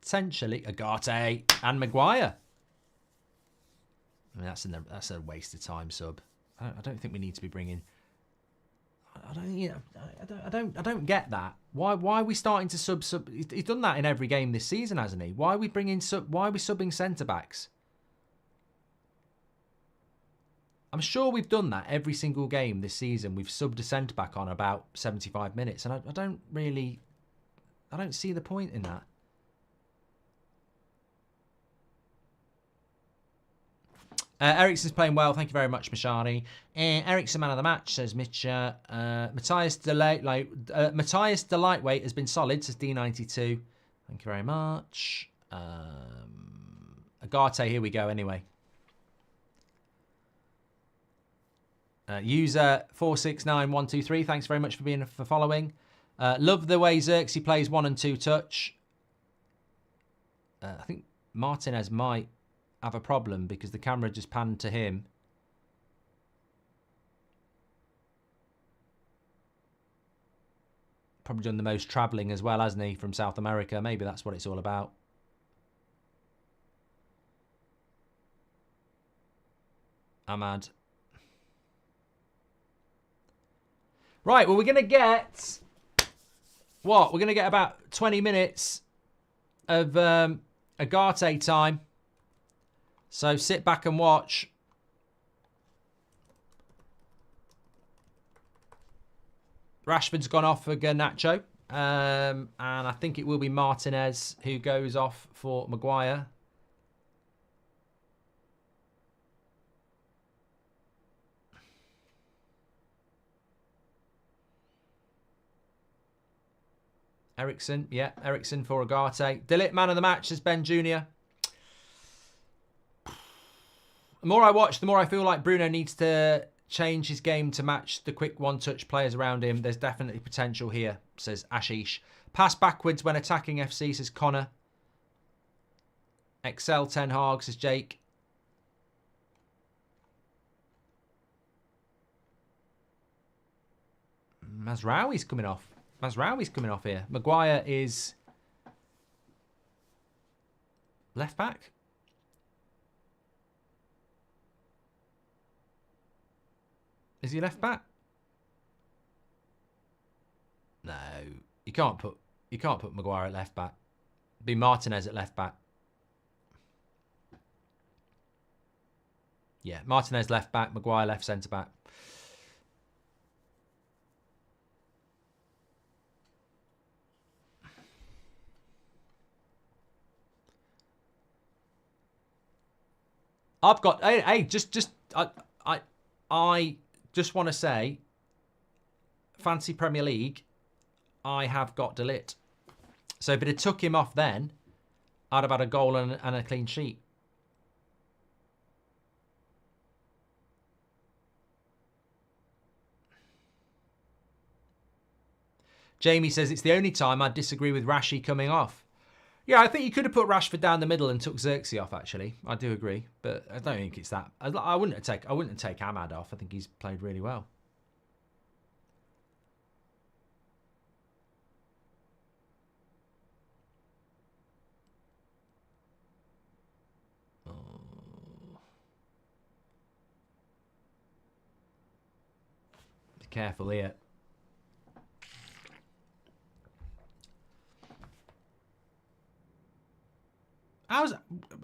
potentially Agate and Maguire. I mean, that's a waste of time sub. I don't think we need to be bringing. I don't get that. Why are we starting to sub? He's done that in every game this season, hasn't he? Why are we bringing Why are we subbing centre backs? I'm sure we've done that every single game this season. We've subbed a centre back on about 75 minutes, and I don't see the point in that. Ericsson's playing well. Thank you very much, Mishani. Ericsson man of the match, says Mitcha. Matthias the lightweight has been solid, says D92. Thank you very much. Agate, here we go anyway. User 469123, thanks very much for following. Love the way Xerxes plays 1 and 2 touch. I think Martinez might have a problem because the camera just panned to him. Probably done the most travelling as well, hasn't he, from South America? Maybe that's what it's all about. Ahmad. Right, well, we're going to get... What? We're going to get about 20 minutes of Agate time. So sit back and watch. Rashford's gone off for Garnacho. And I think it will be Martinez who goes off for Maguire. Ericsson, yeah, Ericsson for Agate. Ligt man of the match, says Ben Jr. The more I watch, the more I feel like Bruno needs to change his game to match the quick one-touch players around him. There's definitely potential here, says Ashish. Pass backwards when attacking FC, says Connor. Excel Ten Hag, says Jake. Mazraoui's coming off. Mazraoui's coming off here. Maguire is left back. Is he left back? No, you can't put Maguire at left back. It'd be Martinez at left back. Yeah, Martinez left back, Maguire left centre back. I've got I just want to say, Fantasy Premier League, I have got Ligt. So if it had took him off then, I'd have had a goal and a clean sheet. Jamie says it's the only time I disagree with Rashi coming off. Yeah, I think you could have put Rashford down the middle and took Xerxes off, actually. I do agree, but I don't think it's that. I wouldn't take Ahmad off. I think he's played really well. Oh. Be careful here. How's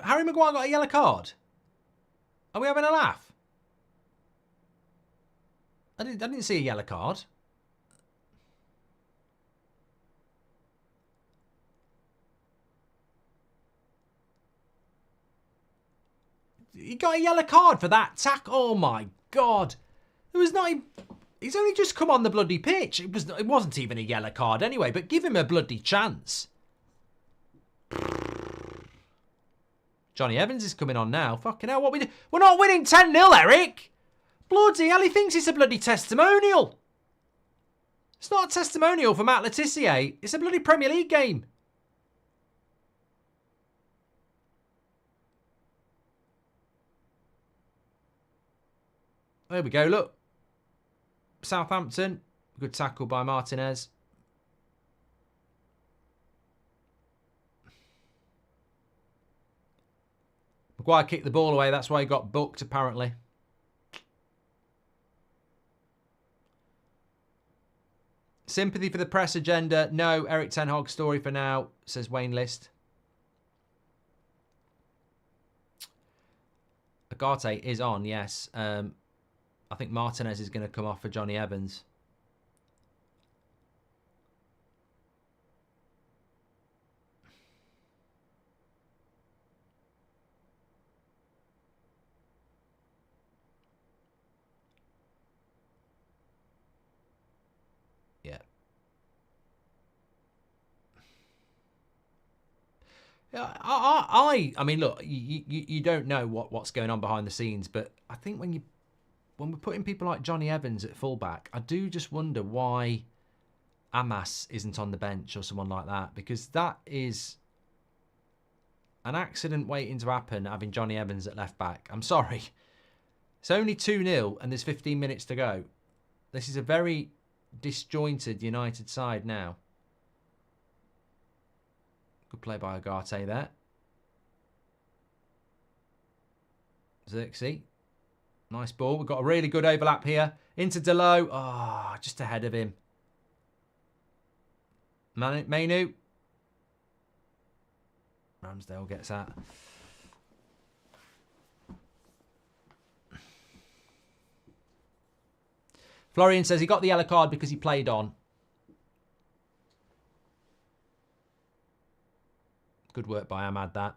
Harry Maguire got a yellow card? Are we having a laugh? I didn't see a yellow card. He got a yellow card for that tackle. Oh my God. It was not. He's only just come on the bloody pitch. It wasn't even a yellow card anyway, but give him a bloody chance. Johnny Evans is coming on now. Fucking hell, what we do? We're not winning 10-0, Eric. Bloody hell, he thinks it's a bloody testimonial. It's not a testimonial for Matt Letizia. It's a bloody Premier League game. There we go, look. Southampton. Good tackle by Martinez. Maguire kicked the ball away. That's why he got booked, apparently. Sympathy for the press agenda. No, Eric Ten Hag story for now, says Wayne List. Agate is on, yes. I think Martinez is going to come off for Johnny Evans. Yeah. I mean, look, you don't know what's going on behind the scenes, but I think when we're putting people like Johnny Evans at fullback, I do just wonder why Amas isn't on the bench or someone like that, because that is an accident waiting to happen, having Johnny Evans at left back. I'm sorry. It's only 2-0 and there's 15 minutes to go. This is a very disjointed United side now. Good play by Agate there. Xerxes. Nice ball. We've got a really good overlap here. Into Delo. Oh, just ahead of him. Mainu. Ramsdale gets that. Florian says he got the yellow card because he played on. Good work by Ahmad, that.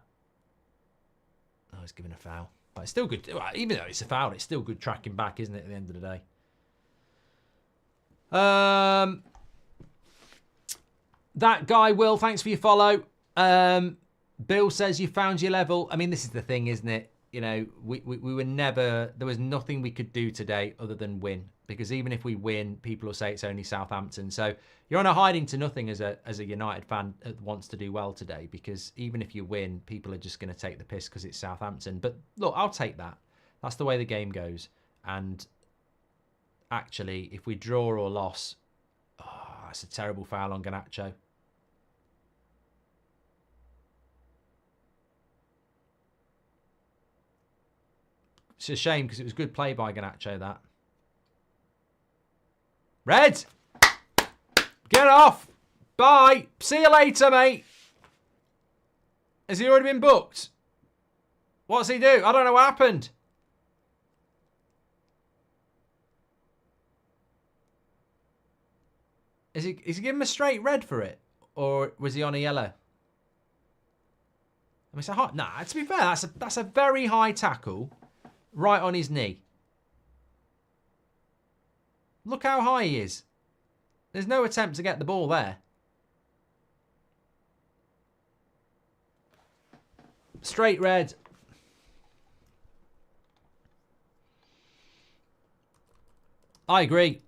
Oh, he's given a foul. But it's still good. Even though it's a foul, it's still good tracking back, isn't it, at the end of the day? That guy, Will, thanks for your follow. Bill says you found your level. I mean, this is the thing, isn't it? You know, we were never... There was nothing we could do today other than win. Because even if we win, people will say it's only Southampton. So you're on a hiding to nothing as a United fan that wants to do well today. Because even if you win, people are just going to take the piss because it's Southampton. But look, I'll take that. That's the way the game goes. And actually, if we draw or loss... Oh, that's a terrible foul on Garnacho. It's a shame because it was good play by Garnacho, that. Red! Get off! Bye! See you later, mate! Has he already been booked? What's he do? I don't know what happened. Is he giving him a straight red for it? Or was he on a yellow? I mean, it's a hot... Nah, to be fair, that's a very high tackle. Right on his knee. Look how high he is. There's no attempt to get the ball there. Straight red. I agree.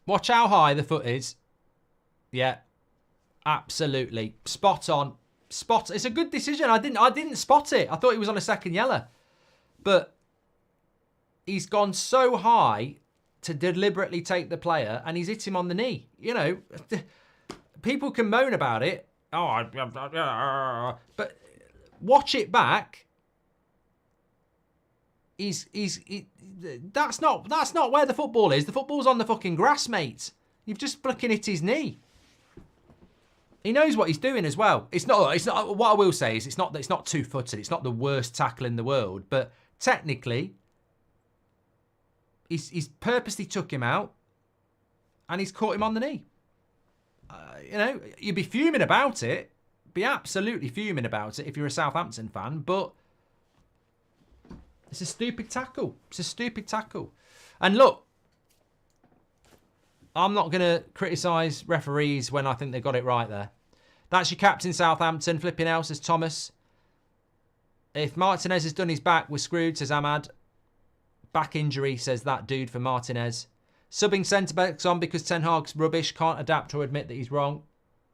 Watch how high the foot is. Yeah, absolutely. Spot on. It's a good decision. I didn't spot it. I thought he was on a second yellow. But he's gone so high to deliberately take the player and he's hit him on the knee. You know, people can moan about it. Oh, but watch it back. that's not where the football is. The football's on the fucking grass, mate. You've just fucking hit his knee. He knows what he's doing as well. It's not. What I will say is, it's not two-footed. It's not the worst tackle in the world, but technically, he's purposely took him out, and he's caught him on the knee. You know, you'd be fuming about it. Be absolutely fuming about it if you're a Southampton fan, but it's a stupid tackle. It's a stupid tackle. And look, I'm not going to criticise referees when I think they got it right there. That's your captain, Southampton. Flipping hell, says Thomas. If Martinez has done his back, we're screwed, says Ahmad. Back injury, says that dude for Martinez. Subbing centre-backs on because Ten Hag's rubbish. Can't adapt or admit that he's wrong.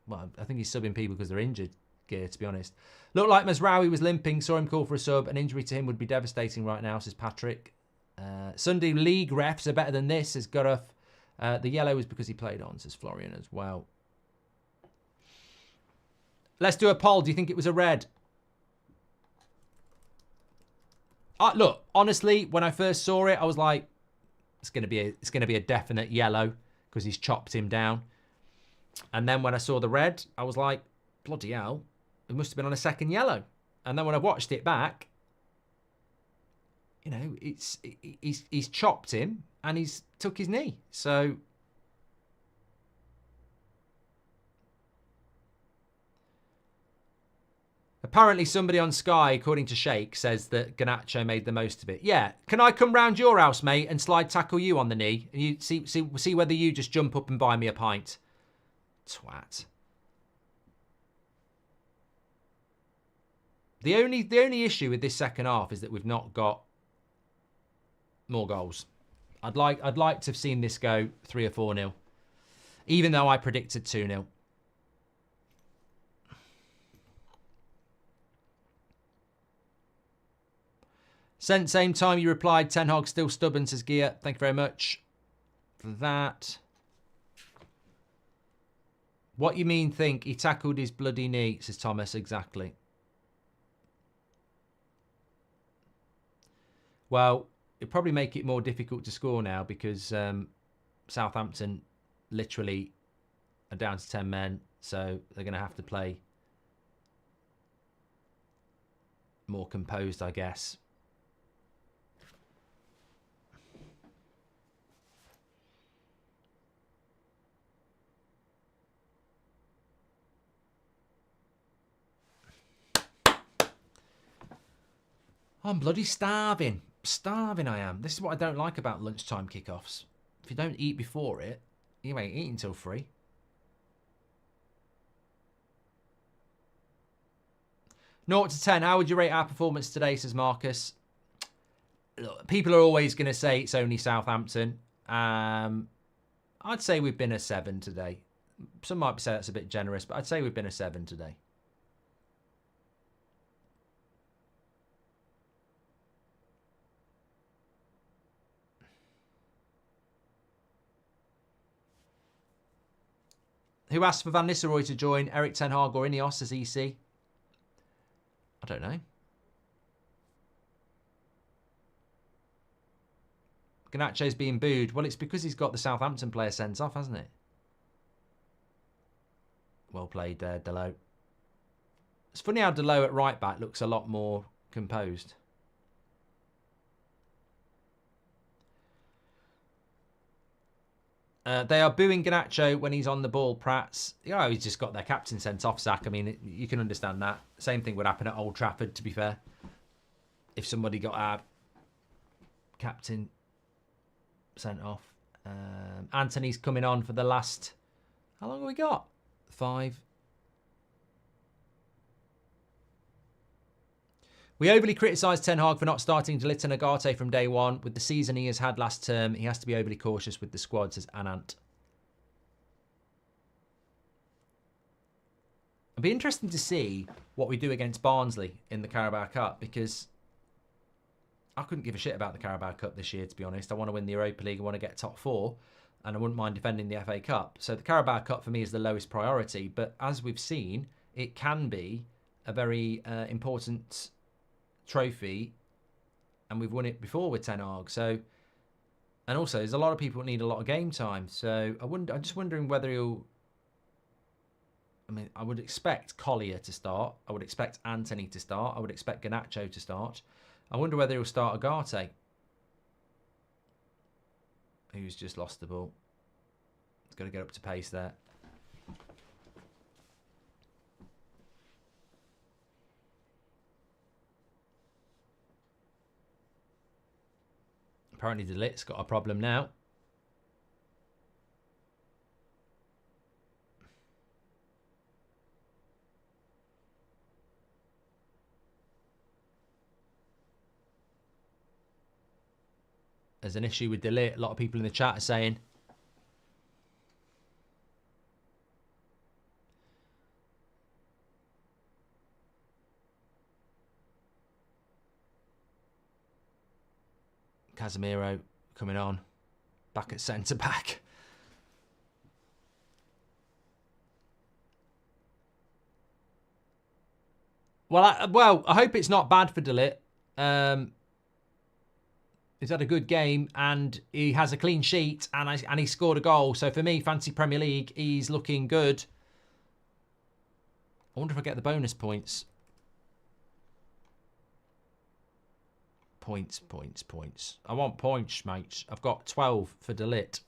Well, I think he's subbing people because they're injured, Gear, to be honest. Looked like Mazraoui was limping. Saw him call for a sub. An injury to him would be devastating right now, says Patrick. Sunday League refs are better than this, says Guruf. The yellow was because he played on, says Florian as well. Let's do a poll. Do you think it was a red? Look, honestly, when I first saw it, I was like, it's going to be a definite yellow because he's chopped him down. And then when I saw the red, I was like, bloody hell, it must have been on a second yellow. And then when I watched it back, you know, he's chopped him and he's took his knee. So apparently somebody on Sky, according to Sheikh, says that Garnacho made the most of it. Yeah, can I come round your house, mate, and slide tackle you on the knee? And you see whether you just jump up and buy me a pint. Twat. The only issue with this second half is that we've not got more goals. I'd like to have seen this go 3 or 4-0, even though I predicted 2-0. Same time you replied, Ten Hag still stubborn, says Gia. Thank you very much for that. What you mean think? He tackled his bloody knee, says Thomas. Exactly. Well, it'd probably make it more difficult to score now because Southampton literally are down to 10 men. So they're going to have to play more composed, I guess. I'm bloody starving. Starving I am. This is what I don't like about lunchtime kickoffs. If you don't eat before it, you ain't eating till 3. Naught to 10. How would you rate our performance today, says Marcus? Look, people are always going to say it's only Southampton. I'd say we've been a 7 today. Some might say that's a bit generous, but I'd say we've been a 7 today. Who asked for Van Nistelrooy to join? Eric Ten Hag or Ineos as EC? I don't know. Garnacho's being booed. Well, it's because he's got the Southampton player sent off, hasn't it? Well played, Delo. It's funny how Delo at right back looks a lot more composed. They are booing Garnacho when he's on the ball, Prats. Oh, he's just got their captain sent off, Zach. I mean, you can understand that. Same thing would happen at Old Trafford, to be fair. If somebody got our captain sent off. Anthony's coming on for the last... How long have we got? 5. We overly criticised Ten Hag for not starting Ligt and Agate from day one. With the season he has had last term, he has to be overly cautious with the squad, says Anant. It'll be interesting to see what we do against Barnsley in the Carabao Cup, because I couldn't give a shit about the Carabao Cup this year, to be honest. I want to win the Europa League, I want to get top 4, and I wouldn't mind defending the FA Cup. So the Carabao Cup for me is the lowest priority, but as we've seen, it can be a very important trophy And we've won it before with Ten Hag. So, and also, there's a lot of people that need a lot of game time. So, I'm just wondering whether he'll... I mean, I would expect Collier to start. I would expect Anthony to start. I would expect Garnacho to start. I wonder whether he'll start Agate, who's just lost the ball. He's got to get up to pace there. Apparently, the Licht's got a problem now. There's an issue with Ligt. A lot of people in the chat are saying. Casemiro coming on. Back at centre-back. Well, I hope it's not bad for Ligt. He's had a good game and he has a clean sheet and he scored a goal. So for me, Fantasy Premier League, he's looking good. I wonder if I get the bonus points. Points. I want points, mate. I've got 12 for De Ligt.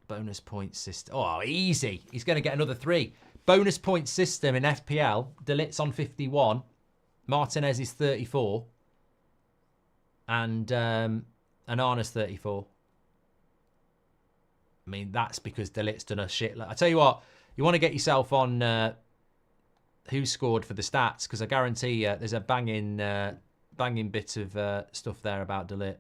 Bonus point system. Oh, easy. He's going to get another 3. Bonus point system in FPL. De Ligt's on 51. Martinez is 34. And Onana's 34. I mean, that's because De Ligt's done a shit. I tell you what, you want to get yourself on who scored for the stats, because I guarantee you there's a banging bit of stuff there about De Ligt.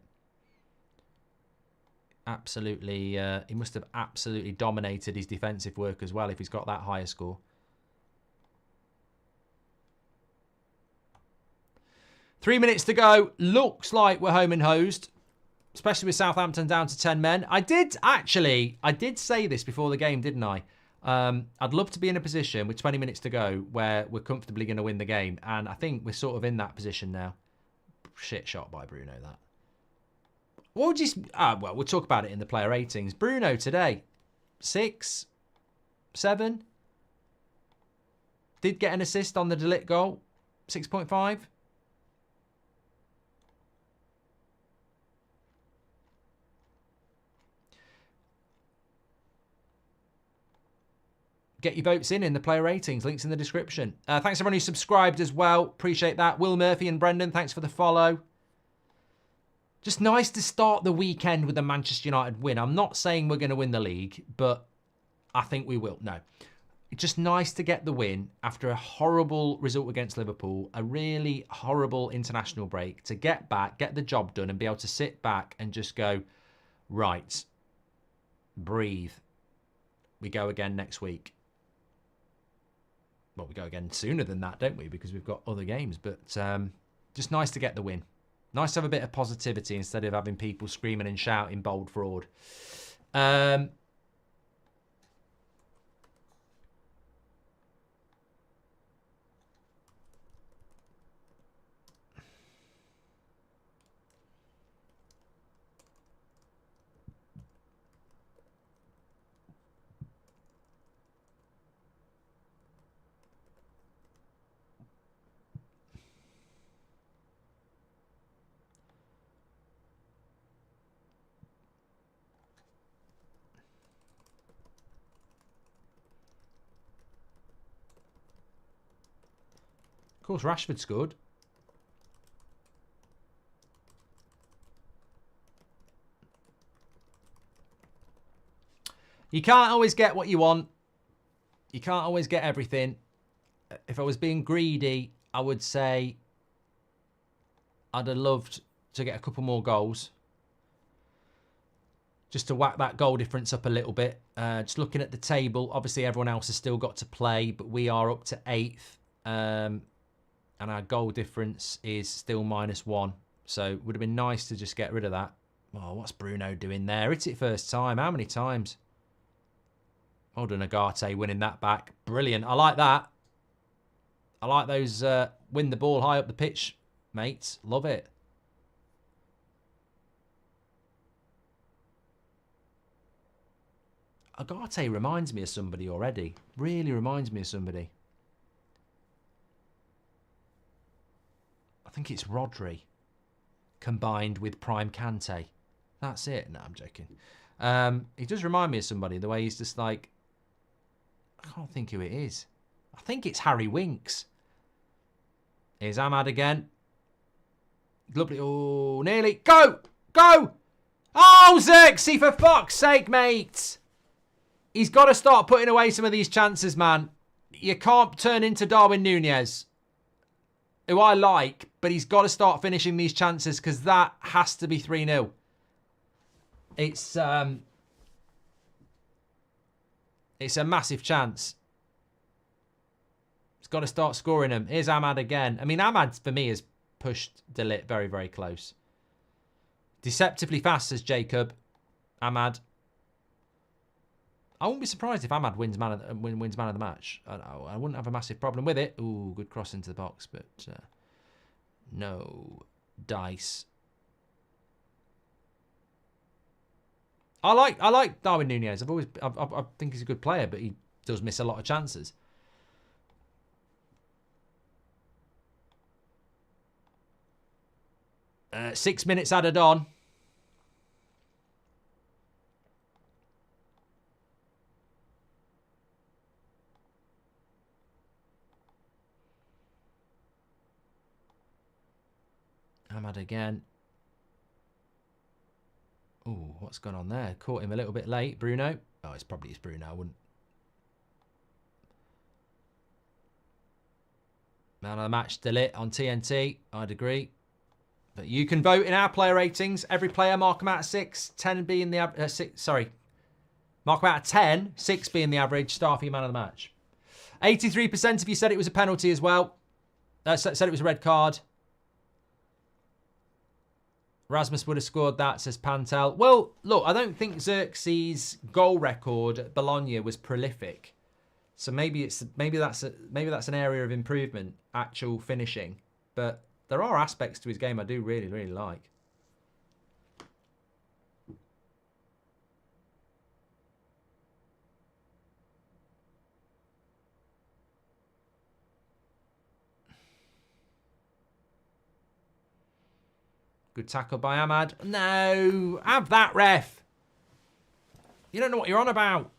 Absolutely, he must have absolutely dominated his defensive work as well if he's got that higher score. 3 minutes to go. Looks like we're home and hosed, especially with Southampton down to 10 men. I did say this before the game, didn't I? I'd love to be in a position with 20 minutes to go where we're comfortably going to win the game. And I think we're sort of in that position now. Shit shot by Bruno, that. What would you... well, we'll talk about it in the player ratings. Bruno today, 6, 7. Did get an assist on the De Ligt goal, 6.5. Get your votes in the player ratings. Links in the description. Thanks everyone who subscribed as well. Appreciate that. Will Murphy and Brendan, thanks for the follow. Just nice to start the weekend with a Manchester United win. I'm not saying we're going to win the league, but I think we will. No. It's just nice to get the win after a horrible result against Liverpool, a really horrible international break, to get back, get the job done and be able to sit back and just go, right, breathe. We go again next week. Well, we go again sooner than that, don't we? Because we've got other games. But just nice to get the win. Nice to have a bit of positivity instead of having people screaming and shouting bold fraud. Of course, Rashford scored. You can't always get what you want. You can't always get everything. If I was being greedy, I would say I'd have loved to get a couple more goals. Just to whack that goal difference up a little bit. Just looking at the table, obviously everyone else has still got to play, but we are up to 8th. And our goal difference is still -1. So it would have been nice to just get rid of that. Oh, what's Bruno doing there? Hit it first time. How many times? Well done, Agate, winning that back. Brilliant. I like that. I like those win the ball high up the pitch, mates. Love it. Agate reminds me of somebody already. Really reminds me of somebody. I think it's Rodri combined with Prime Kante. That's it. No, I'm joking. He does remind me of somebody. The way he's just like... I can't think who it is. I think it's Harry Winks. Here's Ahmad again. Lovely. Oh, nearly. Go! Go! Oh, Xerxes, for fuck's sake, mate. He's got to start putting away some of these chances, man. You can't turn into Darwin Núñez, who I like, but he's got to start finishing these chances because that has to be 3-0. It's a massive chance. He's got to start scoring them. Here's Ahmad again. I mean, Ahmad, for me, has pushed Ligt very, very close. Deceptively fast, says Jacob. Ahmad. I wouldn't be surprised if Ahmad wins man of the match. I wouldn't have a massive problem with it. Ooh, good cross into the box, but no dice. I like Darwin Núñez. I think he's a good player, but he does miss a lot of chances. Uh, 6 minutes added on. Ahmad again. Ooh, what's gone on there? Caught him a little bit late. Bruno. Oh, it's Bruno. I wouldn't. Man of the match, Ligt on TNT. I'd agree. But you can vote in our player ratings. Every player, mark them out of 6. 10 being the average. 6, sorry. Mark them out of 10. 6 being the average. Star for your man of the match. 83% of you said it was a penalty as well. Said it was a red card. Rasmus would have scored that, says Pantel. Well, look, I don't think Xerxes' goal record at Bologna was prolific. So maybe that's an area of improvement, actual finishing. But there are aspects to his game I do really, really like. Good tackle by Ahmad. No, have that, ref. You don't know what you're on about.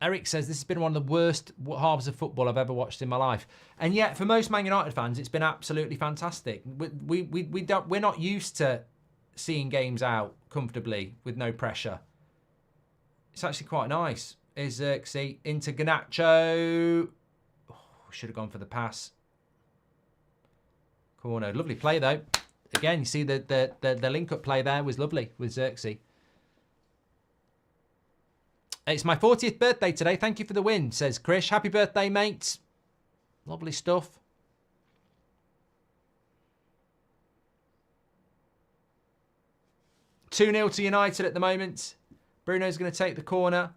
Eric says this has been one of the worst halves of football I've ever watched in my life. And yet, for most Man United fans, it's been absolutely fantastic. We're not used to seeing games out comfortably with no pressure. It's actually quite nice. Here's Xerxes into Garnacho. Should have gone for the pass. Corner. Lovely play, though. Again, you see the link-up play there was lovely with Xerxes. It's my 40th birthday today. Thank you for the win, says Krish. Happy birthday, mate. Lovely stuff. (2-0) to United at the moment. Bruno's going to take the corner.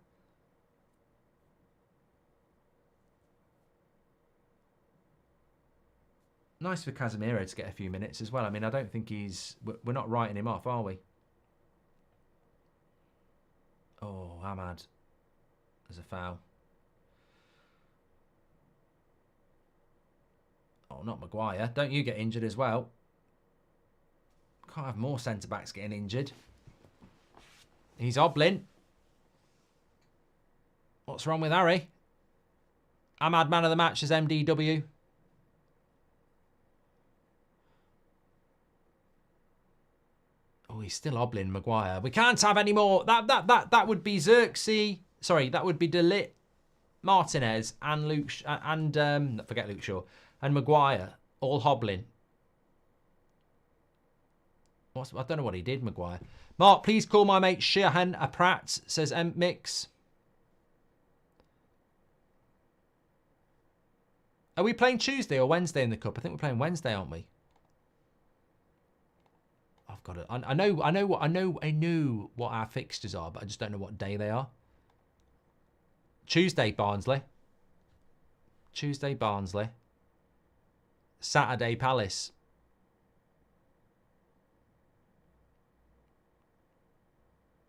Nice for Casemiro to get a few minutes as well. I mean, I don't think we're not writing him off, are we? Oh, Ahmad. There's a foul. Oh, not Maguire. Don't you get injured as well. Can't have more centre-backs getting injured. He's hobbling. What's wrong with Harry? Ahmad, man of the match, as MDW. Oh, he's still hobbling, Maguire. We can't have any more. That would be Xerxes. Sorry, that would be Ligt, Martinez, and Luke forget Luke Shaw and Maguire all hobbling. I don't know what he did, Maguire. Mark, please call my mate Sheehan a prat, says Mix. Are we playing Tuesday or Wednesday in the cup? I think we're playing Wednesday, aren't we? I've got it. I know what our fixtures are, but I just don't know what day they are. Tuesday, Barnsley. Tuesday, Barnsley. Saturday, Palace.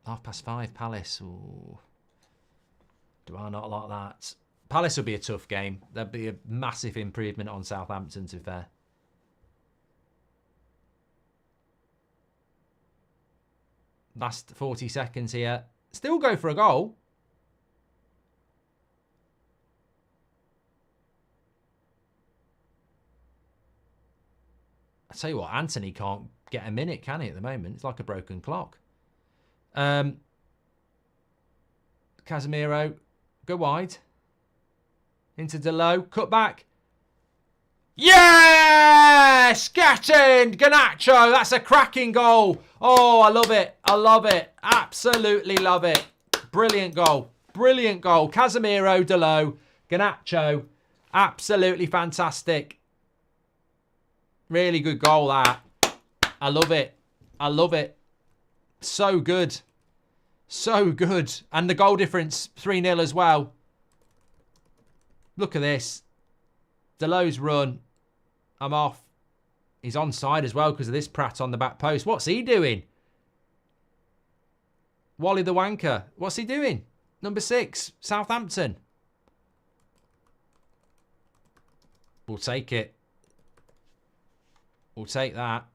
£5:30, Palace. Ooh. Do I not like that? Palace will be a tough game. There'll be a massive improvement on Southampton, to be fair. Last 40 seconds here. Still go for a goal. I tell you what, Anthony can't get a minute, can he, at the moment? It's like a broken clock. Casemiro, go wide. Into Delo, cut back. Yes! Get in! Garnacho, that's a cracking goal. Oh, I love it. I love it. Absolutely love it. Brilliant goal. Brilliant goal. Casemiro, Delo, Garnacho. Absolutely fantastic. Really good goal, that. I love it. I love it. So good. So good. And the goal difference, 3-0 as well. Look at this. Delo's run. I'm off. He's onside as well because of this Pratt on the back post. What's he doing? Wally the wanker. What's he doing? Number 6, Southampton. We'll take it. We'll take that.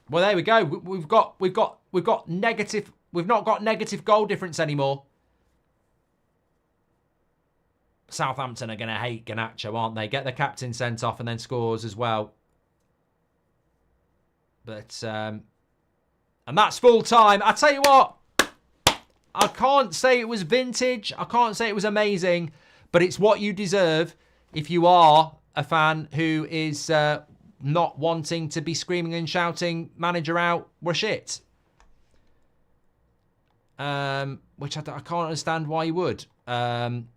Well, there we go. We've got negative. We've not got negative goal difference anymore. Southampton are going to hate Garnacho, aren't they? Get the captain sent off and then scores as well. But and that's full time. I tell you what, I can't say it was vintage. I can't say it was amazing, but it's what you deserve if you are a fan who is not wanting to be screaming and shouting, manager out, we're shit. Which I can't understand why you would.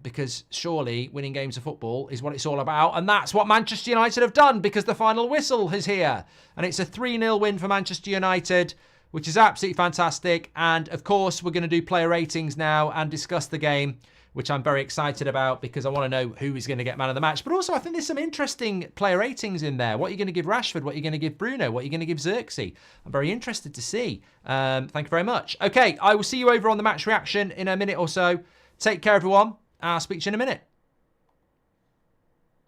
Because surely winning games of football is what it's all about. And that's what Manchester United have done because the final whistle is here. And it's a 3-0 win for Manchester United, which is absolutely fantastic. And of course, we're going to do player ratings now and discuss the game, which I'm very excited about because I want to know who is going to get man of the match. But also, I think there's some interesting player ratings in there. What are you going to give Rashford? What are you going to give Bruno? What are you going to give Xerxes? I'm very interested to see. Thank you very much. Okay, I will see you over on the match reaction in a minute or so. Take care, everyone. I'll speak to you in a minute.